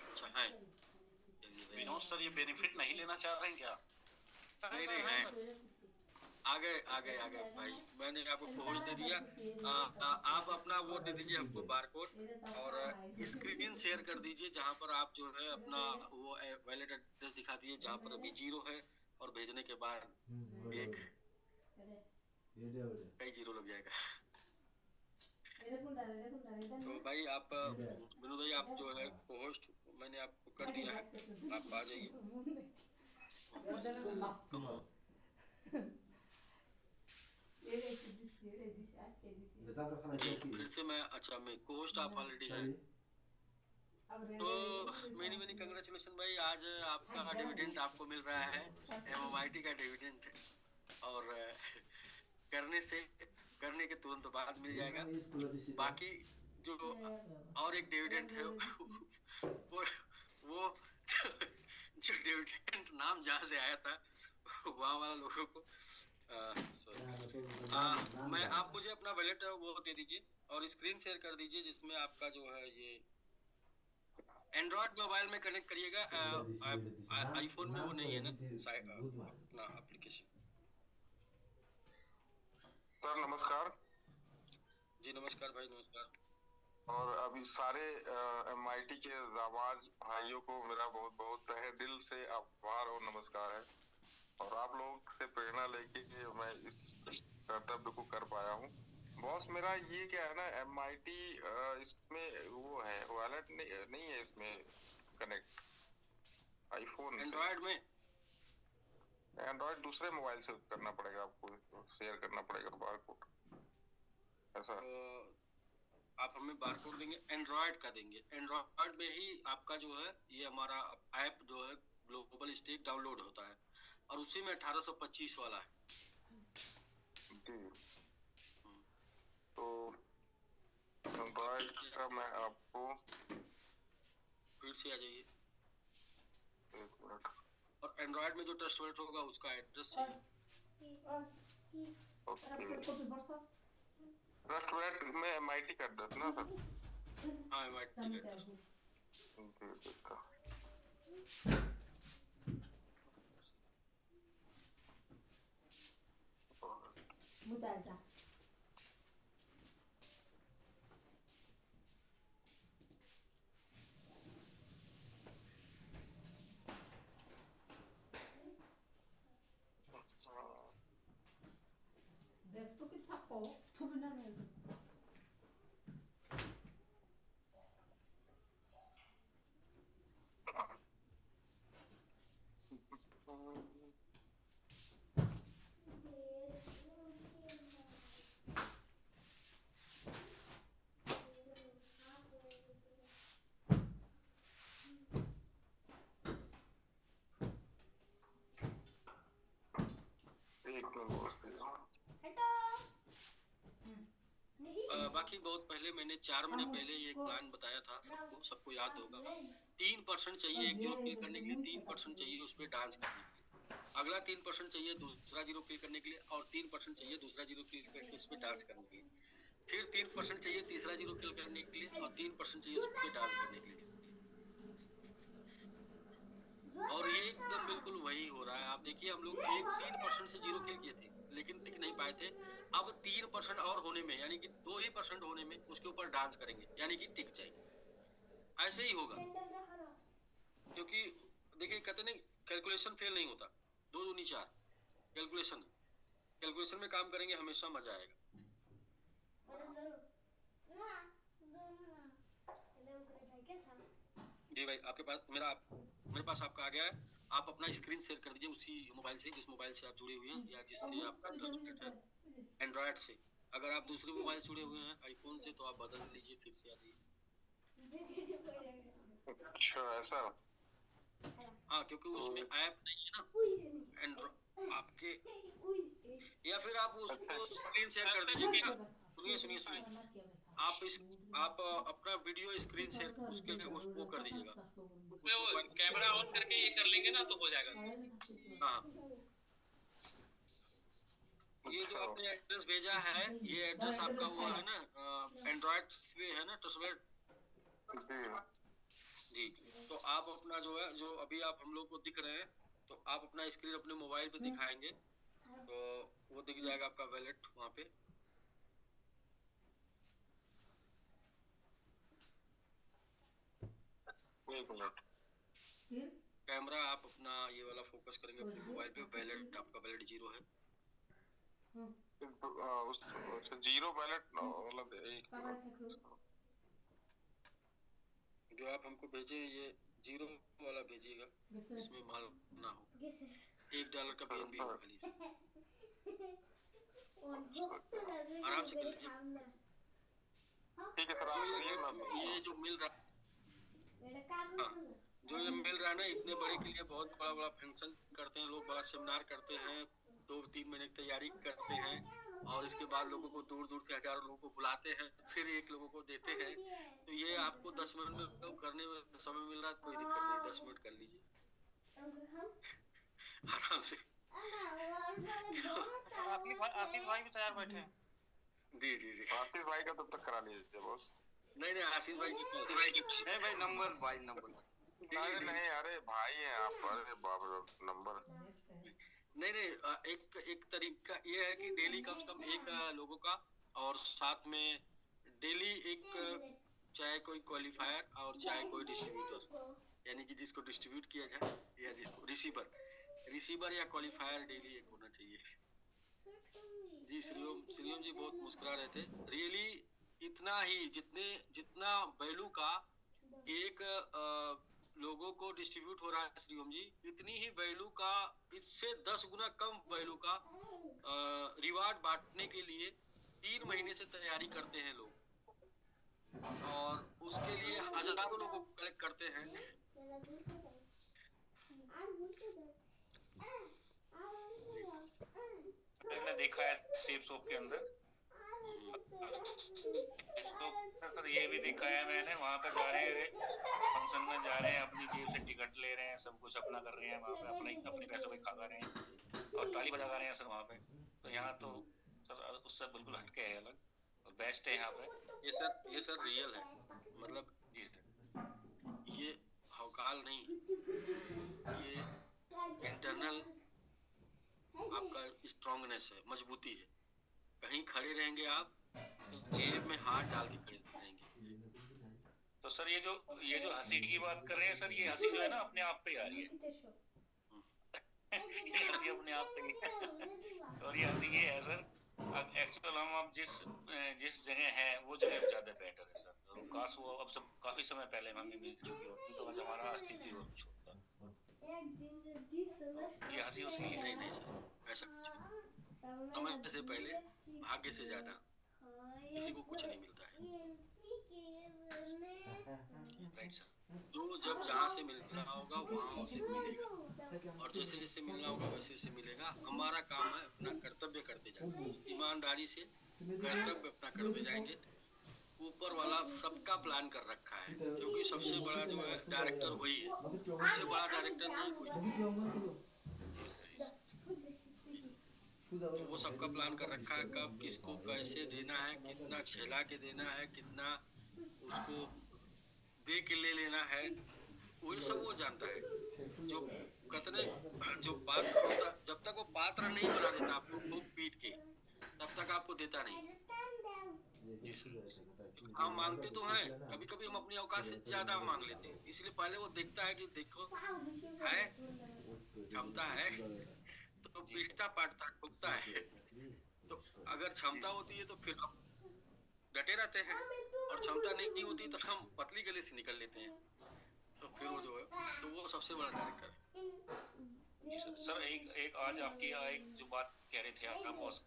अच्छा है विनोद सर, ये बेनिफिट नहीं लेना चाह रहे हैं क्या? नहीं नहीं है, आ गए भाई, मैंने आपको पहुंच दे दिया। आप अपना वो दे दीजिए हमको बारकोड, और स्क्रीन शेयर कर दीजिए जहां पर आप जो है अपना वो वैलेट एड्रेस दिखा दीजिए जहां पर अभी 0 है, और भेजने के बाद एक कई 0 लग जाएगा। तो भाई आप विनोद भाई, आप जो है पोस्ट मैंने आपको कर दिया है, आप आ जाइए। फिर से मैं, अच्छा मैं कोस्ट आप ऑलरेडी है, तो मेनी कंग्रेचुलेशन भाई। आज आपका डिविडेंड आपको मिल रहा है, MMIT का डिविडेंड, और करने के तुरंत बाद मिल जाएगा। बाकी जो और एक डिविडेंड है वो जो डिविडेंड नाम जहाँ से आया था वहाँ वाला लोगों को मैं, आप मुझे अपना वैलेट वो दे दीजिए और स्क्रीन शेयर कर दीजिए, जिसमें आपका जो है ये एंड्रॉइड मोबाइल में कनेक्ट करिएगा, आईफोन में वो नहीं है ना अपना एप्लीकेशन। सर नमस्कार। जी नमस्कार भाई, नमस्कार। और अभी सारे MIT के जाबाज भाइयों को मेरा बहुत बहुत तहे दिल से आभार और नमस्कार है। और आप लोग से प्रेरणा लेके कि मैं इस कर्तव्य को कर पाया हूँ। बॉस मेरा ये क्या है ना, MIT इसमें वो है, वॉलेट नहीं है इसमें कनेक्ट आईफोन एंड्रॉयड में एंड्रॉयड दूसरे मोबाइल से करना पड़ेगा, आपको शेयर करना पड़ेगा बारकोड ऐसा। आप हमें बारकोड देंगे, एंड्रॉयड का देंगे, एंड्रॉयड में ही आपका जो है ये हमारा ऐप जो है ग्लोबल स्टेक डाउनलोड होता है और उसी में 1825 वाला है जी। तो एंड्रॉयड का मैं आपको फिर से आ जाइए। 1 मिनट। और एंड्रॉयड में जो ट्रस्ट वॉलेट होगा उसका एड्रेस चाहिए। ट्रस्ट वॉलेट में MIT का एड्रेस ना सर? हाँ MIT एड्रेस। जी देखा। बाकी बहुत पहले मैंने 4 महीने पहले ये प्लान बताया था सबको याद होगा। 3% चाहिए एक जीरो क्लिक करने के लिए, 3% चाहिए उस पर डांस करने के लिए, अगला 3% चाहिए दूसरा जीरो क्लिक करने के लिए और 3% चाहिए दूसरा जीरो क्लिक करके उस पर डांस करने के लिए, फिर 3% चाहिए तीसरा जीरो क्लिक करने के लिए और 3% चाहिए उस पर डांस करने के लिए। और ये एकदम बिल्कुल वही हो रहा है। आप देखिए हम लोग 3% से जीरो क्लिक किए थे लेकिन टिक नहीं पाए थे। अब 3% और होने में यानी कि 2% होने में उसके ऊपर डांस करेंगे यानी कि टिक जाएगी। ऐसे ही होगा क्योंकि देखिए कहते नहीं कैलकुलेशन फेल नहीं होता, 2 दूनी 4 कैलकुलेशन में काम करेंगे हमेशा मजा आएगा। जी भाई आपके पास मेरे पास आपका आ गया है। आप अपना स्क्रीन शेयर कर दीजिए उसी मोबाइल से जिस मोबाइल से आप जुड़े हुए हैं या जिससे आपका ट्रस्ट है एंड्रॉयड से। अगर आप दूसरे मोबाइल जुड़े हुए हैं आईफोन से तो आप बदल लीजिए, फिर से आ जाइए। अच्छा ऐसा? हाँ क्योंकि उसमें ऐप नहीं है ना एंड्रॉयड आपके, या फिर आप उसको स्क्रीन शेयर कर दीजिए। सुनिए आप अपना वीडियो स्क्रीन शेयर उसके वो कर दीजिएगा, उसमें वो कैमरा ऑन करके ये कर लेंगे ना तो हो जाएगा। हाँ ये जो आपने एड्रेस भेजा है ये एड्रेस आपका वो है ना एंड्रॉयड पे है ना ट्रस्टवर्ड जी। तो आप अपना जो है जो अभी आप हम लोग को दिख रहे हैं तो आप अपना स्क्रीन अपने मोबाइल पे दिखाएंगे तो वो दिख जाएगा आपका वैलेट वहाँ पे। कैमरा आप अपना ये वाला फोकस करेंगे अपने मोबाइल पे, वैलेट आपका वैलेट 0 है। जीरो बैलेट मतलब जो आप हमको भेजे ये 0 वाला भेजिएगा, इसमें माल ना हो। $1 का BNB हो खाली आराम से कर लीजिए। ठीक है सर। ये जो मिल रहा जो ये मिल रहा है ना इतने बड़े के लिए बहुत बड़ा फंक्शन करते हैं लोग, बड़ा सेमिनार करते हैं, 2-3 महीने की तैयारी करते हैं और इसके बाद लोगों को दूर से हजारों लोगों को बुलाते हैं, फिर एक लोगों को देते हैं। तो ये आपको 10 मिनट में करने में समय मिल रहा है, कोई दिक्कत नहीं, 10 मिनट कर लीजिए आराम से। आसिफ भाई भी तैयार बैठे हैं। जी आशीष भाई का तब तक करा लीजिए बॉस। नहीं आशीष भाई भाई नंबर नहीं अरे भाई हैं आप, अरे बाप रे नंबर नहीं एक तरीका ये है कि डेली कम से कम एक लोगों का और साथ में डेली एक चाहे कोई क्वालिफायर और चाहे कोई डिस्ट्रीब्यूटर यानी कि जिसको डिस्ट्रीब्यूट किया जाए या जिसको रिसीवर रिसीवर या क्वालिफायर डेली एक होना चाहिए। जी श्रीओम जी बहुत मुस्कुरा रहे थे। रियली इतना ही जितना वैल्यू का एक लोगों को डिस्ट्रीब्यूट हो रहा है श्रीओम जी, इतनी ही वैल्यू का इससे 10 गुना कम वैल्यू का रिवार्ड बांटने के लिए 3 महीने से तैयारी करते हैं लोग, और उसके लिए हजारों लोगों को कलेक्ट करते हैं। मैंने देखा है सेब शॉप के अंदर तो सर ये भी देखा है मैंने, वहाँ पे जा रहे हैं फंक्शन में, जा रहे हैं अपनी जेब से टिकट ले रहे हैं, सब कुछ अपना कर रहे हैं वहाँ पे, अपने पैसों पे खा रहे हैं और ताली बजा रहे हैं सर वहाँ पे। तो यहाँ तो सर उससे बिल्कुल हटके है, अलग और बेस्ट है यहाँ पे। ये सर रियल है, मतलब जी सर, ये हवकाल नहीं, ये इंटरनल आपका स्ट्रांगनेस है, मजबूती है। कहीं खड़े रहेंगे आप तो जेब में हाथ डाल के खड़े रहेंगे। तो सर ये जो हंसी की बात कर रहे हैं सर, ये हंसी जो है ना अपने आप पे आ रही है ये हंसी अपने आप पे और ये हंसी ये है सर, एक्चुअल हम अब जिस जगह है वो जगह ज्यादा बेटर है सर। तो काश वो अब सब काफी समय पहले हमें मिल चुकी होती तो आज हमारा अस्तित्व हो छोड़ता। ये हंसी उसकी नहीं सर, ऐसा कुछ नहीं। समय से पहले भाग्य से ज्यादा किसी को कुछ नहीं मिलता है। राइट सर, जो जब जहाँ से मिलना होगा वहाँ से मिलेगा, और जैसे जैसे मिलना होगा वैसे वैसे मिलेगा। हमारा काम है अपना कर्तव्य करते जाना, ईमानदारी से कर्तव्य अपना करते जाएंगे। ऊपर वाला सबका प्लान कर रखा है, क्योंकि सबसे बड़ा जो है डायरेक्टर वही है, उससे बड़ा डायरेक्टर नहीं कोई। तो वो सबका प्लान कर रखा है, कब किसको पैसे देना है, कितना छेला के देना है, कितना उसको दे के ले लेना है, वही सब वो जानता है। जो कतने जो पात्र होता, जब तक वो पात्र नहीं बना देता आपको खूब पीट के, तब तक आपको देता नहीं। हम मांगते तो हैं, कभी कभी हम अपनी औकात से ज्यादा मांग लेते हैं, इसलिए पहले वो देखता है कि देखो है क्षमता है, तो पीटता पाटता ठोकता है। तो अगर क्षमता होती है तो फिर हम डटे रहते हैं, और क्षमता नहीं होती तो हम पतली गले से निकल लेते हैं। तो फिर वो जो है, तो वो सबसे बड़ा डायरेक्टर है। सर एक आज आपकी एक जो बात कह रहे थे आप,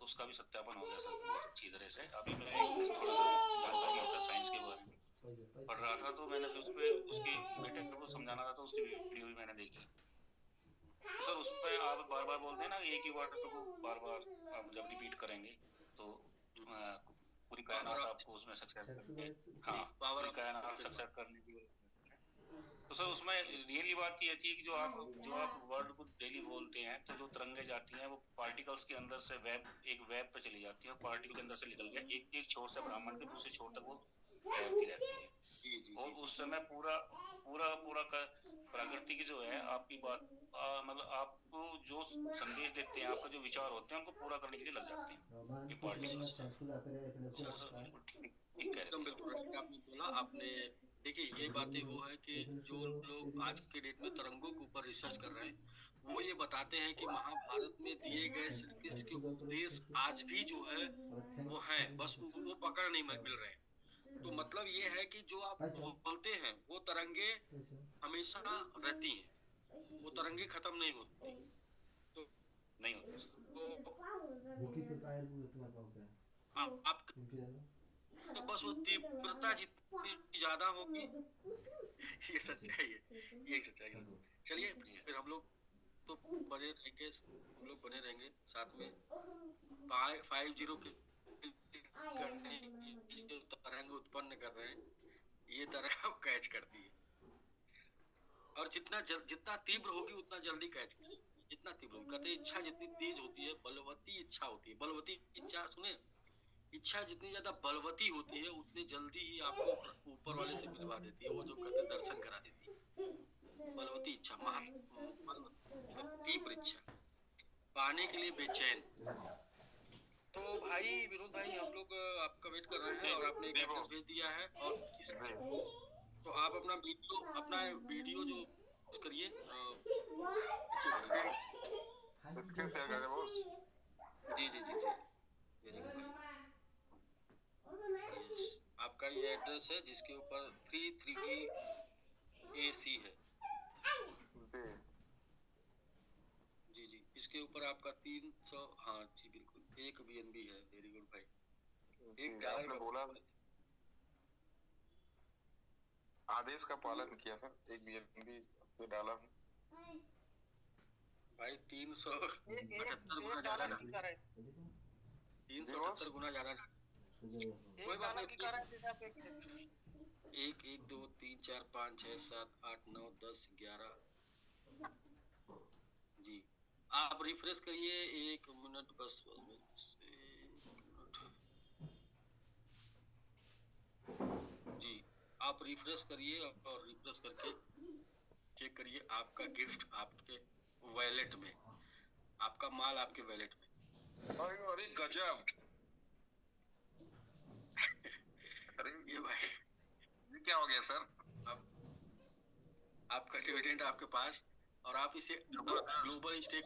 उसका भी सत्यापन हो गया सर बहुत अच्छी तरह से। अभी मैं थोड़ा सा साइंस के बारे में पढ़ रहा था, तो मैंने उसपे उसकी बेटे को समझाना था, तो उसकी वीडियो भी मैंने देखी। सर उसमें आप बार बार बोलते हैं ना, एक ही वर्ड को बार बार आप जब रिपीट करेंगे तो पूरी कायनात आपको उसमें सक्सेस करनी है। हाँ, पूरी कायनात सक्सेस करने की। तो सर उसमें रियली बात ये थी कि जो आप वर्ड को डेली बोलते हैं, तो जो तरंगे जाती हैं वो पार्टिकल्स के अंदर से एक वेब पे चली जाती है, और पार्टिकल के अंदर से निकल के एक छोर से ब्रह्मांड के दूसरे छोर तक वो तैरती रहती है। और उस समय पूरा प्रकृति की जो है आपकी बात मतलब आपको जो संदेश देते हैं, आपके जो विचार होते हैं, उनको पूरा करने के लिए लग जाते हैं ये पार्टिकल्स। एकदम बिल्कुल आपने बोला। आपने देखिए, ये बातें वो है कि जो लोग आज के डेट में तरंगों के ऊपर रिसर्च कर रहे हैं, वो ये बताते हैं कि महाभारत में दिए गए श्री कृष्ण के उपदेश आज भी जो है वो है, बस वो पकड़ नहीं मिल रहे हैं। तो मतलब ये है कि जो आप बोलते हैं वो तरंगे हमेशा रहती हैं, वो तरंगे खत्म नहीं होती। तो नहीं होती आप तो बस वो तीव्रता जितनी ज्यादा होगी, ये सच्चाई है, यही सच्चाई है। चलिए फिर हम लोग तो बने रहेंगे, हम लोग बने रहेंगे साथ में 5-0 के करने की जो तरंग उत्पन्न कर रहे हैं, ये तरह अब कैच करती है, और जितना तीव्र होगी उतना जल्दी कैच करेगी। जितना तीव्र होगी, कहते इच्छा जितनी तेज होती है, बलवती इच्छा होती है, बलवती इच्छा सुने, इच्छा जितनी ज्यादा बलवती होती है उतनी जल्दी ही आपको ऊपर वाले से मिलवा देती है, वो जो कहते दर्शन करा देती है। बलवती इच्छा, तीव्र इच्छा, पाने के लिए बेचैन। तो भाई विनोद भाई, हम लोग आपका वेट कर रहे हैं, और आपने एक एड्रेस भेज दिया है, और तो आप अपना वीडियो जो करिए स्क्रीन शेयर करें बॉस। जी जी जी जी वेरी गुड। यस आपका ये एड्रेस है जिसके ऊपर 33AC है। जी जी जी इसके ऊपर आपका 300 हाँ जी बिल्कुल एक BNB है। वेरी गुड भाई। एक जी, आपने बोला आदेश का पालन किया सर, एक BNB पे डाला हूँ। भाई 378 गुना ज्यादा $1 की कर है 378 गुना ज्यादा कोई बात नहीं। $1 की कर है जैसे आप एक 1 1 2 3 4 5 6 7 8 9 10 11 जी आप रिफ्रेश करिए 1 मिनट बस 1 मिनट जी आप रिफ्रेश करिए और रिफ्रेश करके चेक करिए आपका गिफ्ट आपके वॉलेट में, आपका माल आपके वॉलेट में। अरे गजब। अरे ये भाई ये क्या हो गया सर? अब आपका डिविडेंड आपके पास और आप इसे ग्लोबल स्टेक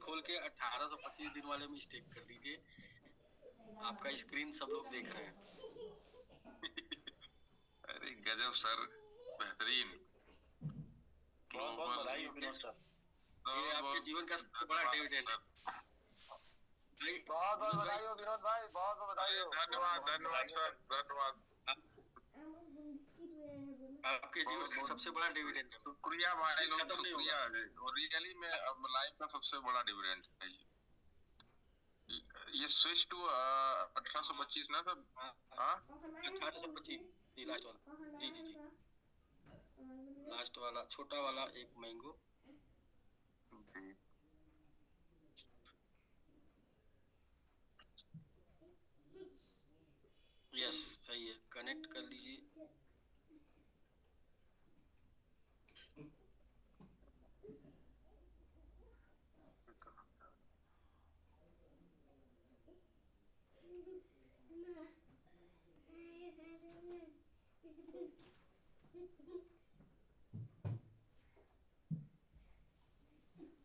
खोल के 1825 दिन वाले में स्टेक कर दीजिए। आपका स्क्रीन सब लोग देख रहे हैं। अरे गजब सर, बेहतरीन। बहुत बहुत बधाई हो विनोद सर, ये आपके जीवन का सबसे बड़ा डिविडेंड है। बहुत बहुत बधाई हो विनोद भाई, बहुत बहुत बधाई हो। धन्यवाद धन्यवाद सर, धन्यवाद। आपके जीवन का सबसे बड़ा डिविडेंड है। शुक्रिया भाई लोग, खत्म नहीं शुक्रिया। और रियली में अब लाइफ का सबसे बड़ा डिविडेंड है ये स्विच टू 1825 ना सर? हाँ 1825 जी लास्ट वाला। जी जी जी लास्ट वाला छोटा वाला एक मैंगो। जी यस सही है, कनेक्ट कर लीजिए।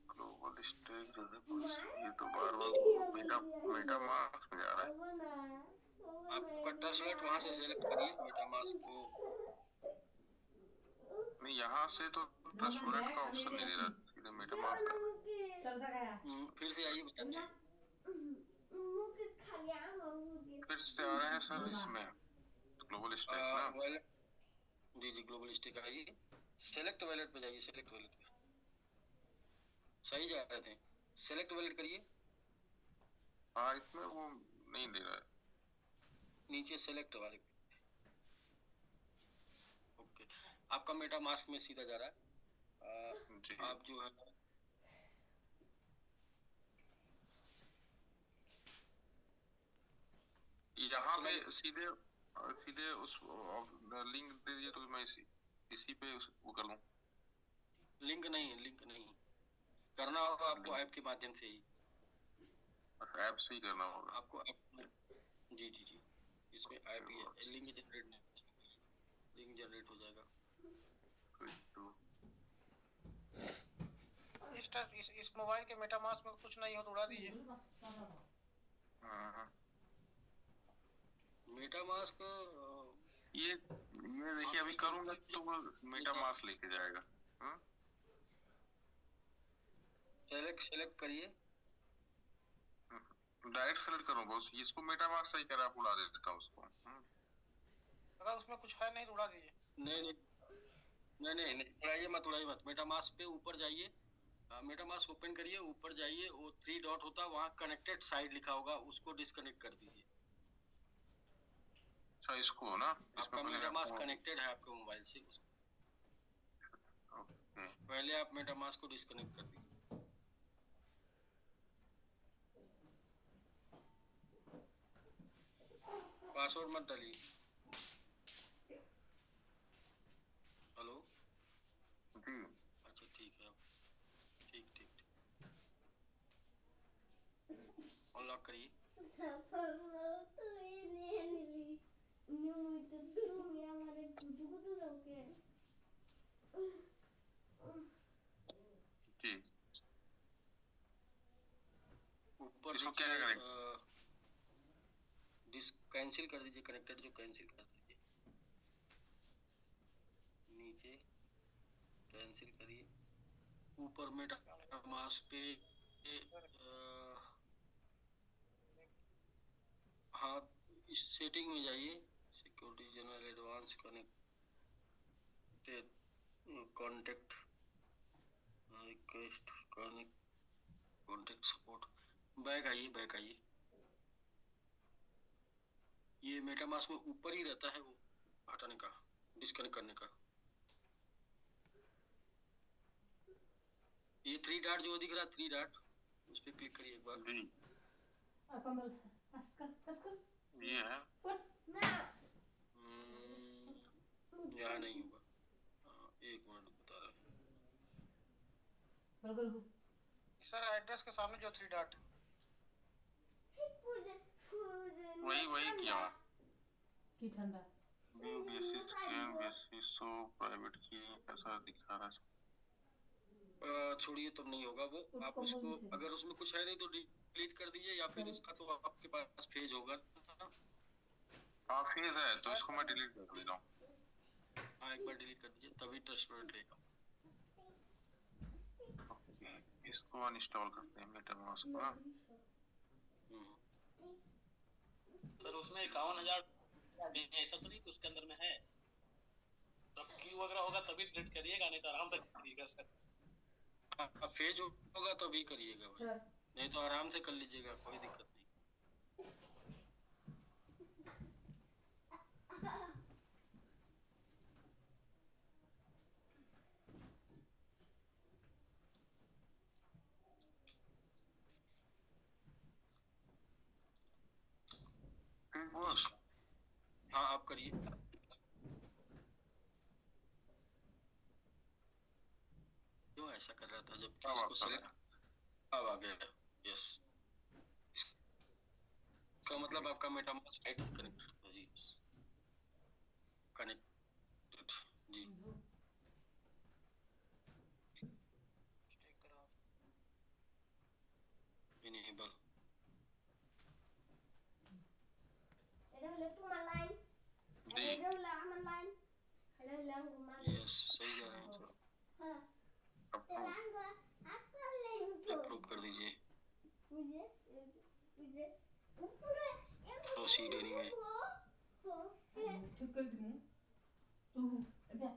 ग्लोबल स्टेक जो है ये तो बार बार मेटा मार्क्स में जा रहा है। आपका ट्रांसलेट वहां से सेलेक्ट करिए मेटामास्क को। नहीं यहाँ से तो ट्रांसलेट का ऑप्शन नहीं दे रहा, सीधे मेटा मार्क्स। फिर से आइए बताइए। फिर से आ रहे हैं सर इसमें ग्लोबल स्टेक ना। जी जी ग्लोबल स्टेक आइए, सेलेक्ट वॉलेट पे जाइए। सेलेक्ट वॉलेट पे सही जा रहे थे, सेलेक्ट वॉलेट करिए। हाँ इसमें वो नहीं दे रहा है। नीचे सेलेक्ट वाले ओके आपका मेटामास्क में सीधा जा रहा है। आप जो है यहाँ पे सीधे सीधे उस लिंक दे दिए तो मैं इसी पे वो कर लूँ। लिंक नहीं करना होगा आपको ऐप के माध्यम से ही। ऐप से ही करना होगा आपको जी जी जी इसमें ऐप ही है, लिंक जनरेट हो जाएगा। इस मोबाइल के मेटामास्क में कुछ नहीं हो तो उड़ा दीजिए। मेटामास्क ये देखिए अभी करूँगा तो वो मेटामास्क लेके जाएगा। सेलेक्ट करिए, डायरेक्ट सेलेक्ट करूँ बॉस, इसको मेटामास्क सही करा उड़ा देता हूँ उसको। अगर उसमें कुछ है नहीं तो उड़ा दीजिए। नहीं उड़ाइए मत। मेटामास्क पे ऊपर जाइए, मेटामास्क ओपन करिए, ऊपर जाइए, वो 3 डॉट होता है वहाँ कनेक्टेड साइड लिखा होगा, उसको डिस्कनेक्ट कर दीजिए। अच्छा इसको ना, आपका मेटामास्क कनेक्टेड है आपके मोबाइल से, पहले आप मेटामास्क को डिस्कनेक्ट कर दीजिए। पासवर्ड मत डालिए। हेलो जी अच्छा ठीक है, ठीक अनलॉक करिए। जी ऊपर इसको क्या करें? डिस्क कैंसिल कर दीजिए, कनेक्टेड जो कैंसिल कर दीजिए, नीचे कैंसिल करिए, ऊपर में मास पे हाँ इस सेटिंग में जाइए, security general advance connected contact request contact support, back आइए। ये मेटामास्क में ऊपर ही रहता है वो हटाने का, डिस्कनेक्ट करने का, ये 3 डॉट जो दिख रहा है 3 डॉट उस पर क्लिक करिए एक बार। जी कमल सर बस कर ये है यहाँ नहीं होगा, एक मिनट बता रहा हूँ। बर्गर हो सर एड्रेस के सामने जो 3 डॉट वही किया की ठंडा सो प्राइवेट की ऐसा दिखा रहा है। छोड़िए तब नहीं होगा वो, आप उसको अगर उसमें कुछ है नहीं तो डिलीट कर दीजिए, या फिर इसका तो आपके पास फेज होगा। हाँ फेज है तो इसको मैं डिलीट कर दे रहा हूँ। हाँ एक बार डिलीट कर दीजिए तभी ट्रस्टेड रहेगा। इसको अनइंस्टॉल करते हैं मेटामास्क को। सर उसमें 51,000 ऐसा तो नहीं कि उसके अंदर में है, सब क्यू वगैरह होगा तभी डिलीट करिएगा, नहीं तो आराम से करिएगा सर। फेज होगा तो भी करिएगा, नहीं तो आराम से कर लीजिएगा, कोई दिक्कत नहीं। हाँ आप करिए। क्यों ऐसा कर रहा था जब इसको सेलेक्ट अब आ गया? यस, इसका मतलब आपका मेटामास्क साइट से कनेक्ट है जी, कनेक्टेड जी। इनेबल यस, सही जा रहे हैं सर, अप्रूव कर दीजिए। प्रोसीड एनीवे, ठीक कर दूँ तू अबे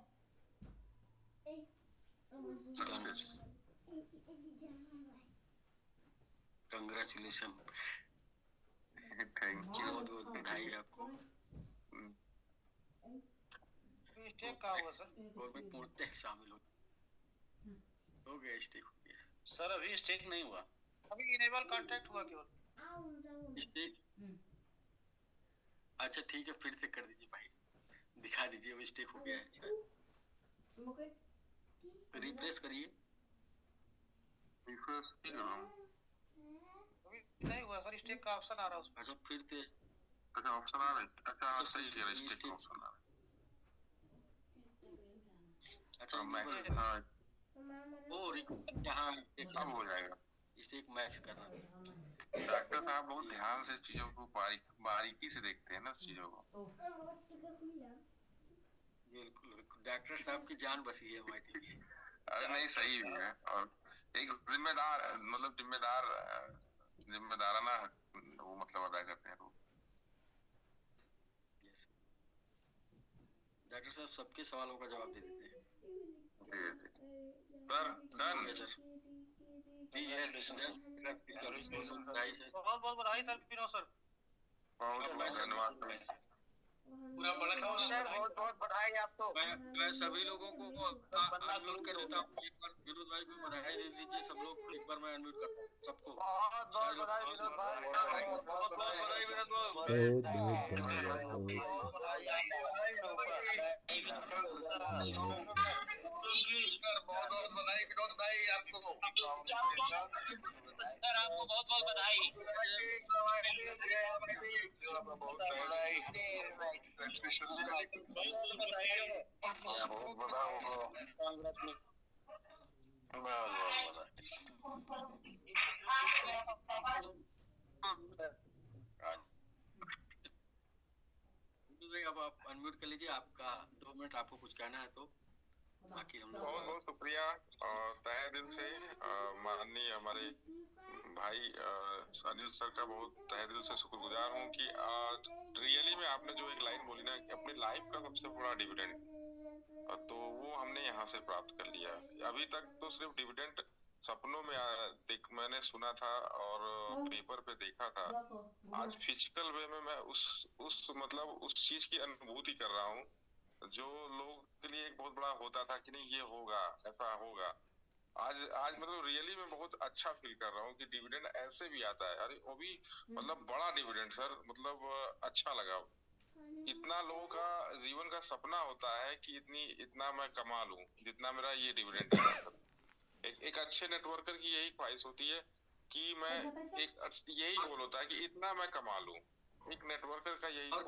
कंग्रेचुलेशन, थैंक यू। बहुत बहुत बधाई आपको। स्टेक कहाँ हुआ सर? गवर्नमेंट पूर्णतः शामिल हो गया, स्टेक हो गया सर अभी स्टेक नहीं हुआ, अभी इनेबल कॉन्टैक्ट हुआ केवल स्टेक। अच्छा ठीक है, फिर से कर दीजिए भाई, दिखा दीजिए वो स्टेक हो गया है शायद। रिफ्रेश करिए, रिफ्रेश कर रहा हूँ। अभी नहीं हुआ सर, स्टेक का ऑप्शन आ रहा है उसमें। अच्छा फिर से, अच्छा ऑप्शन आ रहा है, अच्छा हाँ सही है, स्टेक का ऑप्शन आ रहा है। अच्छा मैं हाँ ओ यहाँ सब हो जाएगा। स्टेक मैक्स करना। डॉक्टर साहब बहुत ध्यान से चीजों को बारीकी से देखते हैं ना चीजों को। बिल्कुल, डॉक्टर साहब की जान बसी है हमारी। अरे नहीं सही भी है, और एक जिम्मेदाराना वो मतलब अदा करते हैं लोग। डॉक्टर साहब सबके सवालों का जवाब दे देते हैं। सर डन बहुत बहुत बधाई सर विनोद सर, बहुत धन्यवाद। पूरा बड़ा सर बहुत बहुत बधाई आपको। मैं सभी लोगों को अनम्यूट कर देता हूँ, एक बार विनोद भाई को बधाई दे दीजिए सब लोग, एक बार मैं अनम्यूट करता हूँ सबको। बहुत बहुत बधाई विनोद भाई, बहुत बहुत बधाई विनोद भाई। बहुत बहुत धन्यवाद। बहुत बहुत बधाई विनोद भाई आपको। सर आपको बहुत बहुत बधाई। अब आप अनम्यूट कर लीजिए, आपका 2 मिनट आपको कुछ कहना है तो बाकी हम लोग बहुत बहुत शुक्रिया तहे दिल से माननीय हमारे भाई अनिल सर का बहुत तहे दिल से शुक्रगुजार हूँ कि रियली में आपने जो एक लाइन बोली ना कि अपनी लाइफ का सबसे बड़ा डिविडेंड, तो वो हमने यहाँ से प्राप्त कर लिया। अभी तक तो सिर्फ डिविडेंड सपनों में मैंने सुना था और पेपर पे देखा था। आज फिजिकल वे में मैं उस मतलब उस चीज की अनुभूति कर रहा हूँ जो लोग के लिए एक बहुत बड़ा होता था कि नहीं ये होगा, ऐसा होगा। आज मतलब रियली में बहुत अच्छा फील कर रहा हूँ कि डिविडेंड ऐसे भी आता है। अरे वो भी मतलब बड़ा डिविडेंड सर, मतलब अच्छा लगा। इतना लोगों का जीवन का सपना होता है कि इतना मैं कमा लूं जितना मेरा ये डिविडेंड है। एक अच्छे नेटवर्कर की यही ख्वाहिश होती है कि मैं यही गोल होता है कि इतना मैं कमा लूं। एक नेटवर्कर का यही और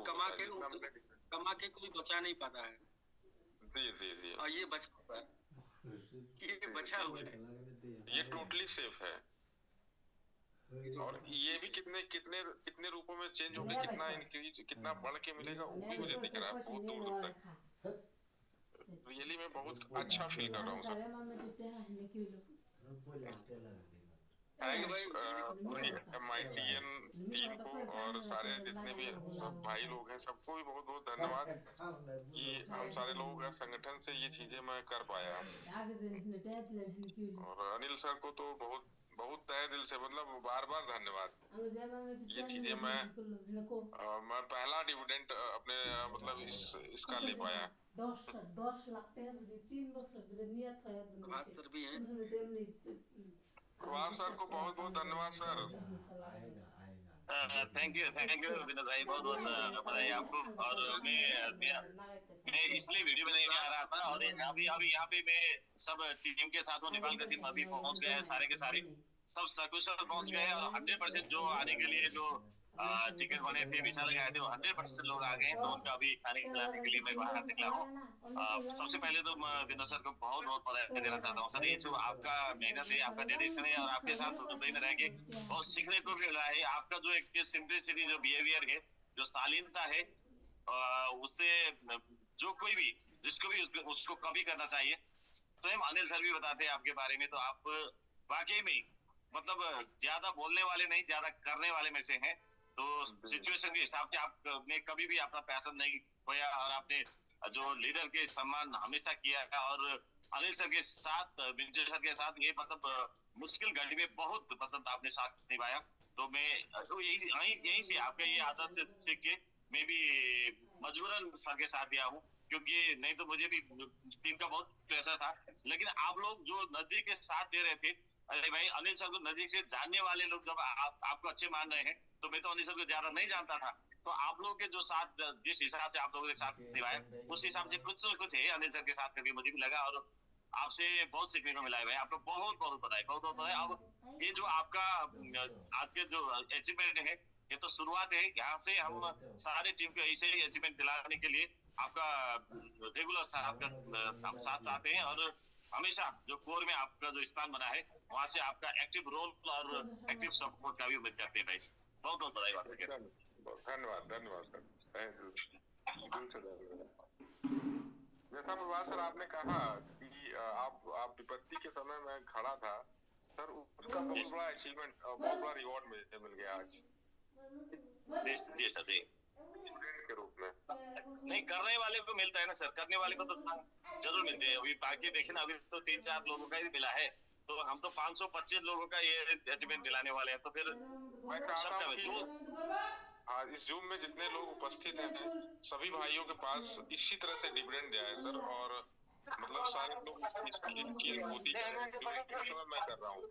कमा के कोई बचा नहीं पाता है। जी और ये बचा है, ये बचा हुआ है, ये टोटली सेफ है। और ये भी कितने रूपों में चेंज होकर कितना इंक्रीज कितना बढ़ के मिलेगा वो भी मुझे दिख रहा है बहुत दूर दूर तक। रियली मैं बहुत अच्छा फील कर रहा हूँ सर। थैंक्स MITN टीम को और सारे जितने भी सब भाई लोग हैं सबको भी बहुत बहुत धन्यवाद कि हम सारे लोगों का संगठन से ये चीजें मैं कर पाया। और अनिल सर को तो बहुत बहुत तहे दिल से मतलब बार बार धन्यवाद। ये चीजें मैं पहला डिविडेंड अपने मतलब इसका ले पाया। प्रभात सर भी हैं। प्रभात सर को बहुत बहुत धन्यवाद सर। थैंक यू विनोद भाई, बहुत बहुत बधाई आपको। और मैं इसलिए वीडियो बनाने आ रहा था और अभी यहाँ पे मैं सब टीम के साथ हूँ। नेपाल का टीम अभी पहुंच गए हैं, सारे के सारे सब सकुशल पहुंच गए हैं और 100% जो आने के लिए जो टिकट बने थे वीसा लगाए थे वो 100% लोग आ गए हैं। तो उनका अभी खाने खिलाने के लिए मैं बाहर निकला हूँ। सबसे पहले तो विनोद सर को बहुत बहुत बधाई देना चाहता हूँ सर। ये जो आपका मेहनत है, आपका डेडिकेशन है और आपके साथ दुबई में रह के बहुत सीखने को मिल रहा है। आपका जो एक सिंपलिसिटी जो बिहेवियर है, जो शालीनता है, उससे जो कोई भी जिसको भी उसको कभी करना चाहिए। स्वयं अनिल सर भी बताते हैं आपके बारे में। तो आप वाकई में मतलब ज्यादा बोलने वाले नहीं, ज्यादा करने वाले में से हैं। तो सिचुएशन के हिसाब से आपने कभी भी अपना पैशन नहीं खोया और आपने जो लीडर के सम्मान हमेशा किया है। और अनिल सर के साथ, विजय सर के साथ ये मतलब मुश्किल घड़ी में बहुत मतलब आपने साथ निभाया। तो मैं तो यही से आपका ये आदत से सीख के मैं भी मजबूरन सर के साथ गया हूँ, क्योंकि नहीं तो मुझे भी टीम का बहुत प्रेशर था। लेकिन आप लोग जो नजदीक के साथ दे रहे थे, अरे भाई अनिल सर को नजदीक से जानने वाले लोग जब आपको अच्छे मान रहे हैं, तो मैं तो अनिल सर को ज्यादा नहीं जानता था। तो आप लोगों के जो साथ जिस हिसाब से आप लोगों के साथ निभाए उस हिसाब से कुछ न कुछ है अनिल सर के साथ करके मुझे भी लगा। और आपसे बहुत सीखने को मिला है भाई। आपको बहुत बहुत बधाई, बहुत बहुत बधाई। अब ये जो आपका आज के जो अचीवमेंट है ये तो शुरुआत है। यहाँ से हम सारे टीम को ऐसे ही अचीवमेंट दिलाने के लिए आपका रेगुलर हम साथ चाहते हैं। और हमेशा जो कोर में आपका जो स्थान बना है वहाँ से आपका एक्टिव रोल और एक्टिव सपोर्ट का भी उम्मीद करते हैं भाई। बहुत बहुत बधाई बात सके। धन्यवाद सर। जैसा प्रभात सर आपने कहा कि आप विपत्ति के समय में खड़ा था सर, उसका बहुत बड़ा अचीवमेंट, बहुत बड़ा रिवॉर्ड मिल गया आज। जी सर जी। के रूप में नहीं, करने वाले को मिलता है ना सर, करने वाले को तो जरूर मिलते हैं। अभी बाकी देखे ना, अभी तो 3-4 लोगों का ही मिला है, तो हम तो 525 लोगों का ये अचीवमेंट दिलाने वाले हैं। तो फिर मैं चाहता हूँ कि इस जूम में जितने लोग उपस्थित हैं सभी भाइयों के पास इसी तरह से डिविडेंड दिया है सर। और मतलब सारे लोग इसकी अनुभूति मैं कर रहा हूँ।